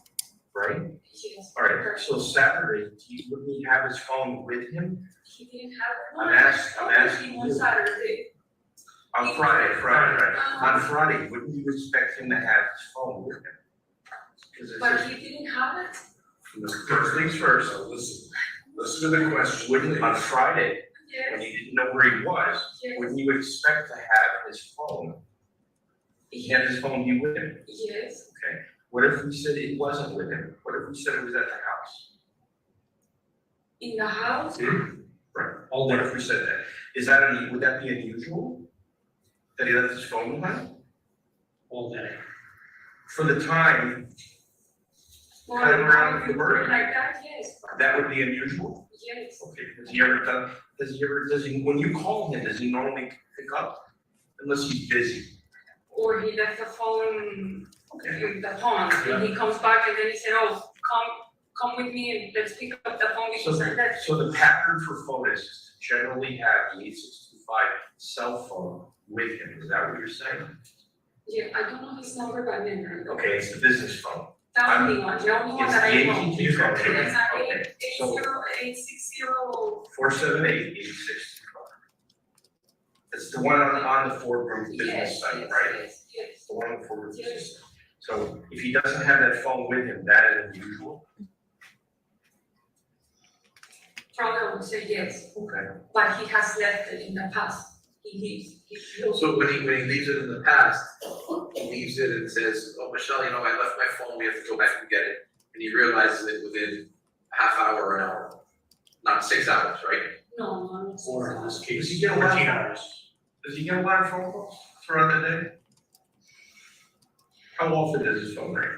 Right? yes. All right, so Saturday, wouldn't he have his phone with him? He didn't have it. I'm asking On you. Saturday. On Friday, right. On Friday, wouldn't you expect him to have his phone with him? 'Cause it's But he didn't have it? First things first, listen to the question. Wouldn't, on Friday, when Yes, you didn't know where he was, yes, wouldn't you expect to have his phone? He had his phone be with him, yes. okay? What if we said it wasn't with him? What if we said it was at the house? In the house? Right, what if we said that? Would that be unusual? That he left his phone behind? all day. For the time, Well, Kind of around if the you bird. put it like that, yes. but- that would be unusual. Yes. Okay, does he, when you call him, does he normally pick up? Unless he's busy? Or he left the phone Okay. in the pond, and he comes back and then he said, oh, come with me and let's pick up the phone because I left. So the pattern for photos is to generally have the 8625 cell phone with him, is that what you're saying? Yeah, I don't know his number by memory. Okay, it's the business phone. The only one It's that I the know. AT&T phone. It's Okay, so 860. 478-8625. It's the one on the Ford Group business Yes, site, yes, right? yes, yes. The one on the Ford Group business Yes. site. So if he doesn't have that phone with him, that is unusual? Probably would say yes, Okay. but he has left it in the past. He leaves. So when he leaves it in the past, he leaves it and says, oh, Michelle, you know, I left my phone, we have to go back and get it. And he realizes it within a half hour or an hour, not 6 hours, right? No, Or in this case, Does he get a lot 14 of- hours. Does he get a lot of phone calls throughout the day? How often does his phone ring?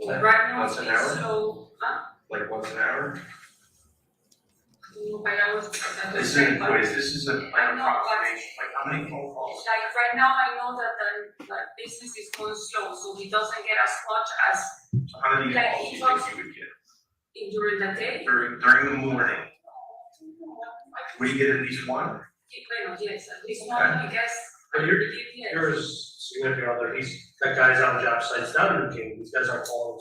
Right now, Once an hour? so, Like once an hour? by hours. This is a approximation, like how many phone calls? Like right now, I know that the business is going slow, so he doesn't get as much as So how many Like, calls do he you think talks- he would get? during the day. During the morning? Would he get at least one? Bueno, yes, at least one, I guess. But I your, believe, yes. yours significant other, that guy's on job sites down in the King, these guys aren't calling him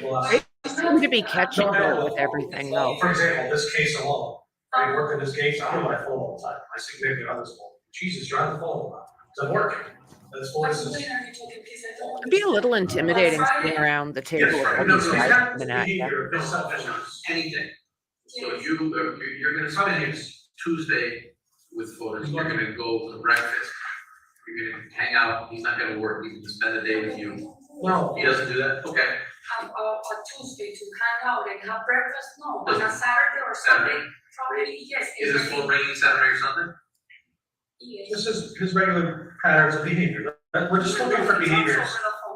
saying, well, They seem to be catching on with everything, though. for example, this case alone, I work in this case, I'm on my phone all the time, my significant other's phone. Jesus, you're on the phone a lot, because I'm working. That's what this is. It'd be a little intimidating sitting around the table with all these guys coming at you. Behavior, no selfishness. Anything. So you're gonna spend Tuesday with photos, you're gonna go to breakfast, you're gonna hang out, he's not gonna work, he's gonna spend the day with you. No. He doesn't do that? Okay. On Tuesday to hang out and have breakfast, no, on a Saturday or Sunday, probably, yes. Is this phone ringing Saturday or Sunday? Yes. This is his regular patterns of behavior. We're just looking for behaviors.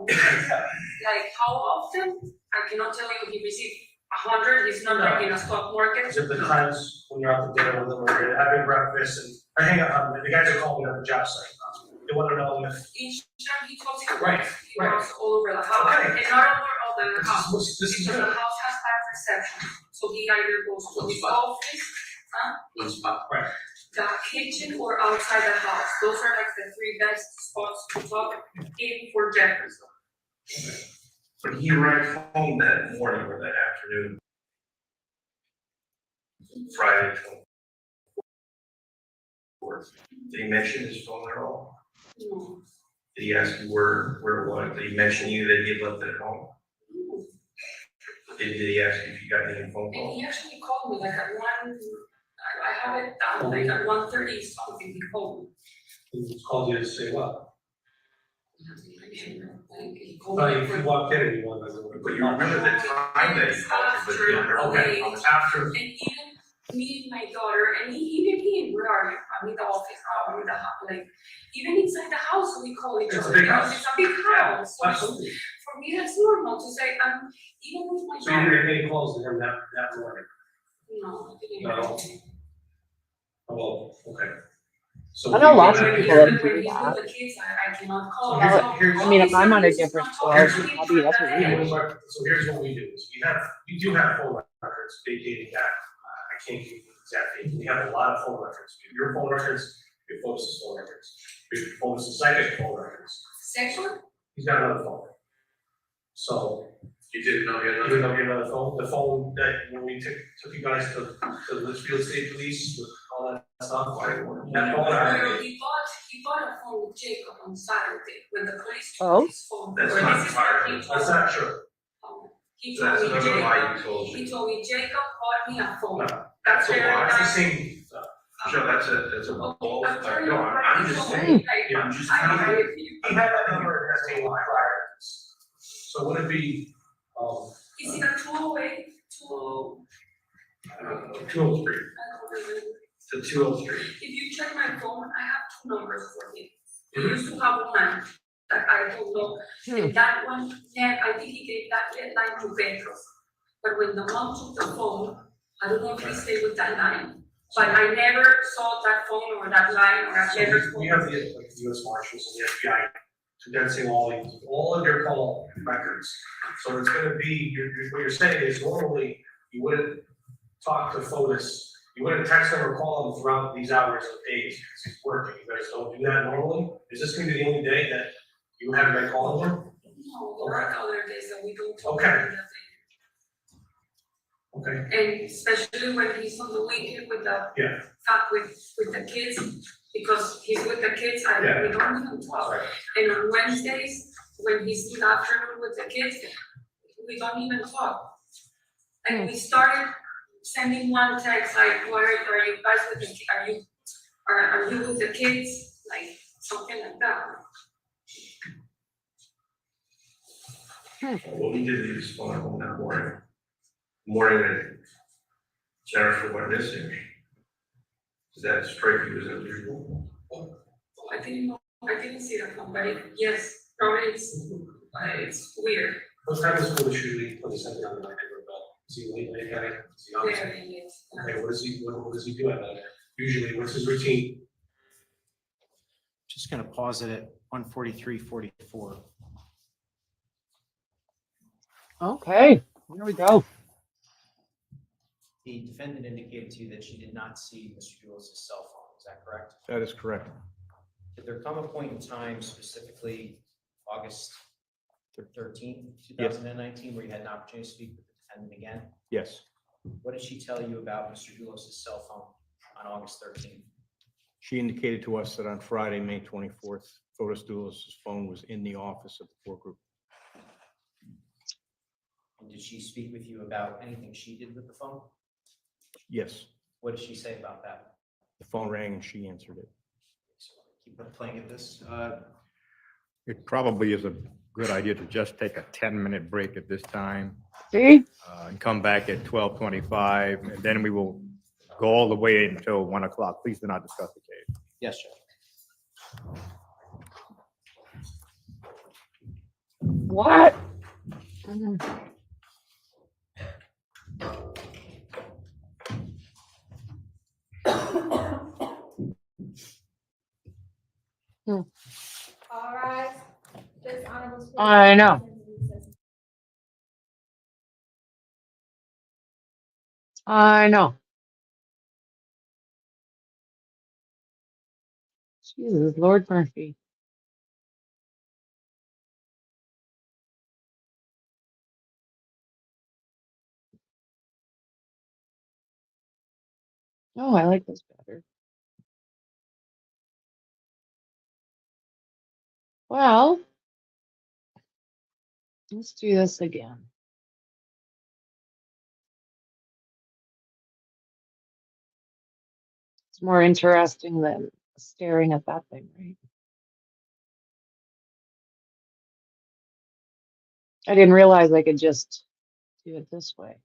Like how often, I cannot tell you, he received 100, he's not like in a stock market. Is it the times when you're out to dinner with them, or you're having breakfast, and I hang out, the guys are calling me on the job site. They wanna know if. Each time he talks, he Right, walks all over the house, Okay. and not over the house. This is Because good. the house has bad reception, so he either goes to his office, One spot. Right. the kitchen, or outside the house. Those are like the three best spots to talk in for Jefferson. When he arrived home that morning or that afternoon, Friday, 24th, did he mention his phone at all? No. Did he ask you where it was? Did he mention you that he had left it at home? Did he ask you if you got any phone And calls? he actually called me like at I have it down, like at 1:30 something, he called me. He called you to say what? He called But me if for- you walked in and you wanted to. But you remember the time that he called you, but you don't remember. Okay, after. And even me and my daughter, and even me, where are you? I'm in the office, I'm in the house, like, even inside the house, we call each It's a other. big because house. It's a big house, so Absolutely. for me, that's normal to say, even with my So you didn't daughter. get any calls to him that morning? No, I didn't. No. Oh, well, okay. So I know we- lots of When people that he's do with that. the kids, I cannot call. So myself. here's- I mean, if I'm on a Obviously, different he's floor, not talking to me probably that's for what that we day. do. So here's what we do, is we do have phone records dating back, I can't give you the exact date, we have a lot of phone records. We have your phone records, we have Fotis' phone records, we have Fotis' psychic phone records. Sexual? He's got another phone. So, You didn't know he had even another? though he had another phone, the phone that, when we took you guys to Litchfield State Police with all that stuff, that phone, No, he bought a phone with Jacob on Saturday when the police Oh. took his phone. That's Or not this is what he fired. told that's me. not true. He That's told me another lie Jacob, you told he you. told me Jacob bought me a phone. No, That's a Very lie. it's the nice. same stuff. Joe, that's a bull. I'm telling you No, what I'm he just told saying, me, like, Yeah, I'm just I telling know you. if you- He had that number as a line prior. So would it be, Is it a 208, 203? I don't remember. The 203. If you check my phone, I have two numbers for him. He used to have one that I don't know. And that one, I think he gave that line to Petros. But when the mom took the phone, I don't know if he stayed with that line. But I never saw that phone or that line, or I never So told we have the US Marshals and the FBI condensing all of your call records. So it's gonna be, what you're saying is normally you wouldn't talk to Fotis, you wouldn't text him or call him throughout these hours of days because he's working. You guys don't do that normally? Is this gonna be the only day that you haven't been calling him? No, there are other days that we don't talk. Okay. about that day. Okay. And especially when he's on the weekend with the Yeah. with the kids, because he's with the kids, we don't even talk. Right. And on Wednesdays, when he's in the afternoon with the kids, we don't even talk. And we started sending one text like, "What are you guys with the? Are you with the kids?" Like something like that. Well, we did leave his phone at home that morning. Morning that Jennifer went missing. Does that strike you as unusual? I didn't see that one, but yes, probably it's weird. What time is school usually put something on the record about? Is he late guy? Is he on? Very late. Okay, what does he do at night? Usually, what's his routine? Just gonna pause it at 1:43:44. Okay, here we go. The defendant indicated to you that she did not see Mr. Jules' cell phone, is that correct? That is correct. Did there come a point in time, specifically August 13th, 2019, where you had an opportunity to speak with the defendant again? Yes. What did she tell you about Mr. Doulos' cell phone on August 13th? She indicated to us that on Friday, May 24th, Fotis Doulos' phone was in the office of the court group. And did she speak with you about anything she did with the phone? Yes. What did she say about that? The phone rang and she answered it. So keep playing at this. It probably is a good idea to just take a 10-minute break at this time. See? And come back at 12:25, and then we will go all the way until 1 o'clock. Please do not discuss the case. Yes, Judge. What? All right. This honorable. I know. I know. Jesus, Lord Murphy. Oh, I like this better. Well, let's do this again. It's more interesting than staring at that thing, right? I didn't realize I could just do it this way.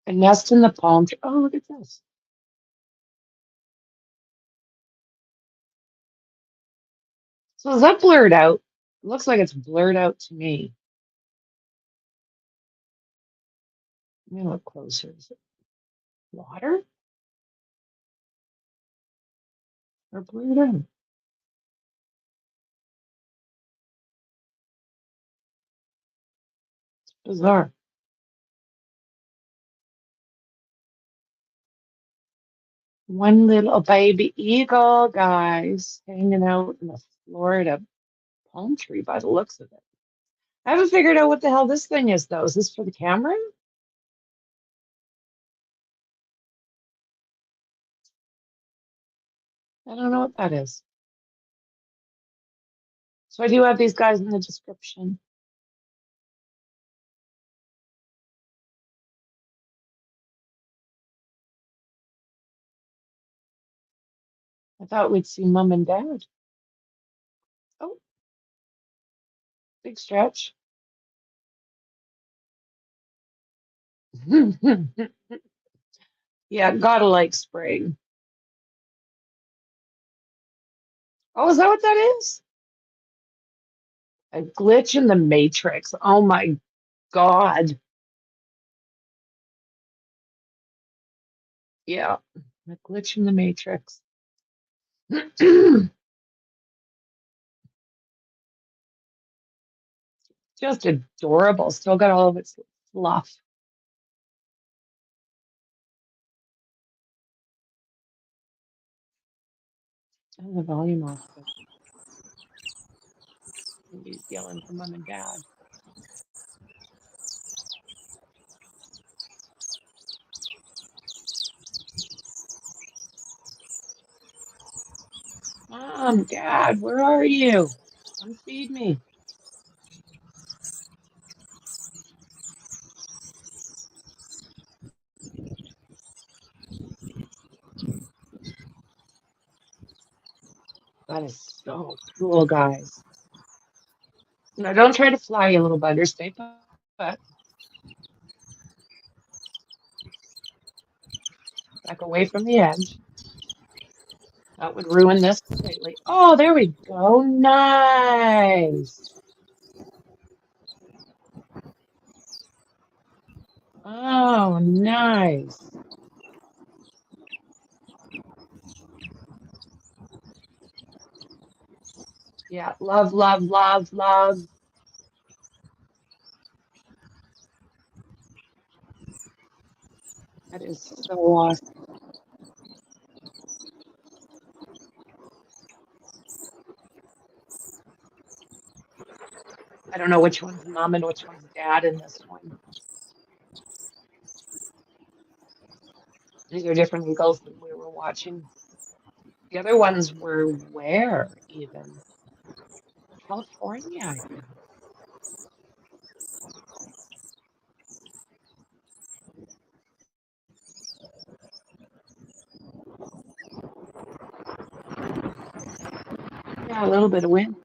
A nest in the palm tree. Oh, look at this. So is that blurred out? It looks like it's blurred out to me. Let me look closer. Is it water? Or blurred out? It's bizarre. One little baby eagle, guys, hanging out in the Florida palm tree by the looks of it. I haven't figured out what the hell this thing is, though. Is this for the camera? I don't know what that is. So I do have these guys in the description. I thought we'd see mom and dad. Oh, big stretch. Yeah, gotta like spring. Oh, is that what that is? A glitch in the matrix. Oh my God. Yeah, a glitch in the matrix. Just adorable. Still got all of its fluff. Turn the volume off. He's yelling for mom and dad. Mom, Dad, where are you? Come feed me. That is so cool, guys. No, don't try to fly, you little bugger. Stay put. Back away from the edge. That would ruin this completely. Oh, there we go. Nice. Oh, nice. Yeah, love, love, love, love. That is so awesome. I don't know which one's mom and which one's dad in this one. These are different eagles than we were watching. The other ones were where even? California, I think. Yeah, a little bit of wind.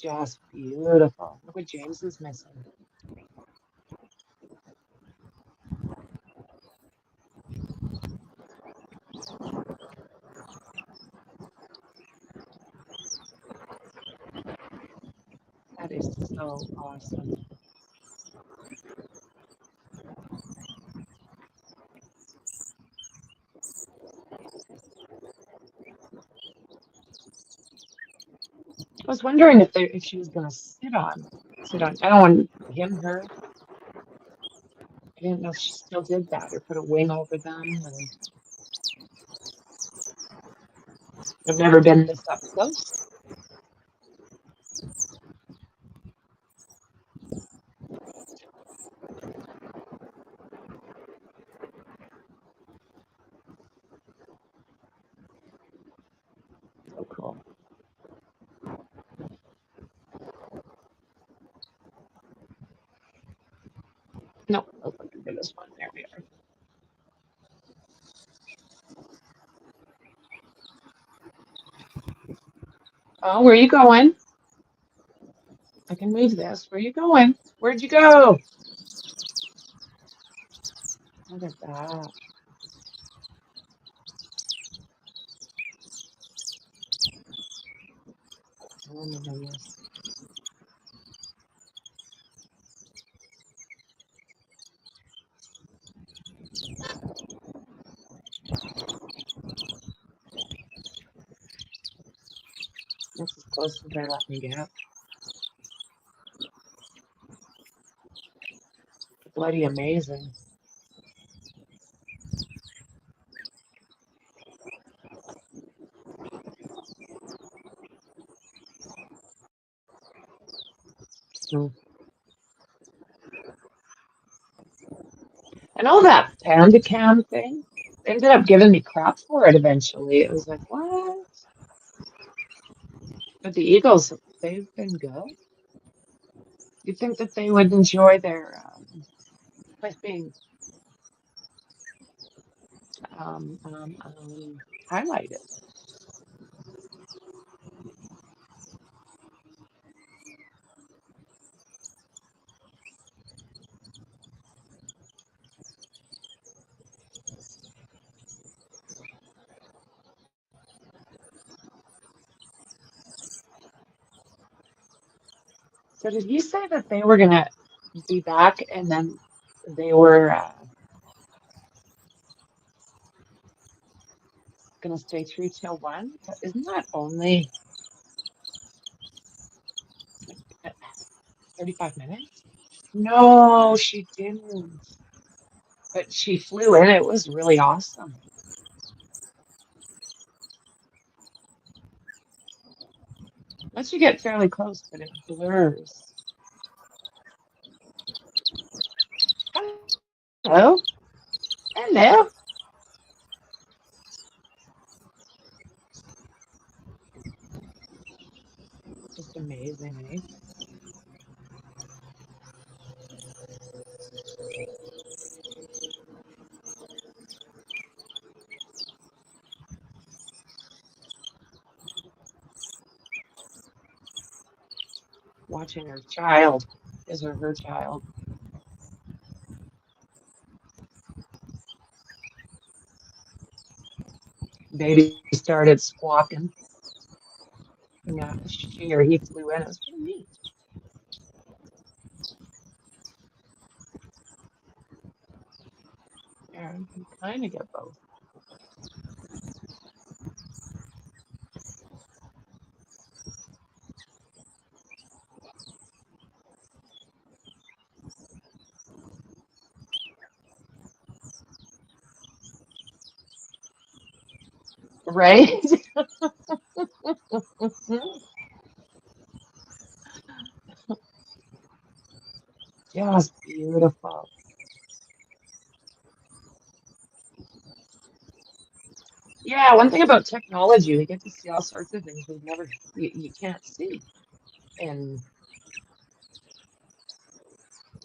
Just beautiful. Look what James is missing. That is so awesome. I was wondering if she was gonna sit on. I don't want him, her. I didn't know if she still did that or put a wing over them. And I've never been this up close. So cool. No, I was looking for this one. There we are. Oh, where are you going? I can move this. Where are you going? Where'd you go? Look at that. Oh my goodness. That's as close as they let me get. Bloody amazing. Mm. And all that panda cam thing, they ended up giving me crap for it eventually. It was like, what? But the Eagles, they've been good. You'd think that they would enjoy their place being highlighted. So did you say that they were gonna be back and then they were gonna stay through till 1? Isn't that only 35 minutes? No, she didn't. But she flew in. It was really awesome. Once you get fairly close, but it blurs. Hello? Hello? Just amazing, eh? Watching her child, his or her child. Baby started squawking. Yeah, she or he flew in. It was pretty neat. Yeah, you can kind of get both. Right? Just beautiful. Yeah, one thing about technology, we get to see all sorts of things we've never, you can't see. And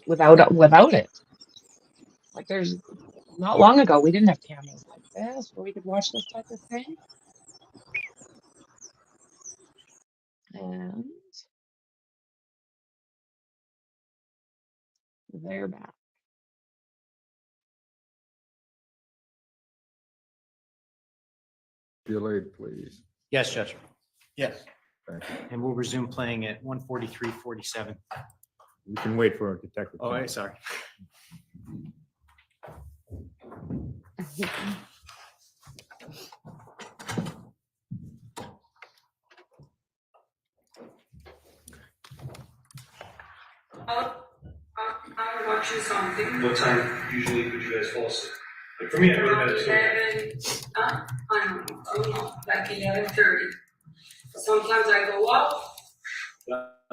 without it. Like there's not long ago, we didn't have cameras like this where we could watch this type of thing. And they're back. Delayed, please. Yes, Judge. Yes. Thank you. And we'll resume playing at 1:43:47. We can wait for Detective. Oh, I'm sorry. I'll watch you something. What time usually would you guys fall asleep? Like for me, I really Around had to. 11, I don't know, like 11:30. Sometimes I go up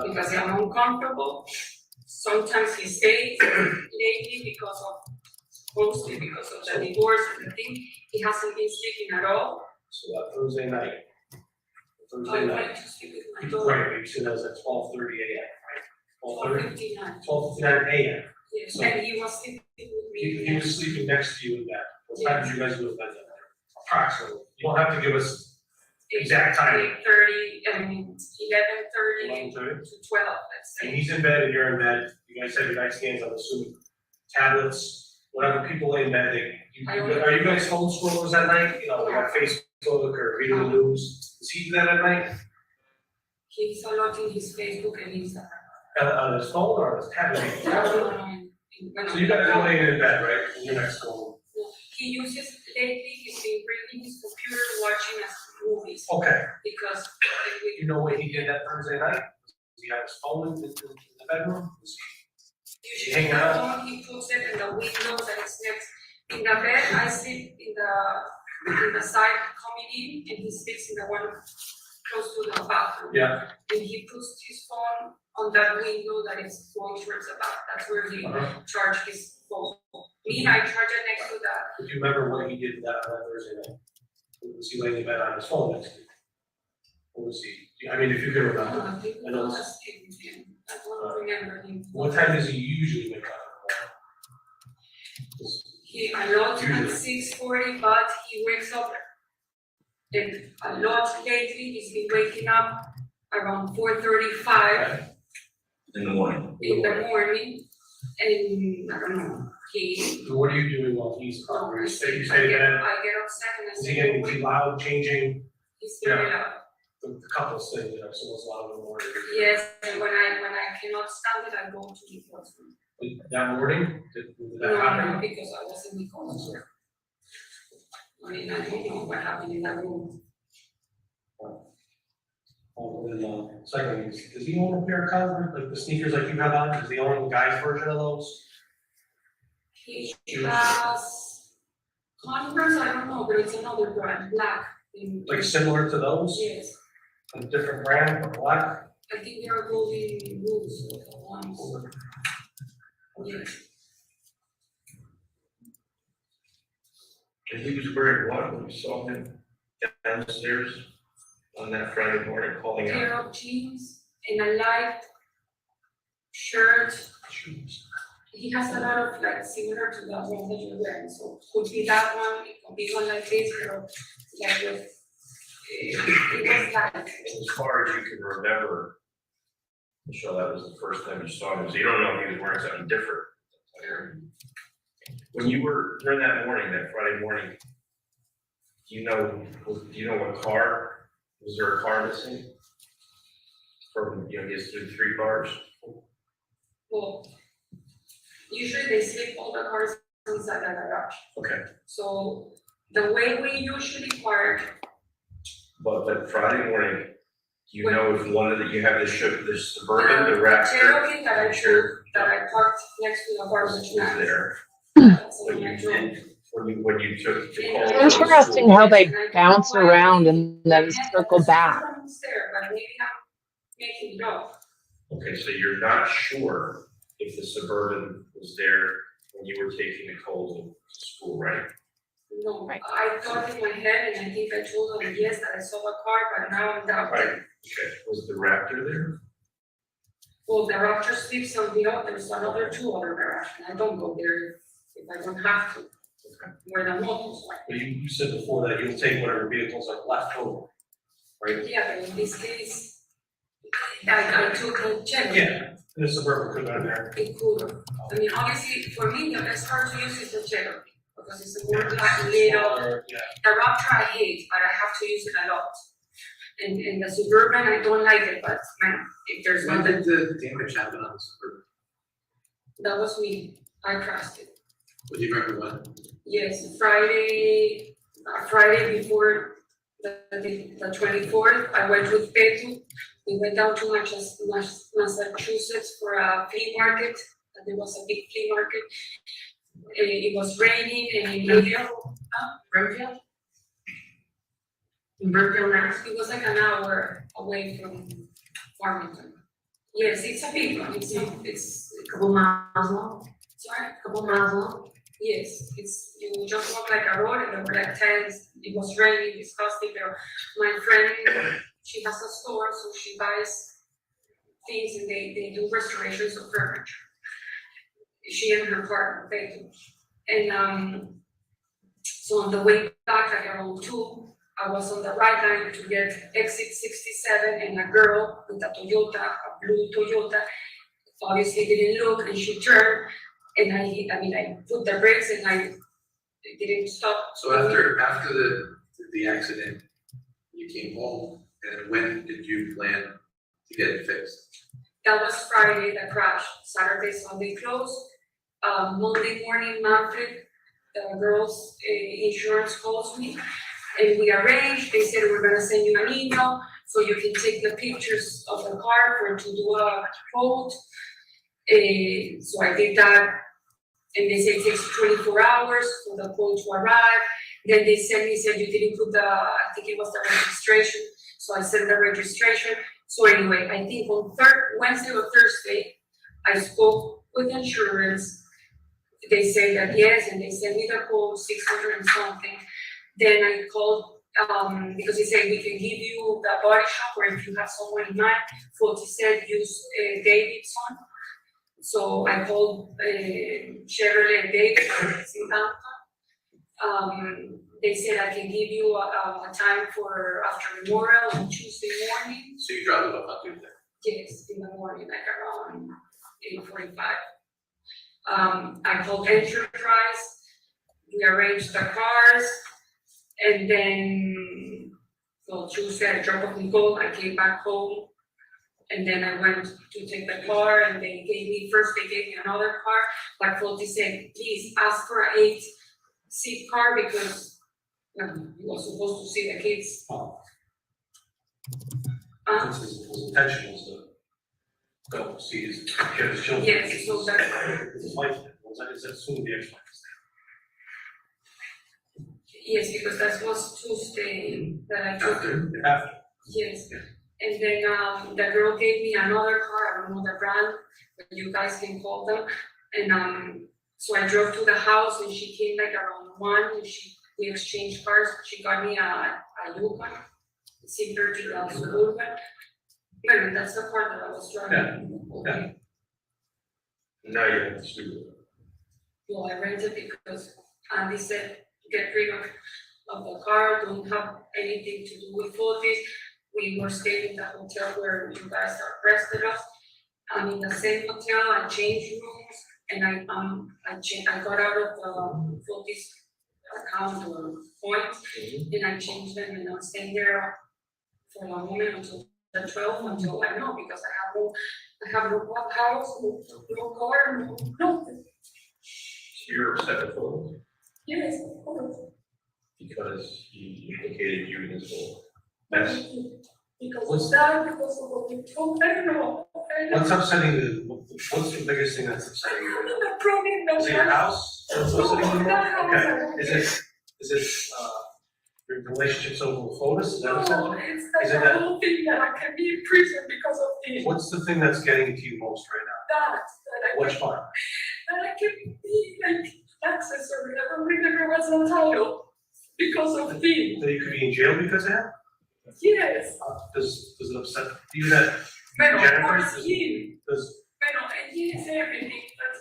because I'm uncomfortable. Sometimes he stays lately mostly because of the divorce and the thing. He hasn't been sleeping at all. So that Thursday night. I Thursday wanted night. to sleep with my daughter. Right, but you said that was at 12:30 a.m., right? 12:30? 12:59. 12:59 a.m. Yes, So- and he was sleeping with me. He was sleeping next to you in bed. What time did you guys go to bed that night? Approximately. You don't have to give us exact time. 8:30, 11:30 11:30? to 12, let's And say. he's in bed and you're in bed. You guys have your nightstands, I'm assuming, tablets, whatever people lay in bed, are you guys phone scrollers at night? You know, like Facebook or reading the news? Is he do that at night? He's a lot in his Facebook and Instagram. On his phone or on his tablet? So you guys are laying in bed, right? And you're next to him. He uses, lately, he's been bringing his computer, watching us movies. Okay. Because You know what he did that Thursday night? Does he have his phone in the bedroom? Was he usually hanging out? phone, he puts it in the windows and it's next. In the bed, I sleep in the side coming in, and he sleeps in the one close to the bathroom. Yeah. And he puts his phone on that window that is going towards the back. That's where he charges his phone. Me, I charge it next to that. Do you remember what he did that on that Thursday night? Was he laying in bed on his phone next to you? Or was he, I mean, if you can remember. I think I know. I sleep with him. I don't remember him. What time does he usually wake up? He a lot at 6:40, but he wakes up and a lot lately. He's been waking up around 4:35 In the morning. in the morning, and I don't know. So what are you doing while he's up? You stay in bed? I get upset and I Is say, he getting too loud, changing? he's very Yeah. loud. The couples thing, you know, someone's loud in the morning. Yes, and when I cannot stand it, I go to the courtroom. That morning, did that No, happen? because I was in the courtroom. I mean, I don't know what happened in that room. Oh, and then, second, does he own a pair of Converse, like the sneakers like you have on, does he own the guy's version of those? He has Converse, I don't know, but it's another brand, black. Like similar to those? Yes, A different brand, but black? I think they're golden rules, the ones. Yes, And he was wearing what when you saw him downstairs on that Friday morning calling out? pair of jeans and a light shirt. He has a lot of like similar to the one that you're wearing, so could be that one, it could be one like this, or like with, it was like. As far as you can remember, Michelle, that was the first time you saw him, so you don't know if he was wearing something different. When you were, during that morning, that Friday morning, do you know what car, was there a car missing? From, his 3 cars? Well, usually they sleep all the cars inside the garage. Okay, So the way we usually park, but that Friday morning, do you know if one of the, you have the Suburban, the Raptor? Cherokee that I parked next to the garbage Was man. there? That's But when I you drove. did, when you took the call. Interesting how they bounce around and then circle back. But maybe I'm making it up. Okay, so you're not sure if the Suburban was there when you were taking the call to school, right? No, I thought in my head, and I think I told them yes, that I saw a car, but now I'm doubting. Right, okay, was the Raptor there? Well, the Raptor sleeps on the other, there's another two other garage, and I don't go there if I don't have to. Where the motors are. But you said before that you'll take whatever vehicles are left over, right? Yeah, but in this case, I took a check. Yeah, the Suburban could have been there. It could. I mean, obviously, for me, the best car to use is the Cherokee, because it's a more like little, Yeah. the Raptor I hate, but I have to use it a lot. And the Suburban, I don't like it, but man, if there's When one did the damage happen on the Suburban? that was me, I crashed it. Do you remember when? Yes, Friday before the 24th, I went with Petu. We went down to Massachusetts for a flea market. There was a big flea market. It was raining and in Brimfield? In Brimfield, Mass. It was like an hour away from Farmington. Yes, it's a big one. It's a couple miles long. Sorry, a couple miles long. Yes, you just walk like a road and there were like tents. It was raining, disgusting. My friend, she has a store, so she buys things and they do restorations of furniture. She and her partner, they do. And so on the way back, like around 2, I was on the right line to get exit 67, and a girl with a Toyota, a blue Toyota, obviously didn't look, and she turned. And I put the brakes and I didn't stop. So after the accident, you came home, and when did you plan to get it fixed? That was Friday, the crash. Saturday, Sunday closed. Monday morning, Manfred, the girl's insurance calls me, and we arranged. They said we're gonna send you an email so you can take the pictures of the car to do a quote. So I did that, and they said it takes 24 hours for the quote to arrive. Then they said you didn't put I think it was the registration. So I sent the registration. So anyway, I think on Wednesday or Thursday, I spoke with insurance. They said that yes, and they sent me the quote, 600 and something. Then I called, because they said we can give you the body shop, or if you have someone in mind. Faulty said use Davidson. So I called Chevrolet Davidson in Tampa. They said I can give you a time for after Memorial on Tuesday morning. So you dropped it off on Tuesday? Yes, in the morning, like around 8:45. I called Enterprise. We arranged the cars, and then so Tuesday I dropped off Nicole. I came back home. And then I went to take the car, and they gave me another car. Like Faulty said, please ask for an 8-seat car because you were supposed to see the kids. His intention was to go see his children. Yes, so that's. His wife, is that soon the ex-wife? Yes, because that was Tuesday that I took. After. Yes. And then the girl gave me another car, I don't know the brand, but you guys can call them. And so I drove to the house, and she came like around 1, and we exchanged cars. She got me a Yukon, similar to the Suburban. Well, that's the car that I was driving. Yeah. Okay. Now you have to do it. Well, I rented because Andy said get rid of the car, don't have anything to do with Faulty. We were staying in the hotel where you guys arrested us. I'm in the same hotel. I changed rooms, and I got out of the Faulty's account or point, and I changed them, and I'm staying there for a moment until the 12th, until I know, because I have no house, no car, no nothing. So you're upset with Faulty? Yes, of course. Because he implicated you in his whole mess? Because of that, because of what we told, I don't know. What's upsetting you? What's the biggest thing that's upsetting you? The problem Is it your house? Is it, your relationship's over with Fotis? Is that No, essential? it's Is it like a that- whole thing that I can be in prison because of this. What's the thing that's getting to you most right now? That I Which part? that I can be like accessory. I don't remember what's the title because of him. That you could be in jail because of that? Yes. Does it upset you that Pero Jennifer? por him. Does, Pero he is everything, but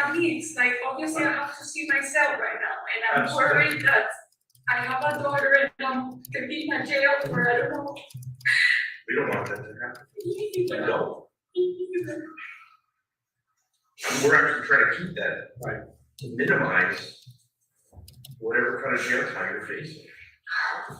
I mean, it's like obviously I have to see myself right now, and I'm Absolutely. worried that I have a daughter and I'm gonna be in a jail for I don't know. We don't want that to happen. We don't. We're actually trying to keep that, right, to minimize whatever kind of jail time you're facing.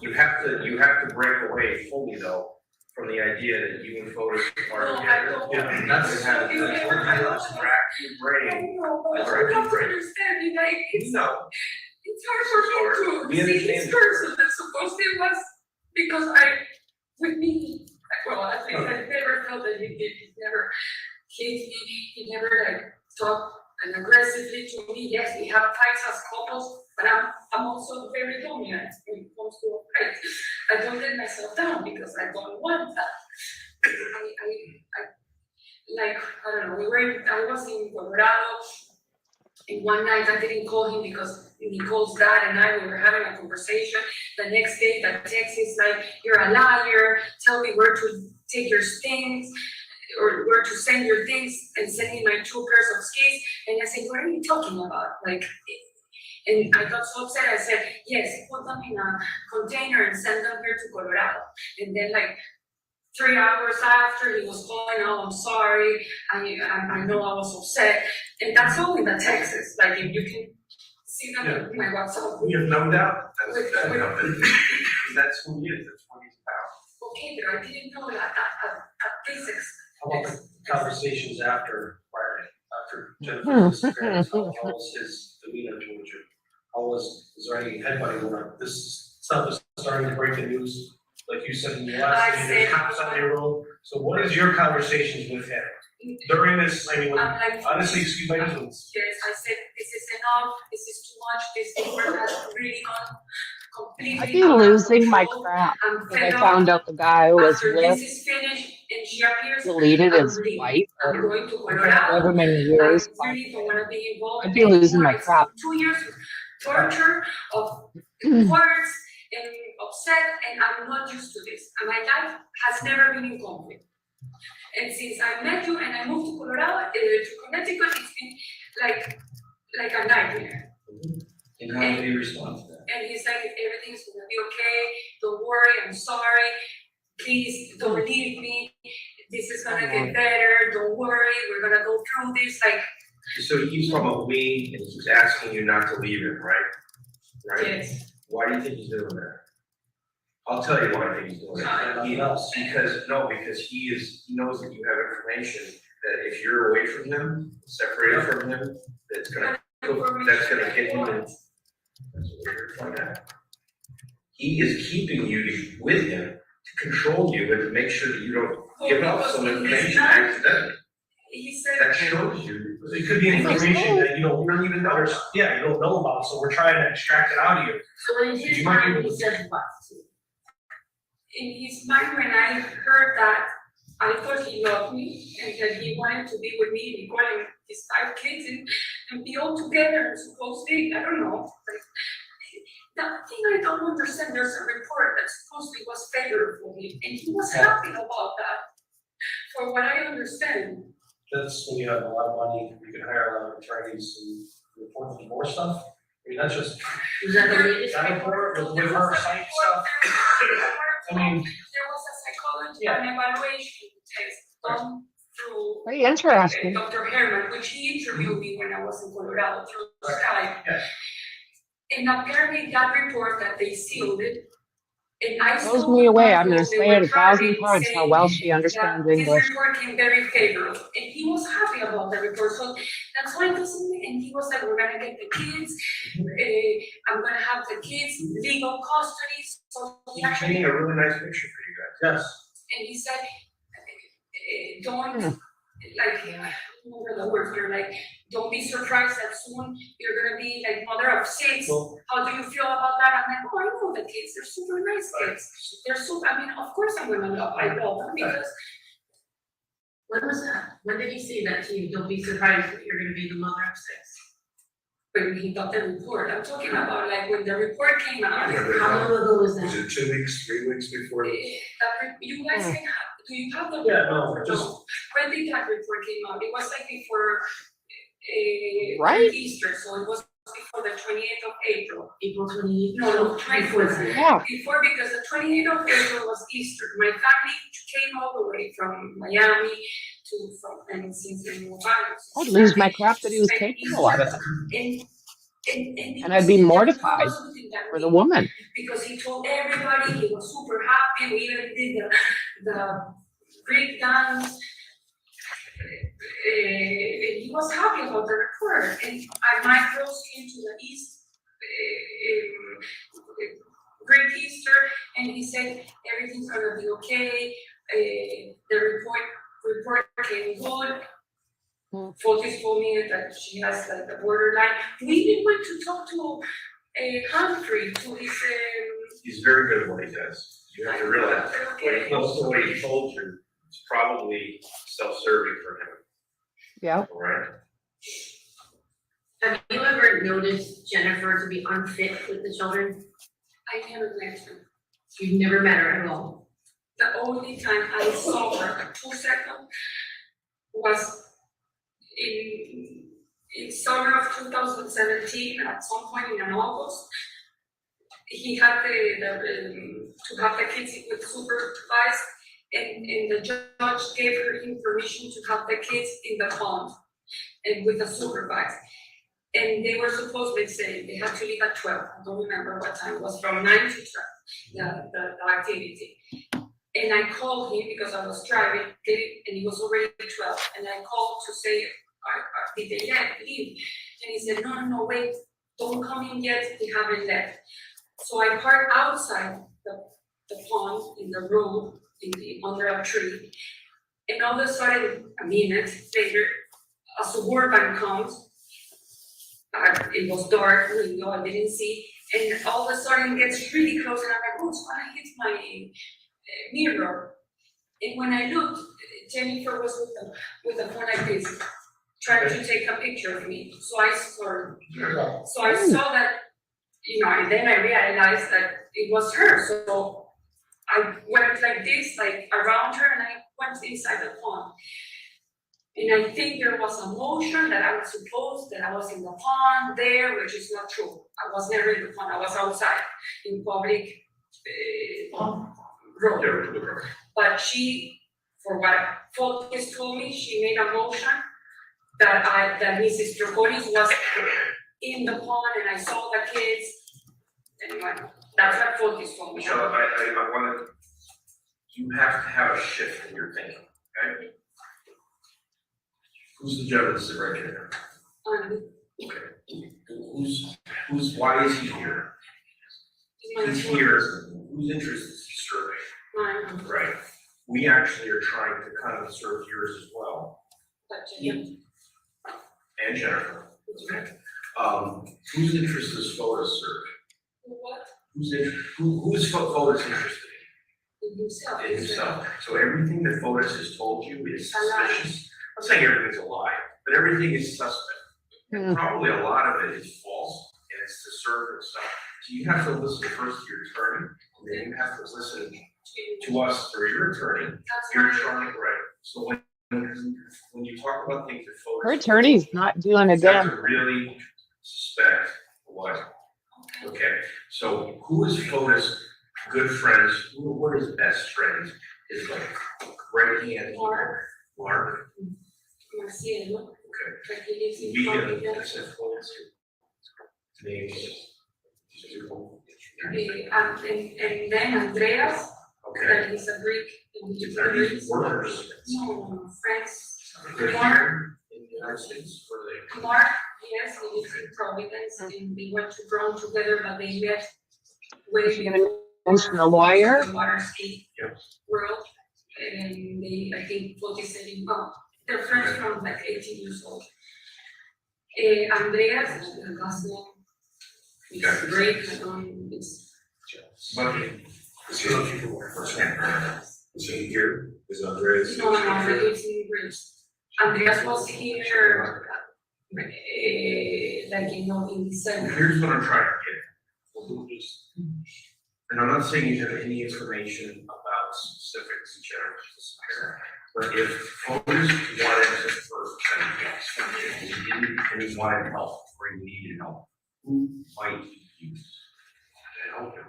You have to break away fully though from the idea that you and Fotis are No, I together. don't. Yeah, That's what happens. You That's never what know. happens. Rack your brain. I know, but Rack you your have to brain. understand, like, No. it's hard for We me to see this understand. person that supposedly was, because with me, well, at least I never felt that he did, he never hit me, he never like talked and aggressively to me. Yes, we have fights as couples, but I'm also very dominant when it comes to fights. I don't let myself down because I don't want that. I don't know, I was in Colorado, and one night I didn't call him because Nicole's dad and I, we were having a conversation. The next day, the text is like, "You're a liar, tell me where to take your things, or where to send your things," and send me my 2 pairs of skis. And I said, "What are you talking about?" Like, and I got so upset, I said, "Yes, put them in a container and send them here to Colorado." And then like 3 hours after, he was calling, "Oh, I'm sorry, I know I was upset." And that's all in the Texas, like if you can see that in my WhatsApp. we have no doubt That's who he is. That's what he's about. Okay, but I didn't know that at basics. How about the conversations after Jennifer's disappearance? How was his demeanor towards you? Was there any headbutting going on? This stuff is starting to break the news, like you said in your last meeting, cops on your road. So what is your conversations with him during this? I mean, honestly, excuse my ignorance. Yes, I said, "This is enough, this is too much, this work has really gone completely." I'd be losing my crap if I found out the guy who was After with, this is finished and she appears, deleted his I'm wife I'm or going to Colorado. however many years. I really don't wanna be involved. I'd be losing my anymore. crap. It's 2 years of torture, of words, and upset, and I'm not used to this. And my life has never been in conflict. And since I met you and I moved to Colorado, to Connecticut, it's been like a nightmare. And how did he respond to that? And he's like, "Everything's gonna be okay, don't worry, I'm sorry, please don't leave me, this is gonna get better, don't worry, we're gonna go through this," like. So he keeps talking about we, and he's asking you not to leave him, right? Right? Yes. Why do you think he's doing that? I'll tell you why I think he's doing that. Because he knows that you have information that if you're away from him, separated from him, that's gonna hit him. That's what we're here to find out. He is keeping you with him to control you and to make sure that you don't give up some information accidentally. He said. That shows you. It could be information that you don't even know. Yeah, you don't know about, so we're trying to extract it out of you. So in his mind, he said what? In his mind, when I heard that, I thought he loved me and that he wanted to be with me, Nicole and his 5 kids, and be all together and supposedly, I don't know. Like, the thing I don't understand, there's a report that supposedly was favorable for him, and he was happy about that, for what I understand. That's when you have a lot of money, you can hire a lot of attorneys and report the divorce stuff. I mean, that's just. Is that the latest That report with her site stuff. I mean. There was a psychology and evaluation test done through. Very interesting. Dr. Herman, which he interviewed me when I was in Colorado through Skype. Yes. And apparently that report that they sealed it, and I Blows me away. I'm going to say it 1,000 times how well she understands English. This report came very favorable, and he was happy about the report. So that's why it doesn't. And he was like, "We're gonna get the kids. I'm gonna have the kids legal custody." So he He's actually. painting a really nice picture for you guys. Yes. And he said, "Don't like, what are the words, they're like, don't be surprised that soon you're gonna be like mother of 6. How do you feel about that? I'm like, oh, I know the kids, they're super nice kids. They're super, I mean, of course I'm gonna love them because. When was that? When did he say that to you? Don't be surprised that you're gonna be the mother of 6. When he got the report, I'm talking about like when the report came out. How long ago was that? Was it 2 weeks, 3 weeks before? You guys can have, do you have the report? Yeah, no, just. When did that report came out? It was like before Right? Easter, so it was before the 28th of April. April 28th? No, 24th. Yeah. Before, because the 28th of April was Easter. My family came all the way from Miami and since they moved on. I'd lose my crap that he was capable of it. And I'd be mortified for the woman. Because he told everybody, he was super happy. We even did the Greek dance. He was happy about the report. And my girls came to the East, Greek Easter, and he said everything's gonna be okay. The report came good. Fotis told me that she has like the borderline. We even went to talk to Humphrey, to his. He's very good at what he does. You have to realize, what he told you, it's probably self-serving for him. Yeah. Right? Have you ever noticed Jennifer to be unfit with the children? I never met her. You've never met her at all? The only time I saw her, 2 seconds, was in summer of 2017, at some point in August. He had to have the kids with supervised, and the judge gave him permission to have the kids in the pond and with the supervised. And they were supposed, let's say, they had to leave at 12. I don't remember what time. It was from 9 to 12, the activity. And I called him because I was driving, and it was already 12. And I called to say, did they leave? And he said, no, wait, don't come in yet, they haven't left. So I parked outside the pond in the road, under a tree. And all of a sudden, a minute later, a Suburban comes. It was dark, I didn't see. And all of a sudden it gets really close, and I'm like, oh, it's gonna hit my mirror. And when I looked, Jennifer was with the phone like this, trying to take a picture of me. So I saw that, and then I realized that it was her. So I went like this, like around her, and I went inside the pond. And I think there was a motion that I was supposed that I was in the pond there, which is not true. I was never in the pond. I was outside in public road. But she, for what Fotis told me, she made a motion that Mrs. Troconis was in the pond, and I saw the kids. Anyway, that's what Fotis told me. Michelle, I want to. You have to have a shift in your thinking, okay? Who's the judge that's right here? Okay. Why is he here? He's here, whose interest is he serving? Mine. Right. We actually are trying to kind of serve yours as well. And Jennifer. Okay. Whose interest does Fotis serve? What? Who's Fotis interested In himself. in? In himself. So everything that Fotis has told you is suspicious. I'm not saying everything's a lie, but everything is suspect. And probably a lot of it is false, and it's to serve himself. So you have to listen first to your attorney, and then you have to listen to us through your attorney. You're trying, right? So when you talk about things that Fotis, Her attorney's not doing a you have damn. to really suspect what. Okay, so who is Fotis' good friends? What are his best friends? His like right hand. Mark. Marciano. Okay. Like he lives in We Florida. can influence names. And then Andreas, Okay. that he's a Greek. Are these workers? No, friends. They're here in the United States, or they? Mark, yes, he lives in Providence, and they went to Rome together, but they met way before Mention a lawyer. the water ski world. And I think Fotis said, They're friends from like 18 years old. Andreas, the last name, it's great. Is he looking for work first? Is he here? Is Andreas? No, it's in Greece. Andreas was here, like, in December. Here's what I'm trying to get. And I'm not saying you have any information about specifics and challenges, but if voters wanted to first, and he wanted help, or he needed help, who might he use to help him?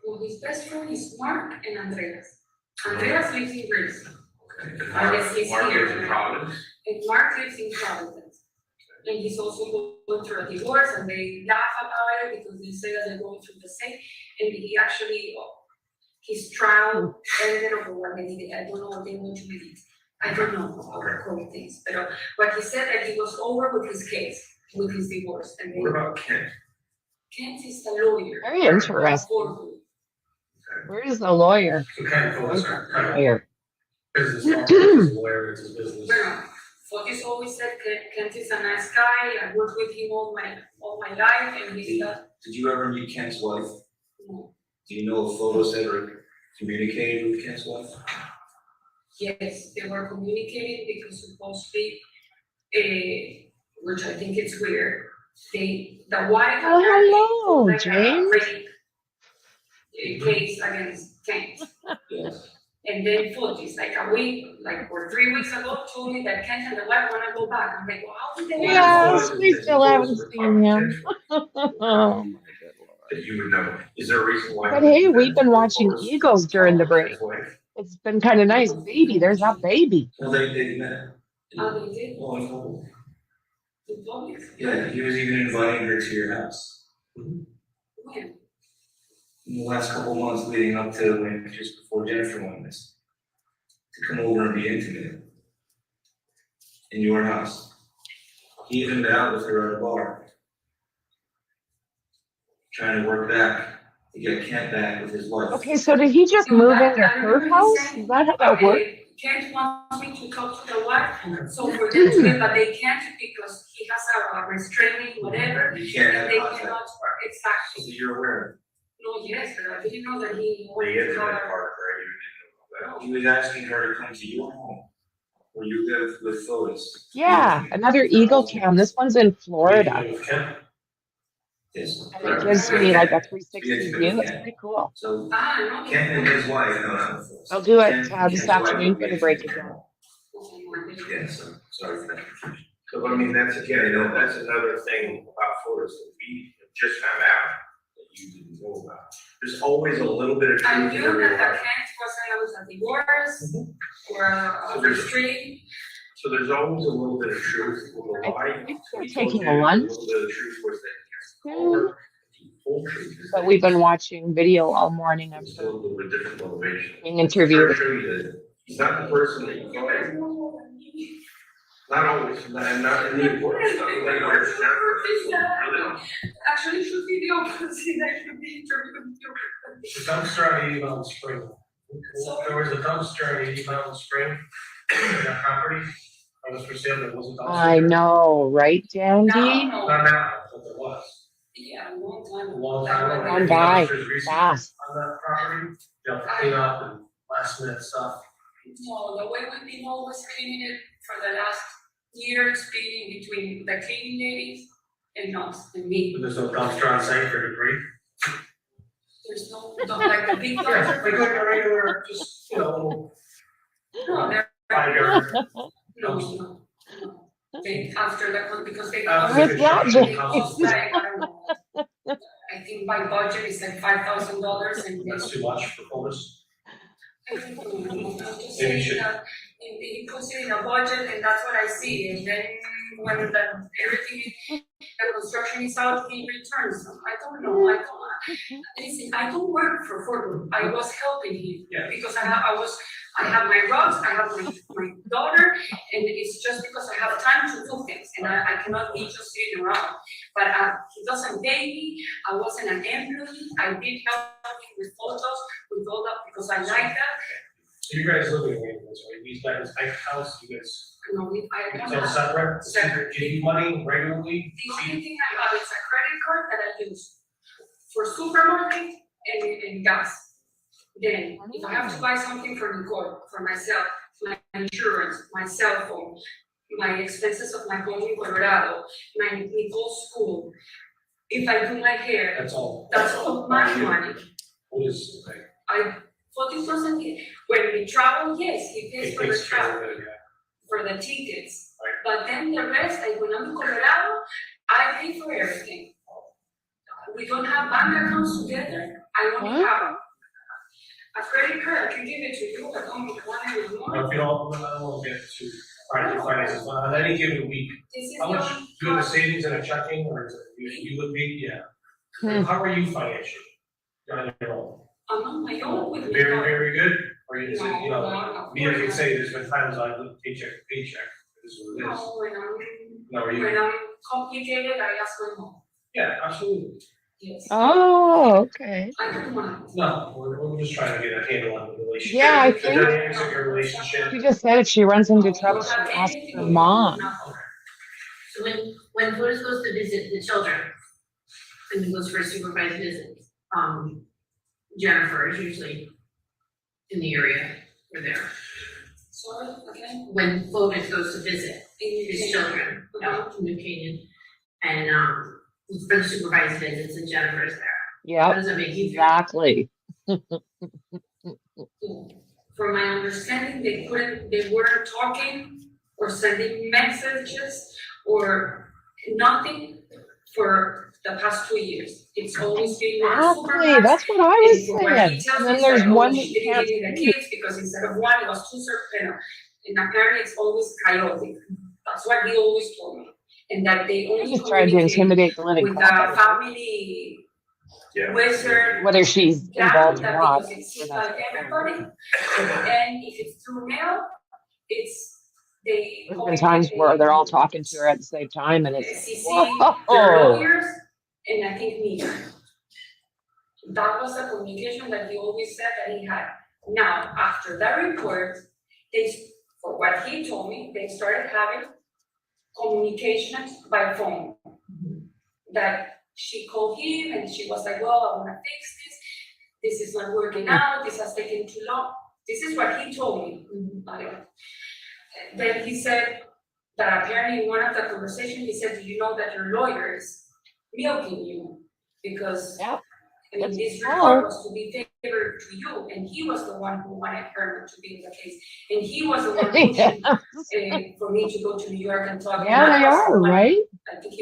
Well, his best friend is Mark and Andreas. Andreas lives in Greece. Okay. And I guess he's Mark here. lives in Providence. And Mark lives in Providence. And he's also going through a divorce, and they laugh about it because they say that they're going through the same. And he actually, his trial ended over what they did. I don't know what they want to do. I don't know how to call things. But he said that he was over with his case, with his divorce. And What about Kent? Kent is the lawyer. Very interesting. Where is the lawyer? So kind of focus on Lawyer. business, his lawyer, it's his business. Well, Fotis always said Kent is a nice guy. I worked with him all my life, and he's Did you ever meet Kent's wife? no. Do you know if Photos ever communicated with Kent's wife? Yes, they were communicating because supposedly, which I think it's weird. The wife Oh, hello, like James. a case against Kent. Yes. And then Fotis, like a week, like or 3 weeks ago, told me that Kent and the wife want to go back. I'm like, well, how did they? Yes, we still haven't seen him. That you would know. Is there a reason why? But hey, we've been watching Eagles during the break. It's been kind of nice. Baby, there's that baby. Well, they met. Oh, they did? Oh, I know. The Fotis? Yeah, he was even inviting her to your house. When? In the last couple months leading up to when, just before Jennifer went missing. To come over and be intimate. In your house. He even been out with her at a bar. Trying to work back, to get Kent back with his wife. Okay, so did he just move into her house? Is that how that works? Kent wants me to talk to the wife, so for them to get, but they can't because he has a restraining whatever. You can't have They contact. cannot, exactly. So you're aware. No, yes, but I didn't know that he. The internet part, right? You didn't know that. He was asking her to come to your home, where you live with Photos. Yeah, another Eagle cam. This one's in Florida. Yes. And it gives me like a 360 view. It's pretty cool. So Kent and his wife, no. I'll do it this afternoon for the break again. Yeah, so, sorry for that confusion. So, I mean, that's again, you know, that's another thing about Photos that we just found out that you didn't know about. There's always a little bit of I Mm-hmm. truth. knew in that every the Kent was a divorce or a restraint. So there's always a little bit of truth with a lie. We're taking a lunch, A little bit of truth was that the full truth is but we've been watching video all morning of there's a little bit of different motivation. being interviewed. Show you that he's not the person that you thought. Not always, not in the important stuff. Like, really. Actually, should be the opposite. I should be interviewed. The dumpster on 80 Mountain Spring. There was a dumpster on 80 Mountain Spring, that property, that was for sale, there was a dumpster. I know, right, Dandy? Not now, but there was. Yeah, a long time. A long time ago. Gone by, Dumpsters recently fast. On that property, you have to clean up and last minute stuff. No, the way we've been always cleaning it for the last year, splitting between the cleaning ladies and us and me. But there's no dumpster on site for debris. There's no, like the big Yeah, dumpster. like a regular, just, you know, No, they're. 5 yard. No. They, after that, because they. With logic. They cost like, I don't know. I think my budget is like $5,000 and. That's too much for Photos. I don't know, I'm just Maybe you saying should- that he puts it in a budget and that's what I see, and then when everything, the construction is out, he returns them. I don't know, listen, I don't work for Courtroom, I was helping him. Yeah. Because I have my rugs, I have my daughter, and it's just because I have time to do things, and I cannot be just sitting around. But he doesn't pay me, I wasn't an employee, I did help him with photos, with all that, because I like that. So you guys live in arrangements, right? He's got his bike house, you guys, No, it's all separate? Separate. Give you money regularly? The only thing I have is a credit card that I use for supermarket and gas. Then, if I have to buy something for Nicole, for myself, my insurance, my cell phone, my expenses of my home in Colorado, my Nicole's school, if I do my hair, That's all. that's all my money. What is, okay? I, 40%, when we travel, yes, he pays for the takes care travel, of it, yeah. for the tickets. Right. But then the rest, like when I'm in Colorado, I pay for everything. We don't have bank accounts together. I only have a credit card. I can give it to you. I don't want it anymore. If you don't, I don't want to get too private finances, but on any given week, This is how much, the do you have a savings and a checking, or is it, you would be, yeah? How are you financially? You're on your own? I'm on my own with my Very, dog. very good, or you just, No, you know, no, me, I can say, there's been times I live paycheck to paycheck, this is what it is. No, when No, are you? when I'm complicated, I ask my mom. Yeah, absolutely. Yes. Oh, okay. I don't want. No, we're just trying to get a handle on the relationship. Yeah, I The think dynamics of your relationship. she just said if she runs into trouble, she asks her mom. So when Flores goes to visit the children, and he goes for a supervised visit, Jennifer is usually in the area or there. Sorry, again? When Flores goes to visit his children, out in New Canyon, and, for the supervised visits, and Jennifer's there. How Yep, does it make you feel? exactly. From my understanding, they weren't talking or sending messages or nothing for the past 2 years. It's always been Exactly, that's what I was saying. And then there's one that she you didn't can't give me the see. kids because instead of one, it was two certain, and apparently it's always chaotic. That's what he always told me. And that they I only just tried to communicate intimidate the living with crap out the of her. family wizard. Whether she's involved or That not, because I'm it's sure like that's everybody. And if it's through mail, it's they. there's been times where they're all talking to her at the same time, and it's SEC, like, their whoa. lawyers, and I think me. That was the communication that he always said that he had. Now, after that report, for what he told me, they started having communications by phone. That she called him and she was like, well, I want to fix this. This is not working out. This has taken too long. This is what he told me. Then he said that apparently in one of the conversations, he said, do you know that your lawyer is milking you? Because this report was to be favored to you, and he was the one who wanted her to be in the case. And he was the one pushing for me to go to New York and talk. Yeah, they are, right? I think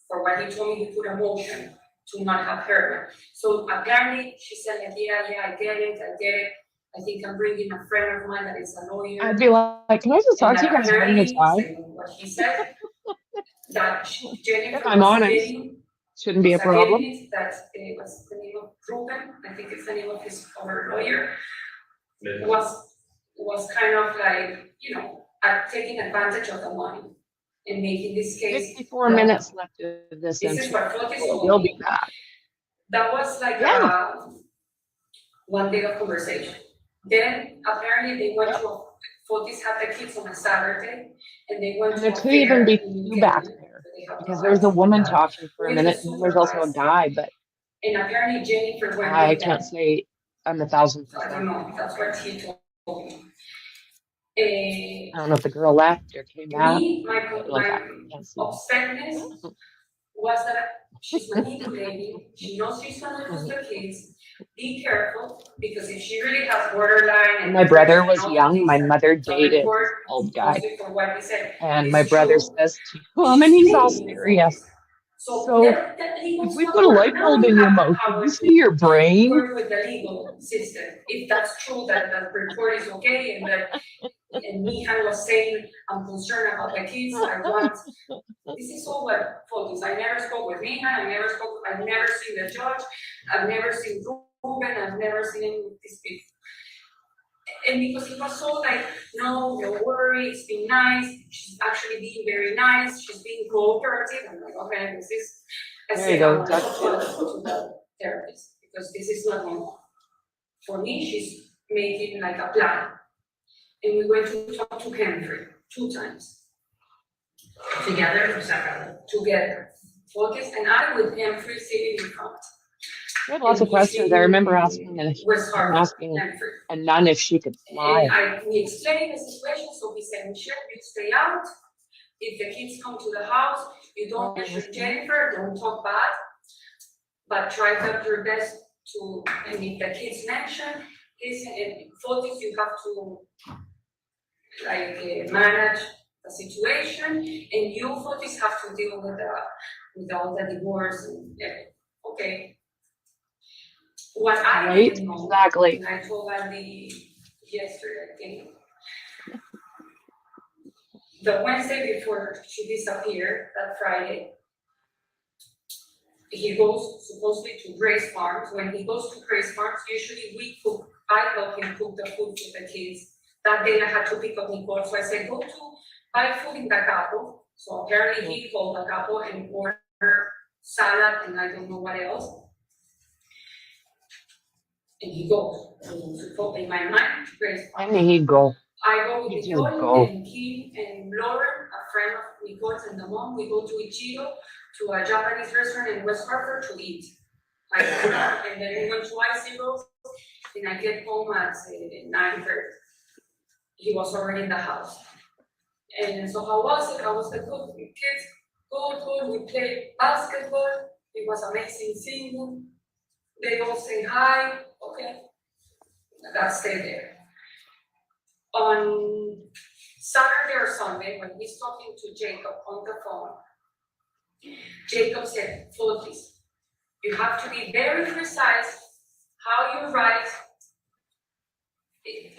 for what he told me, he put a motion to not have her. So apparently she said, like, yeah, I get it. I think I'm bringing a friend of mine that is a lawyer. I'd be like, can I just talk to you guys one at a time? What he said, that Jennifer If I'm honest, shouldn't be a problem. That it was the name of Ruben, I think it's the name of his other lawyer, was kind of like, taking advantage of the money and making this case. 54 minutes left of this This is what Fotis told We'll me. be back. That was like one day of conversation. Then apparently they went to Fotis had the kids on a Saturday, and they went And to there a could even be fair in two New back Canyon, there where they have because the there's a lights. woman talking for a With minute, the and there's also a supervisor. guy, but And apparently Jennifer went I with can't them. say I'm 1,000%. I don't know, that's what he told me. I don't know if the girl left or came back. Me, my Like, I can't see. upsetness was that she's manipulating, she knows she's gonna lose the kids. Be careful, because if she really has borderline. When my brother was and young, my mother the dated report, this old guy. mostly for what he said, And is my brother true. says to him, and he's all She's serious. So So that legal if we stuff put a works. light Now bulb you in your have the mouth, power can you to see your brain? work with the legal system, if that's true, that the report is okay, and that, and Mihan was saying, I'm concerned about the kids, I want, this is all what focus, I never spoke with Mihan, I've never seen the judge, I've never seen Ruben, I've never seen any of these people. And because he was so like, no, don't worry, it's been nice, she's actually being very nice, she's being cooperative, I'm like, okay, this is, I There you said, go, I'm gonna Dr. talk to the therapist, because this is not normal. For me, she's making like a plan, And we went to talk to Henry 2 times. Together or separately? Together. Fotis and I with Henry sitting in front. We had lots of questions. I remember asking a nun if she could fly. And we explained the situation, so we said, Michelle, you stay out. If the kids come to the house, you don't mention Jennifer, don't talk bad, but try to do your best to, and if the kids mention, listen, and Fotis, you have to manage the situation, and you Fotis have to deal with all the divorce and okay. What I didn't know, exactly. and I told Andy yesterday, I think, the Wednesday before she disappeared, that Friday, he goes supposedly to Grace Farms. When he goes to Grace Farms, usually I help him cook the food for the kids. That day I had to pick up Nicole, so I said, go to buy food in the Capo. So apparently he called the Capo and ordered salad and I don't know what else. And he goes. So in my mind, Grace Farms. And he'd go. I go with He'd Nicole go. and Kim and Lauren, a friend of Nicole's and the mom. We go to Ichigo, to a Japanese restaurant in West Hartford to eat. And then we went to ICKEDMEL, and I get home at 9:30. He was already in the house. And so how was it? How was the good? The kids, good. We played basketball. It was amazing seeing them. They all say hi. Okay. That stayed there. On Saturday or Sunday, when he's talking to Jacob on the phone, Jacob said, Fotis, you have to be very precise how you write,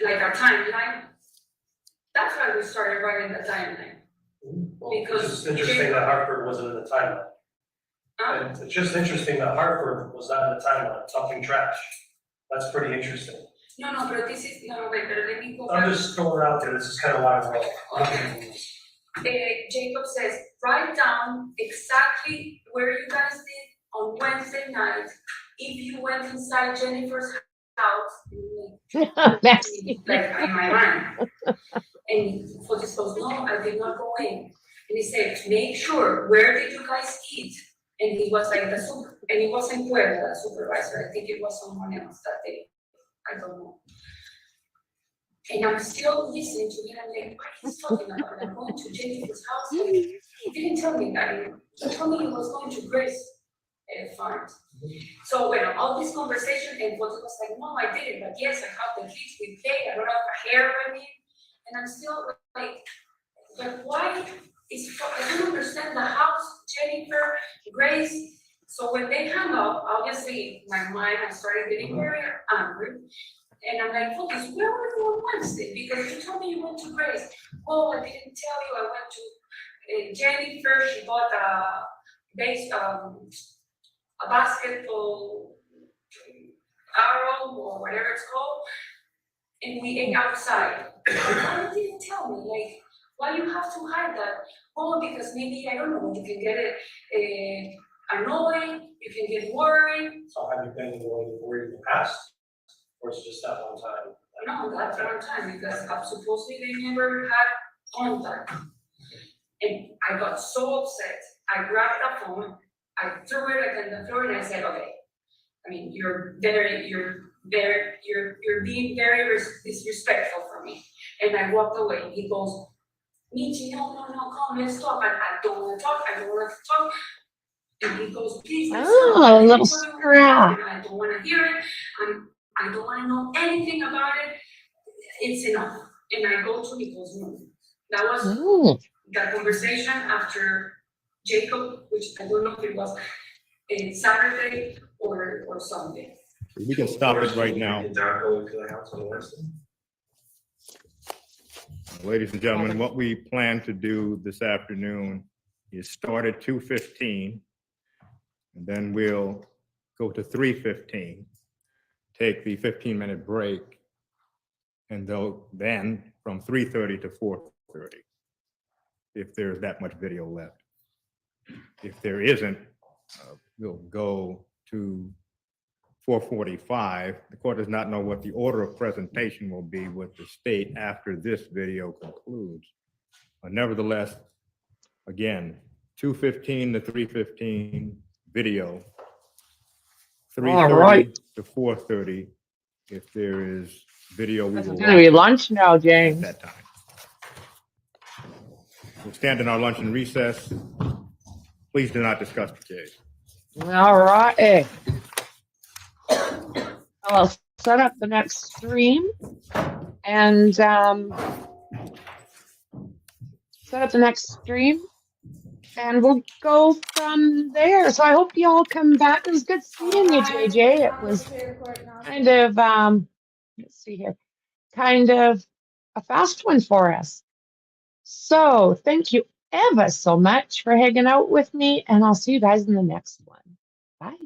like a timeline. That's why we started writing the timeline. Well, Because it's interesting that Hartford wasn't in the timeline. And it's just interesting that Hartford was not in the timeline, talking trash. That's pretty interesting. No, but this is, wait, but let me go back. I'm just throwing it out there, this is kind of why we're all. Jacob says, write down exactly where you guys did on Wednesday night, if you went inside Jennifer's house, like in my mind. And Fotis goes, no, I did not go in. And he said, make sure, where did you guys eat? And he was like, and it wasn't Puebla, the supervisor, I think it was someone else that day. I don't know. And I'm still listening to him, I'm like, what he's talking about? I'm going to Jennifer's house. Like, he didn't tell me that. He told me he was going to Grace Farms. So when all this conversation, and Fotis was like, no, I didn't, but yes, I have the kids, we played, I don't have a hair with me. And I'm still like, but why I don't understand the house, Jennifer, Grace. So when they hung up, obviously my mind, I started getting very angry. And I'm like, Fotis, where were you on Wednesday? Because you told me you went to Grace. Oh, I didn't tell you, I went to Jennifer, she bought a basketball arrow or whatever it's called. And we ate outside. Why you didn't tell me? Like, why you have to hide that? Oh, because maybe, I don't know, you can get annoyed, you can get worried. So have you been worried in the past? Or is it just that one time? No, that's one time, because supposedly they never had contact. And I got so upset, I grabbed the phone, I threw it on the floor and I said, okay, I mean, you're being very disrespectful for me. And I walked away. He goes, Michi, no, come, let's talk. I don't want to talk, I don't want to talk. And he goes, please, let's talk. Oh, a little scrap. I don't want to hear it. I don't want to know anything about it. It's enough. And I go to Nicole's room. That was the conversation after Jacob, which I don't know if it was Saturday or Sunday. We can stop it right now. Did not go to the house on Wednesday? Ladies and gentlemen, what we plan to do this afternoon is start at 2:15, and then we'll go to 3:15, take the 15-minute break, and then from 3:30 to 4:30, if there's that much video left. If there isn't, we'll go to 4:45. The court does not know what the order of presentation will be with the state after this video concludes. Nevertheless, again, 2:15 to 3:15 video, 3:30 to 4:30. If there is video, we It's will gonna be watch lunch now, it James. at that time. We'll stand in our lunch and recess. Please do not discuss the case. All right. I'll set up the next stream and we'll go from there. So I hope you all come back. It was good seeing you, JJ. It was kind of let's see here, kind of a fast one for us. So thank you ever so much for hanging out with me, and I'll see you guys in the next one. Bye.